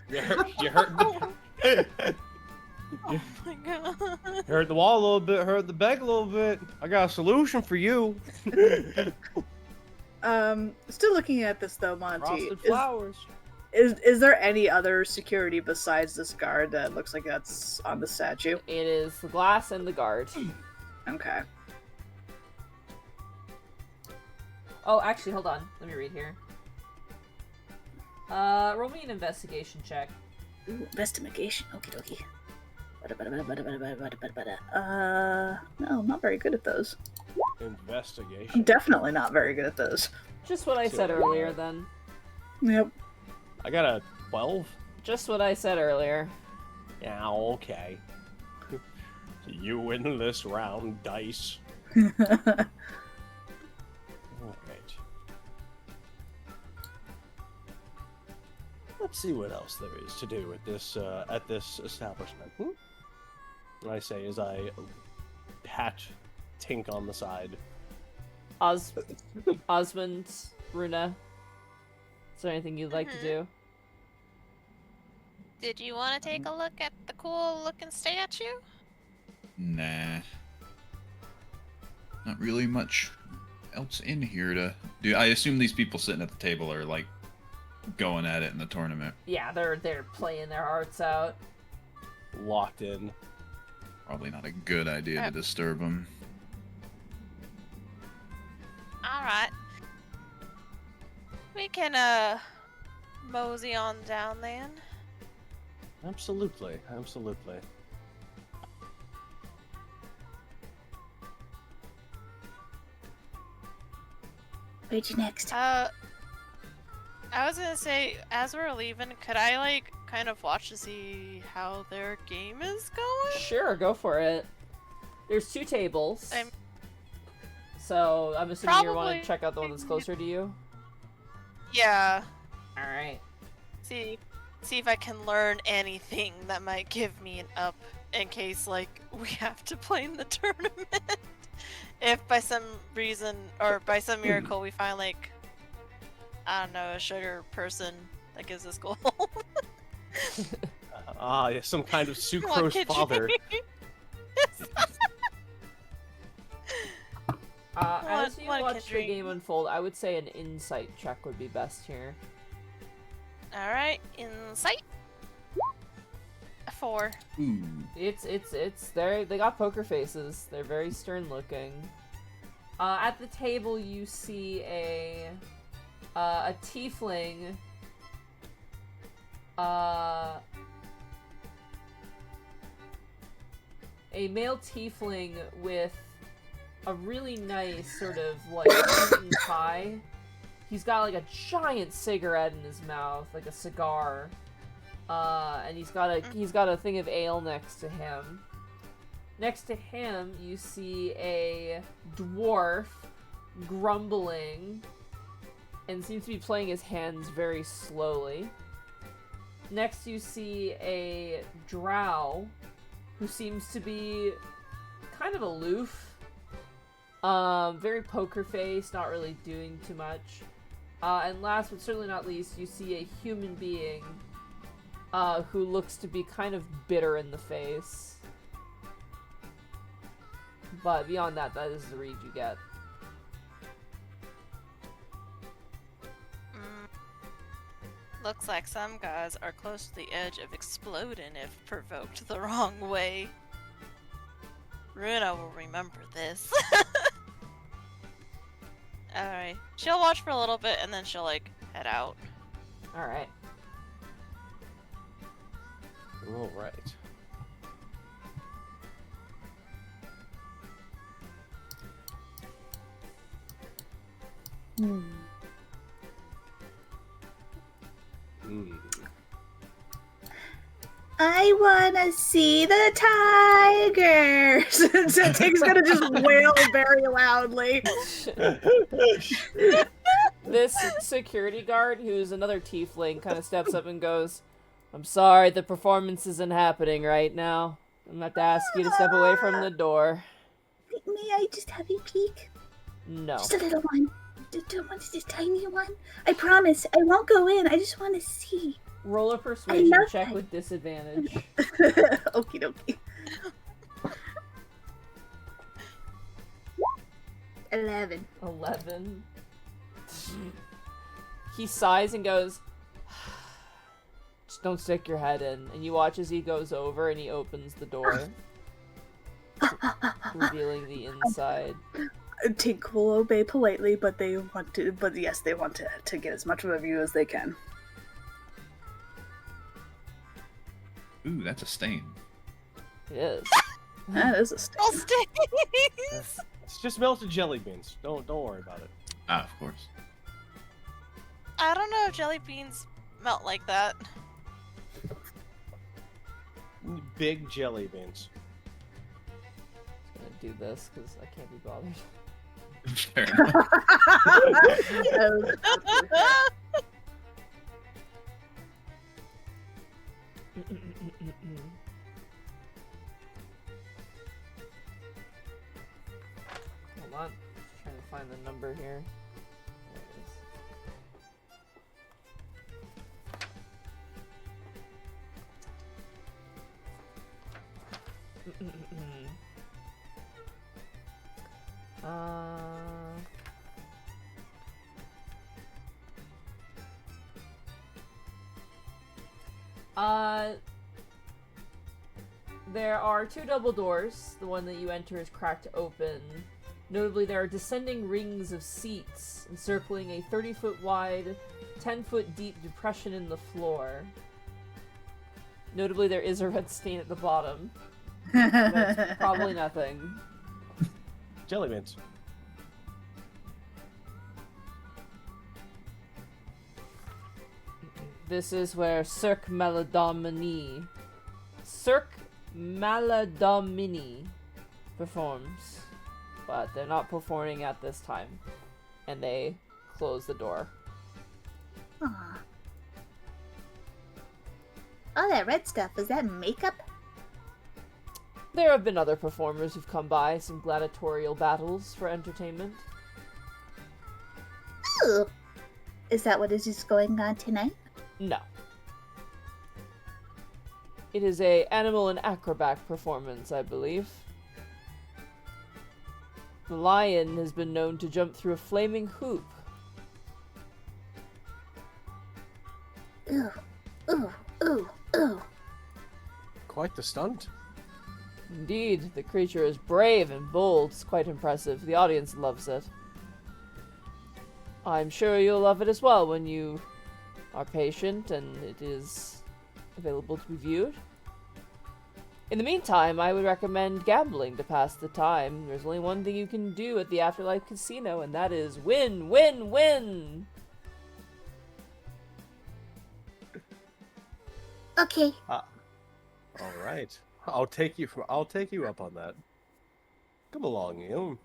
You heard the... Oh my god. Hurt the wall a little bit, hurt the bag a little bit. I got a solution for you. Still looking at this though, Monty. Frosted flowers. Is there any other security besides this guard that looks like that's on the statue? It is the glass and the guard. Okay. Oh, actually, hold on. Let me read here. Roll me an investigation check. Ooh, investigation. Okie dokie. No, I'm not very good at those. I'm Investigation. definitely not very good at those. Just what I said earlier, then. Yep. I got a 12. Just what I said earlier. Yeah, okay. You win this round, dice. Alright. Let's see what else there is to do at this establishment. I say as I pat Tink on the side. Osmond, Runa, is there anything you'd like to do? Did you want to take a look at the cool looking statue? Nah. Not really much else in here to do. I assume these people sitting at the table are like going at it in the tournament. Yeah, they're playing their hearts out. Locked in. Probably not a good idea to disturb them. Alright. We can, mosey on down then. Absolutely, absolutely. Where'd you next? I was gonna say, as we're leaving, could I, like, kind of watch to see how their game is going? Sure, go for it. There's 2 tables. I'm- So, I'm assuming you want Probably- to check out the one that's closer to you? Yeah. Alright. See if I can learn anything that might give me an up in case, like, we have to play in the tournament. If by some reason, or by some miracle, we find, like, I don't know, a sugar person that gives us gold. Yeah, some kind of Come on, sucrose kid, father. As you one watch can the drink. game unfold, I would say an insight check would be best here. Alright, insight. 4. Ooh. They got poker faces. They're very stern looking. At the table you see a tiefling a male tiefling with a really nice sort of like suit and tie. He's got like a giant cigarette in his mouth, like a cigar. And he's got a thing of ale next to him. Next to him, you see a dwarf grumbling and seems to be playing his hands very slowly. Next, you see a drow who seems to be kind of aloof. Very poker face, not really doing too much. And last but certainly not least, you see a human being who looks to be kind of bitter in the face. But beyond that, that is the read you get. Looks like some guys are close to the edge of exploding if provoked the wrong way. Runa will remember this. Alright. She'll watch for a little bit and then she'll, like, head out. Alright. Alright. I wanna see the tigers. So Tink's gonna just wail very loudly. This security guard, who's another tiefling, kind of steps up and goes, "I'm sorry, the performance isn't happening right now. I'm gonna have to ask you to step away from the door." May I just have a peek? No. Just a little one. Just a tiny one. I promise, I won't go in. I just want to see. Roll a persuasion love check that. with disadvantage. Okie dokie. 11. 11. He sighs and goes, just don't stick your head in. And you watch as he goes over and he opens the door, revealing the inside. Tink will obey politely, but yes, they want to get as much of a view as they can. Ooh, that's a stain. It is. That is a stick. Oh, stains! It's just melted jelly beans. Don't worry about it. Ah, of course. I don't know if jelly beans melt like that. Big jelly beans. I'm gonna do this because I can't be bothered. Fair enough. Hold on. Just trying to find the number here. There it is. There are 2 double doors. The one that you enter is cracked open. Notably, there are descending rings of seats encircling a 30-foot wide, 10-foot deep depression in the floor. Notably, there is a red stain at the bottom. That's probably nothing. Jelly beans. This is where Cirque Maladomini performs. But they're not performing at this time. And they close the door. Aw. All that red stuff, is that makeup? There have been other performers who've come by, some gladiatorial battles for entertainment. Ooh. Is that what is going on tonight? No. It is a animal and acrobat performance, I believe. The lion has been known to jump through a flaming hoop. Ooh, ooh, ooh, ooh. Quite the stunt. Indeed, the creature is brave and bold. It's quite impressive. The audience loves it. I'm sure you'll love it as well when you are patient and it is available to be viewed. In the meantime, I would recommend gambling to pass the time. There's only one thing you can do at the Afterlife Casino, and that is win, win, win! Okay. All right. I'll take you up on that. Come along, you.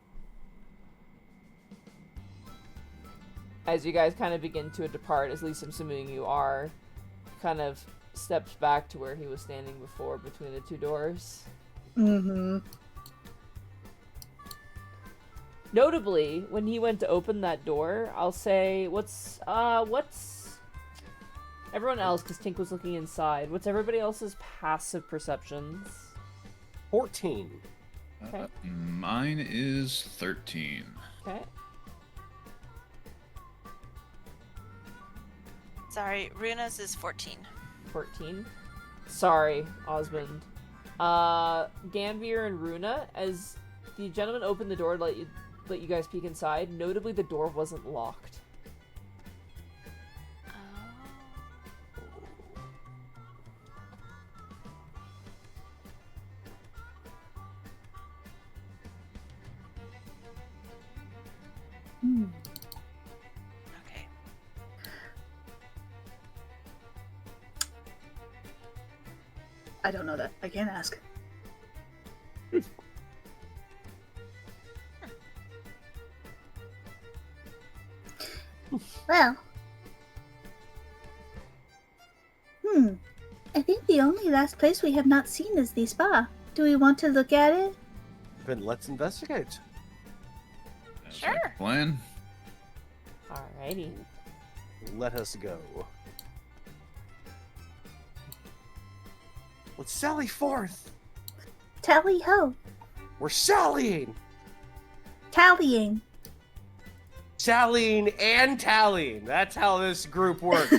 As you guys kind of begin to depart, at least I'm assuming you are, kind of steps back to where he was standing before between the 2 doors. Mm-hmm. Notably, when he went to open that door, I'll say, what's everyone else, because Tink was looking inside, what's everybody else's passive perceptions? 14. Okay. Mine is 13. Okay. Sorry, Runa's is 14. 14. Sorry, Osmond. Gambier and Runa, as the gentleman opened the door to let you guys peek inside, notably the door wasn't locked. Okay. I don't know that. I can't ask. Well. I think the only last place we have not seen is the spa. Do we want to look at it? Then let's investigate. Sounds Sure. like a plan. Alrighty. Let us go. Let's sally forth. Tally ho. We're sallying. Tallying. Sallying and tallying. That's how this group works.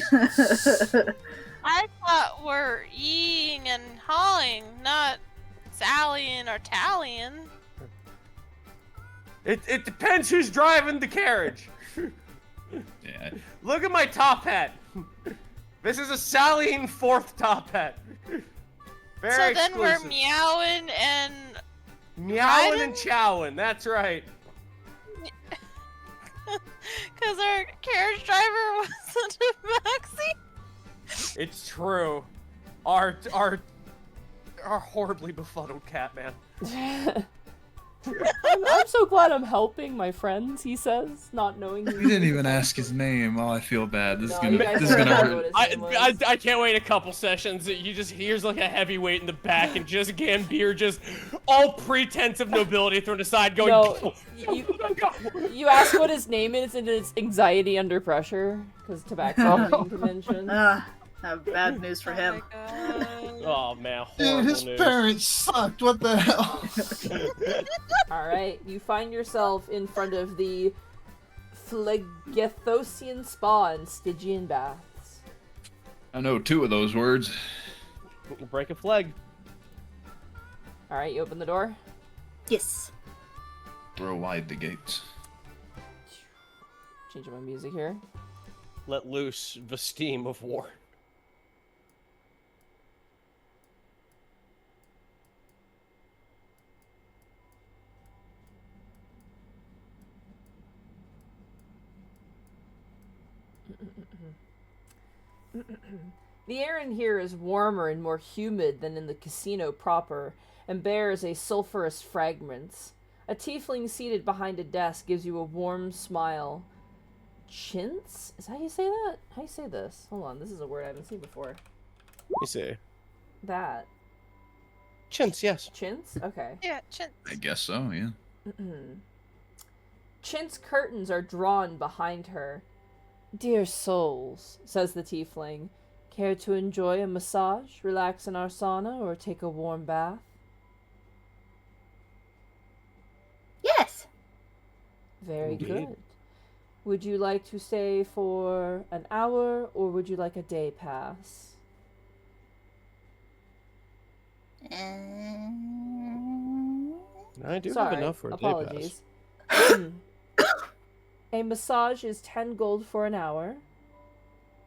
I thought we're eeing and hawing, not sallying or tallying. It depends who's driving the carriage. Yeah. Look at my top hat. This is a sallying fourth top hat. Very So then we're exclusive. meowing and Meowing riding? and chowing. That's right. because our carriage driver wasn't a maxi. It's true. Our horribly befuddled cat man. I'm so glad I'm helping my friends, he says, not knowing who We didn't even ask his name. Oh, I feel bad. This is No, gonna you guys this is don't gonna know what hurt. his name was. I can't wait a couple sessions. You just hears like a heavyweight in the back and just Gambier just all pretense of nobility thrown aside going. No, you ask what his name is, and it's anxiety under pressure, because tobacco being convention. Bad news for him. Oh my god. Oh man, Dude, horrible his news. parents sucked. What the hell? Alright, you find yourself in front of the Phlegethosian Spa and Stygian Baths. I know 2 of those words. Break a flag. Alright, you open the door. Yes. Throw wide the gates. Changing my music here. Let loose the steam of war. The air in here is warmer and more humid than in the casino proper, and bears a sulphurous fragrance. A tiefling seated behind a desk gives you a warm smile. Chintz? Is that how you say that? How you say this? Hold on, this is a word I haven't seen before. Let me see. That. Chintz, yes. Chintz? Okay. Yeah, chin. I guess so, yeah. Chintz curtains are drawn behind her. Dear souls, says the tiefling, care to enjoy a massage, relax in our sauna, or take a warm bath? Yes. Very Indeed. good. Would you like to stay for an hour, or would you like a day pass? I do Sorry, have enough for a apologies. A massage is 10 gold for an hour.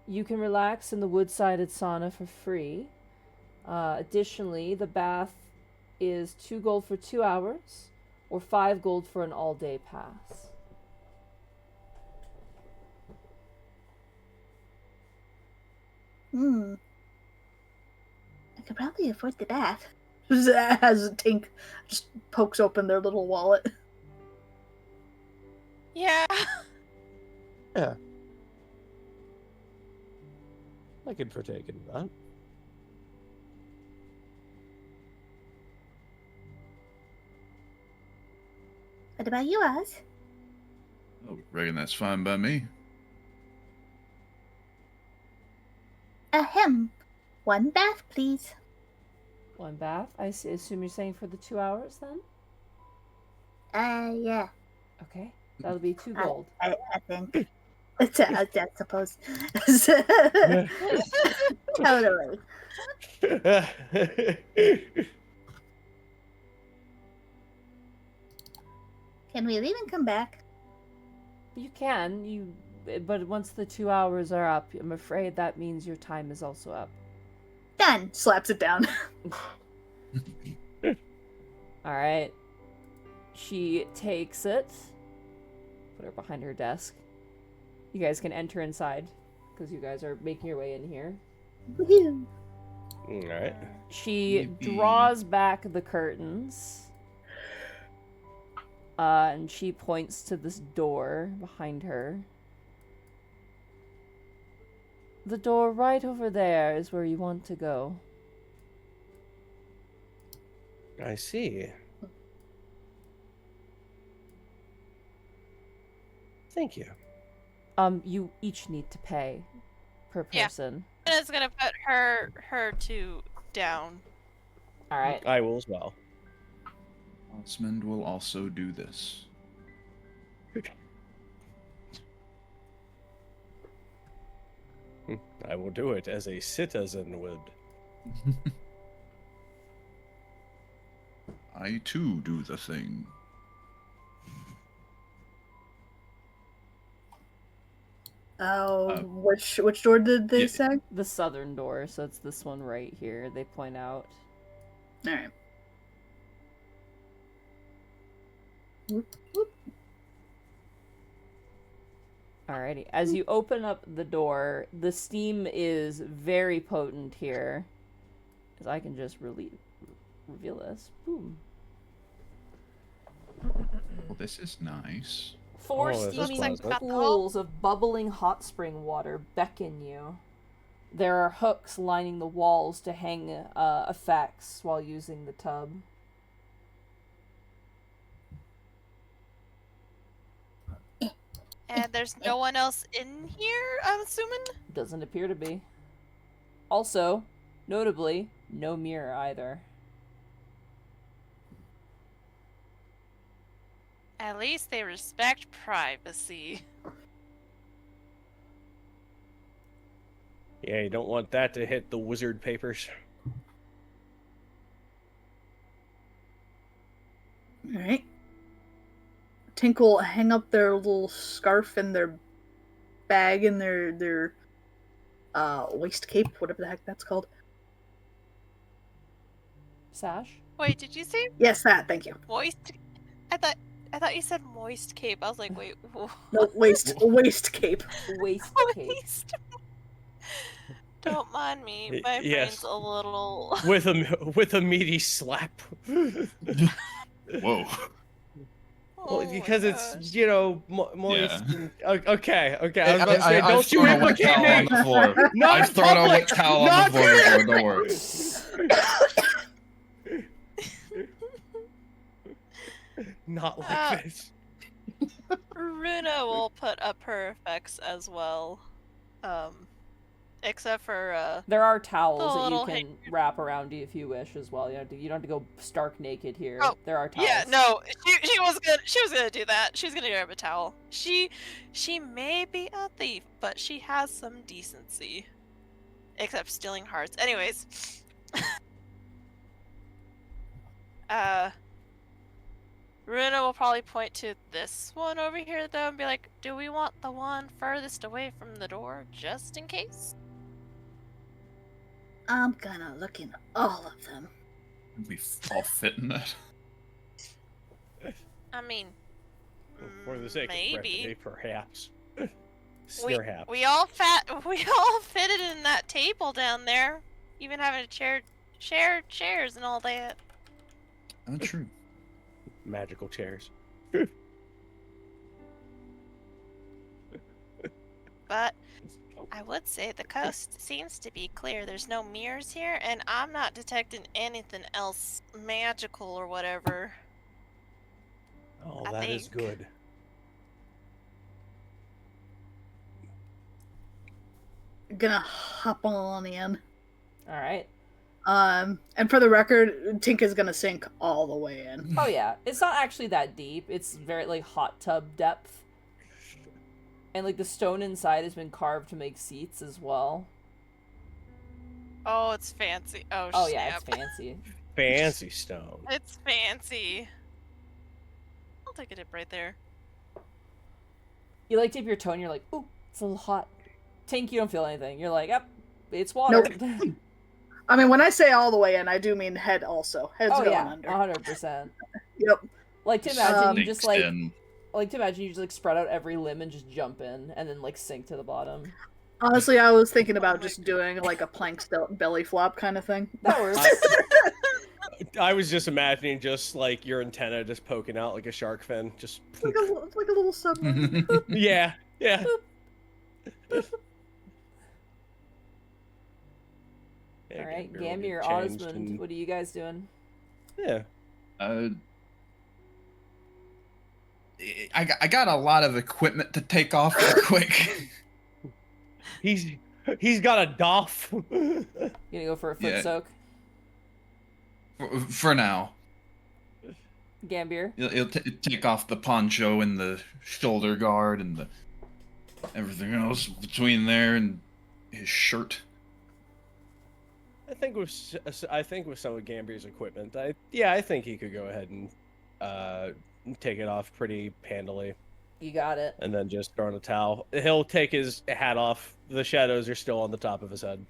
You can relax in the wood-sided sauna for free. Additionally, the bath is 2 gold for 2 hours, or 5 gold for an all-day pass. I could probably afford the bath. As Tink just pokes open their little wallet. Yeah. Yeah. I could partake in that. What about you, Oz? Oh, reckon that's fine by me. Ahem. One bath, please. 1 bath? Assume you're saying for the 2 hours, then? Yeah. Okay. That'll be 2 gold. I think. I suppose. Totally. Can we leave and come back? You can, but once the 2 hours are up, I'm afraid that means your time is also up. Done. Slaps it down. Alright. She takes it. Put her behind her desk. You guys can enter inside, because you guys are making your way in here. Woohoo. Alright. She Yippee. draws back the curtains. And she points to this door behind her. The door right over there is where you want to go. I see. Thank you. You each need to pay per Yeah. person. It's gonna put her two down. All right. I will as well. Osmond will also do this. I will do it as a citizen would. I too do the thing. Which door did they yeah. say? The southern door, so it's this one right here. They point out. All right. Alrighty. As you open up the door, the steam is very potent here. As I can just reveal this. Boom. Well, this is nice. Four Oh, this is steaming pleasant. pools of bubbling hot spring water beckon you. There are hooks lining the walls to hang effects while using the tub. And there's no one else in here, I'm assuming? Doesn't appear to be. Also, notably, no mirror either. At least they respect privacy. Yeah, you don't want that to hit the wizard papers. All right. Tink will hang up their little scarf and their bag and their waist cape, whatever the heck that's called. Sash? Wait, did you say Yes, that. Thank you. moist? I thought you said moist cape. I was like, wait, No, waist cape. Waist cape. moist? Don't mind me. My Yes. brain's a little. With a meaty slap. Whoa. Well, Oh my because gosh. it's, you know, moist. Yeah. And, okay. I was about to say, I've don't you thrown a wet implicate towel on me. the floor. Not I've thrown a public. wet towel on Not the floor here. before, don't worry. Not like Ah. this. Runa will put up her effects as well. Except for There are towels The that little you can wrap around you if you wish as well. You don't have to go stark naked here. Oh, There are towels. yeah, no, she was gonna do that. She was gonna grab a towel. She may be a thief, but she has some decency. Except stealing hearts. Anyways. Runa will probably point to this one over here though and be like, do we want the one furthest away from the door just in case? I'm gonna look in all of them. We all fit in that. I mean, For the sake maybe. of brevity, perhaps. We Perhaps. all fitted in that table down there. Even having to share chairs and all that. Oh, true. Magical chairs. But I would say the coast seems to be clear. There's no mirrors here, and I'm not detecting anything else magical or whatever. Oh, I that is think. good. Gonna hop on in. All right. And for the record, Tink is gonna sink all the way in. Oh yeah, it's not actually that deep. It's very like hot tub depth, and like the stone inside has been carved to make seats as well. Oh, it's fancy. Oh, Oh snap. yeah, it's fancy. Fancy stone. It's fancy. I'll take a dip right there. You like dip your toe and you're like, ooh, it's a little hot. Tink, you don't feel anything. You're like, yep, it's water. Nope. I mean, when I say all the way in, I do mean head also. Head's Oh going yeah, under. 100%. Yep. Like to imagine you Snakes just like, in. spread out every limb and just jump in and then like sink to the bottom. Honestly, I was thinking about just doing like a plank belly flop kind of thing. That works. I was just imagining just like your antenna just poking out like a shark fin. Just It's like a little submarine. yeah, yeah. Yeah, All right, Gambier will Gambier, get changed Osmond, and- what are you guys doing? Yeah. I got a lot of equipment to take off real quick. He's got a doff. You gonna go for a foot Yeah. soak? For now. Gambier. He'll take off the poncho and the shoulder guard and the everything else between there and his shirt. I think with some of Gambier's equipment, I think he could go ahead and take it off pretty handily. You got it. And then just throw in a towel. He'll take his hat off. The shadows are still on the top of his head.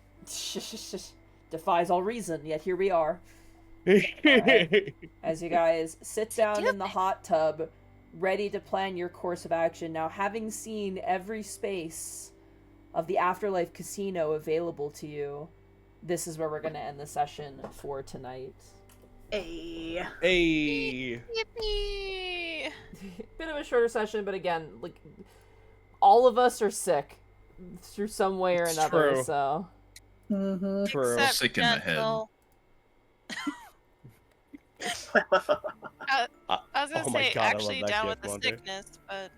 Defies all reason, yet here we are. Right. As you guys sit down in the hot tub, ready to plan your course of action. Now, having seen every space of the Afterlife Casino available to you, this is where we're going to end the session for tonight. Hey. Yippee! Bit of a shorter session, but again, like, all of us are sick through some way or another, true. so. Mm-hmm. True. Except Sick in the head. Gentle. I was gonna Oh my say God, I love actually that down gift, with the Wonder. sickness, but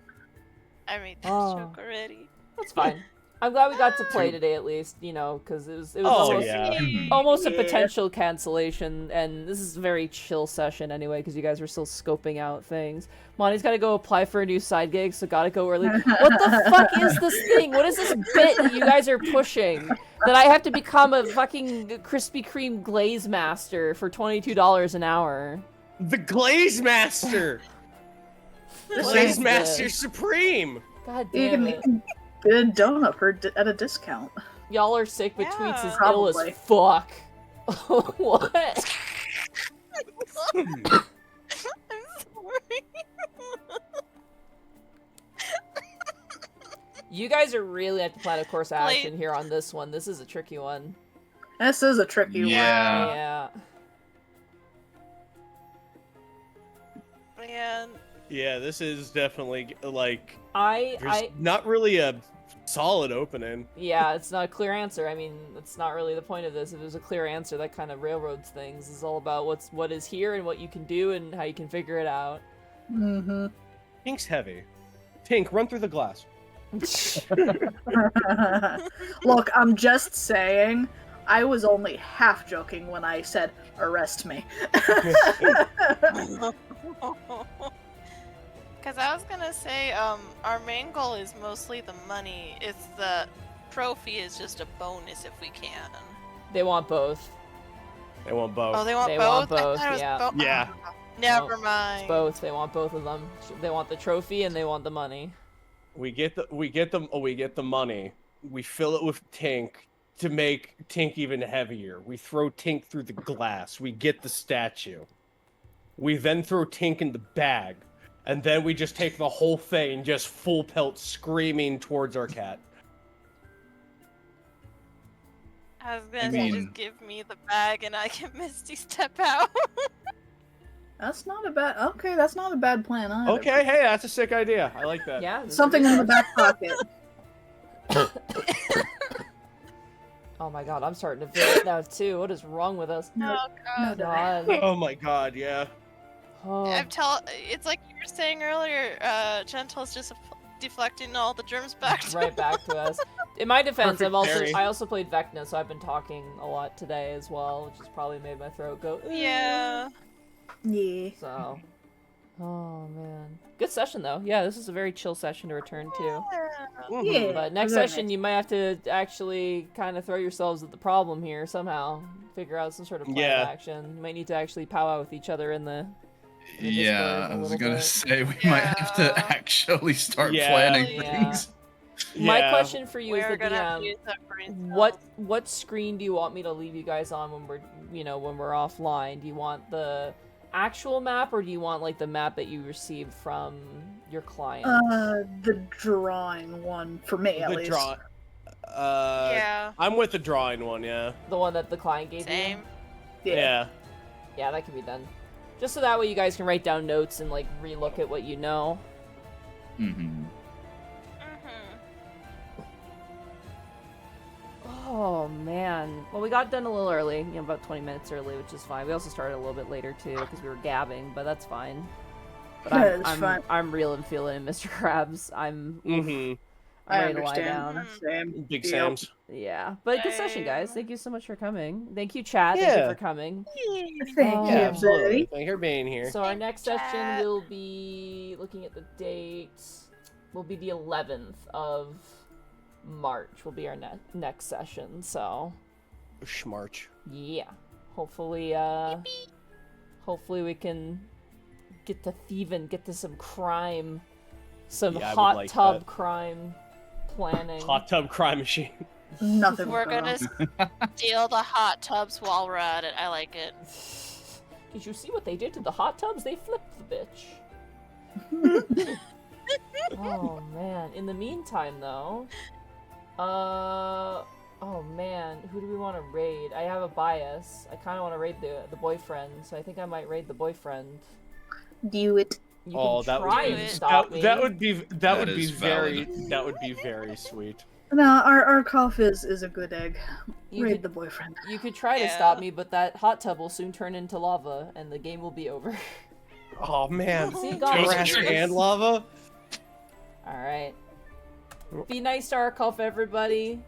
I made that Oh. joke already. That's fine. I'm glad we got to play today at least, you know, because it was Oh, almost, yeah. almost a Yeah. potential cancellation, and this is a very chill session anyway, because you guys were still scoping out things. Monty's got to go apply for a new side gig, so gotta go early. What the fuck is this thing? What is this bit that you guys are pushing? That I have to become a fucking Krispy Kreme glaze master for $22 an hour? The Glaze Master! What Glaze is Master this? Supreme! God You damn can it. get a donut at a discount. Y'all are sick, but Tweets is Yeah. ill as Probably. fuck. What? I'm sorry. You guys are really have to plan a course of Like- action here on this one. This is a tricky one. This is a tricky Yeah. Yeah. Man, Yeah, this is definitely, like, I there's not really a solid opening. yeah, it's not a clear answer. I mean, that's not really the point of this. If there's a clear answer, that kind of railroads things. It's all about what is here and what you can do and how you can figure it out. one. Tink's heavy. Tink, run through the glass. Mm-hmm. Look, I'm just saying, I was only half joking when I said, arrest me. because I was gonna say, our main goal is mostly the money. It's the trophy is just a bonus if we can. They want both. They want both. Oh, they want They both. want I both, thought it was yeah. both. Yeah. Never It's mind. both. They want both of them. They want the trophy and they want the money. We get the money. We fill it with Tink to make Tink even heavier. We throw Tink through the glass. We get the statue. We then throw Tink in the bag. And then we just take the whole thing, just full pelt screaming towards our cat. I was gonna I say, mean- just give me the bag and I can Misty step out. That's not a bad. Okay, that's not a bad plan either. Okay, hey, that's a sick idea. I like that. Yeah. this is Something good. in the back pocket. Oh my god, I'm starting to feel it now too. What is wrong with us? No, Oh no, god. God. Oh my god, yeah. Oh. It's like you were saying earlier, Gentle's just deflecting all the germs back to Right back to us. In my defense, Perfect parry. I also played Vecna, so I've been talking a lot today as well, which has probably made my throat go. "Ugh." Yeah. Yeah. So. Oh man. Good session though. Yeah, this is a very chill session to return to. Yeah. But next very session, nice. you might have to actually kind of throw yourselves at the problem here somehow. Figure out some sort of plan Yeah. of action. You might need to actually powwow with each other in the. Discord Yeah, a I was little gonna bit. say we might have to Yeah. actually start Yeah. planning Yeah. things. My Yeah. question for you We're is the gonna have to DM. use that brain What screen do you want me to leave you guys on when we're when we're offline? Do you want the actual map or do you want like the map that you received from your client? The drawing one for me at The least. draw. Yeah. I'm with the drawing one, yeah. The one that the client gave Same. you? Yeah. Yeah, that can be done. Just so that way you guys can write down notes and like relook at what you know. Mm-hmm. Oh man. Well, we got done a little early, about 20 minutes early, which is fine. We also started a little bit later too because we were gabbing, but that's fine. But Yeah, I'm it's I'm, fine. I'm real and feeling it, Mr. Krabs. I'm Mm-hmm. I ready to lie understand. down. Same. Big Yep. Sam's. Yeah, but good session, guys. Thank you so much for coming. Thank you, chat. Thank you Yeah. for coming. Thank Yeah, you, absolutely. buddy. Thank you for being here. So our next session Chat. will be looking at the date. Will be the 11th of March. Will be our next session. So Schmarch. yeah, hopefully, hopefully we can get to thieving, get to some crime, some Yeah, I would hot like tub that. crime planning. Hot tub crime machine. Nothing. We're wrong. gonna steal the hot tubs while we're at it. I like it. Did you see what they did to the hot tubs? They flipped the bitch. Oh man. In the meantime, though, oh man, who do we want to raid? I have a bias. I kind of want to raid the boyfriend, so I think I might raid the boyfriend. Do it. You Oh, can that would try be and stop me. that would be is very valid. sweet. No, our cough is a good egg. You Raid could- the boyfriend. You could try to Yeah. stop me, but that hot tub will soon turn into lava, and the game will be over. Oh man. See you guys. Grass and lava. Alright. Be nice to our Kulf, everybody.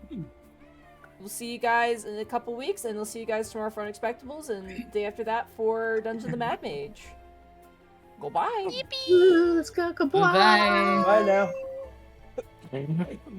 We'll see you guys in a couple weeks, and we'll see you guys tomorrow for Unexpectables, and the day after that for Dungeon of the Mad Mage. Goodbye. Let's go. Goodbye. Bye. Bye now.